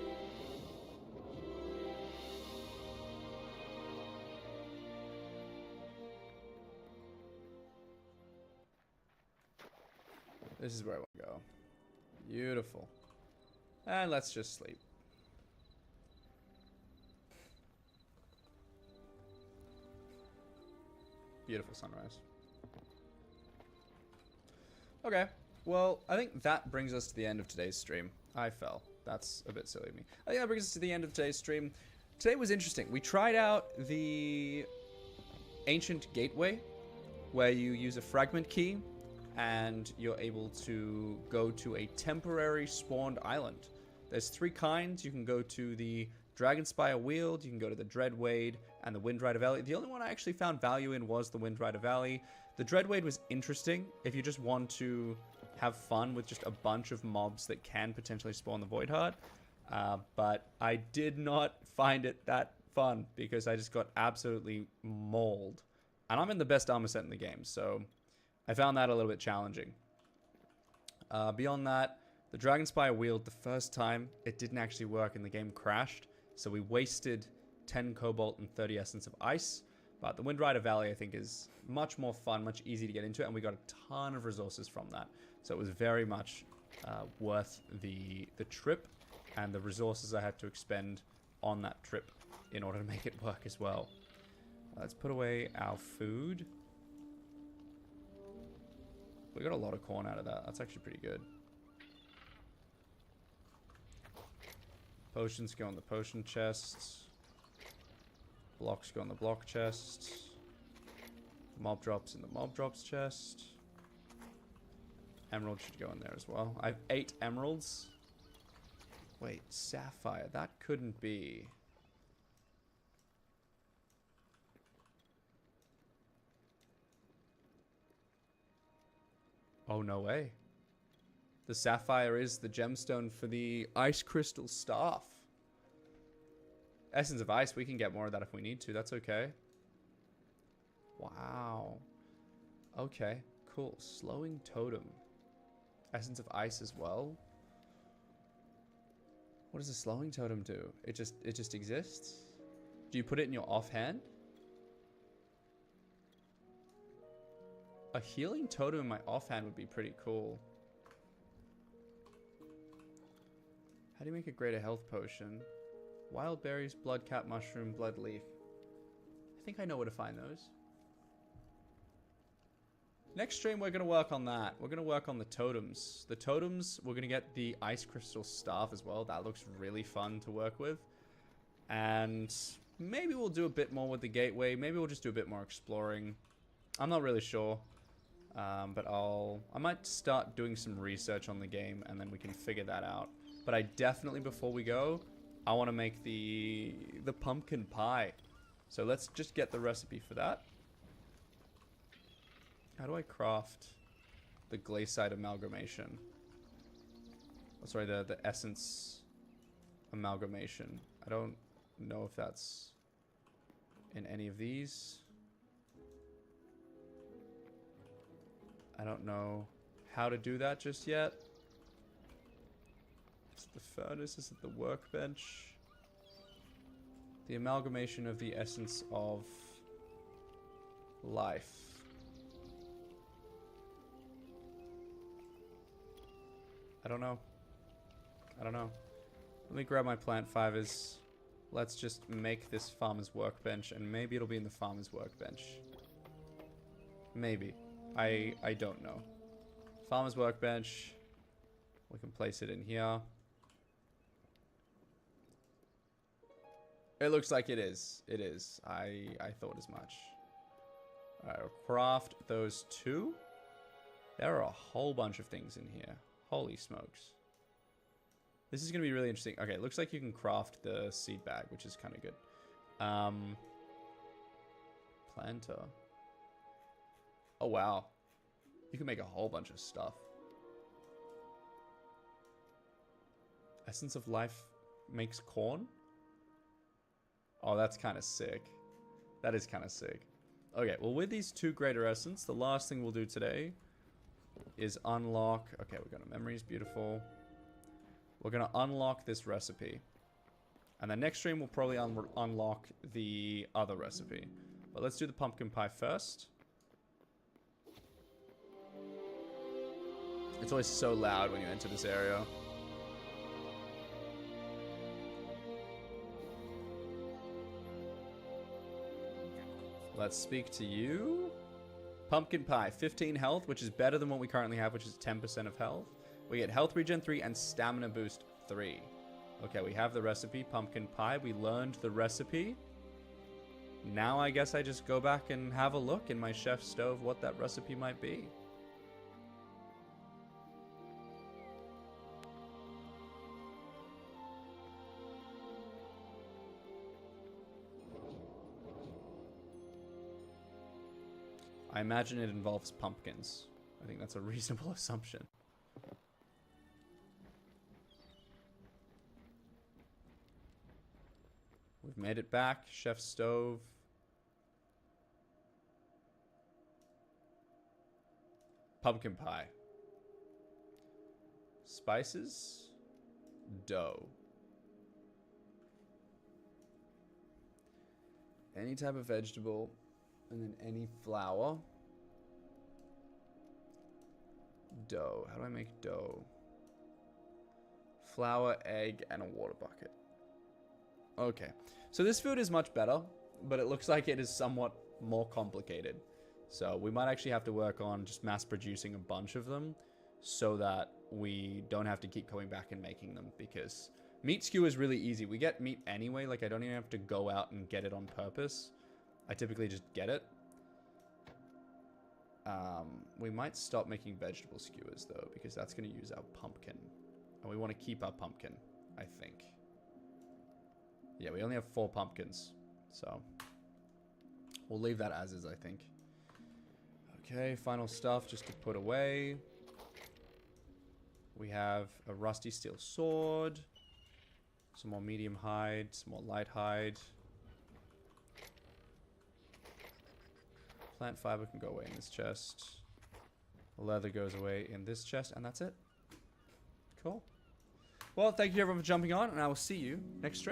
This is where I want to go. Beautiful. And let's just sleep. Beautiful sunrise. Okay. Well, I think that brings us to the end of today's stream. I fell. That's a bit silly of me. I think that brings us to the end of today's stream. Today was interesting. We tried out the Ancient Gateway, where you use a fragment key and you're able to go to a temporary spawned island. There's 3 kinds. You can go to the Dragonspire Weald, you can go to the Dreadwade, and the Windrider Valley. The only one I actually found value in was the Windrider Valley. The Dreadwade was interesting if you just want to have fun with just a bunch of mobs that can potentially spawn the Voidheart. But I did not find it that fun because I just got absolutely mauled. And I'm in the best armor set in the game, so I found that a little bit challenging. Beyond that, the Dragonspire Weald, the first time, it didn't actually work and the game crashed. So we wasted 10 Cobalt and 30 Essence of Ice. But the Windrider Valley, I think, is much more fun, much easier to get into. And we got a ton of resources from that. So it was very much worth the trip and the resources I had to expend on that trip in order to make it work as well. Let's put away our food. We got a lot of corn out of that. That's actually pretty good. Potions go on the potion chests. Blocks go on the block chests. Mob drops in the mob drops chest. Emerald should go in there as well. I have 8 emeralds. Wait, sapphire. That couldn't be. Oh, no way. The sapphire is the gemstone for the ice crystal staff. Essence of Ice, we can get more of that if we need to. That's okay. Wow. Okay, cool. Slowing totem. Essence of Ice as well. What does a slowing totem do? It just exists? Do you put it in your offhand? A healing totem in my offhand would be pretty cool. How do you make a greater health potion? Wild berries, blood cap mushroom, blood leaf. I think I know where to find those. Next stream, we're going to work on that. We're going to work on the totems. The totems, we're going to get the ice crystal staff as well. That looks really fun to work with. And maybe we'll do a bit more with the gateway. Maybe we'll just do a bit more exploring. I'm not really sure. But I might start doing some research on the game and then we can figure that out. But I definitely, before we go, I want to make the pumpkin pie. So let's just get the recipe for that. How do I craft the glaciite amalgamation? Oh, sorry, the essence amalgamation. I don't know if that's in any of these. I don't know how to do that just yet. Is it the furnace? Is it the workbench? The amalgamation of the essence of life. I don't know. I don't know. Let me grab my plant fibers. Let's just make this farmer's workbench, and maybe it'll be in the farmer's workbench. Maybe. I don't know. Farmer's workbench. We can place it in here. It looks like it is. It is. I thought as much. Alright, we'll craft those two. There are a whole bunch of things in here. Holy smokes. This is going to be really interesting. Okay, it looks like you can craft the seed bag, which is kind of good. Planter. Oh, wow. You can make a whole bunch of stuff. Essence of life makes corn? Oh, that's kind of sick. That is kind of sick. Okay, well, with these two greater essence, the last thing we'll do today is unlock... Okay, we've got a memories. Beautiful. We're going to unlock this recipe. And then next stream, we'll probably unlock the other recipe. But let's do the pumpkin pie first. It's always so loud when you enter this area. Let's speak to you. Pumpkin pie, 15 health, which is better than what we currently have, which is 10% of health. We get health regen 3 and stamina boost 3. Okay, we have the recipe, pumpkin pie. We learned the recipe. Now I guess I just go back and have a look in my chef's stove what that recipe might be. I imagine it involves pumpkins. I think that's a reasonable assumption. We've made it back. Chef's stove. Pumpkin pie. Spices. Dough. Any type of vegetable. And then any flour. Dough. How do I make dough? Flour, egg, and a water bucket. Okay. So this food is much better, but it looks like it is somewhat more complicated. So we might actually have to work on just mass producing a bunch of them so that we don't have to keep going back and making them, because meat skewer is really easy. We get meat anyway. Like, I don't even have to go out and get it on purpose. I typically just get it. We might stop making vegetable skewers, though, because that's going to use our pumpkin. And we want to keep our pumpkin, I think. Yeah, we only have 4 pumpkins. So we'll leave that as is, I think. Okay, final stuff just to put away. We have a rusty steel sword. Some more medium hide. Some more light hide. Plant fiber can go away in this chest. Leather goes away in this chest. And that's it. Cool. Well, thank you everyone for jumping on. And I will see you next stream.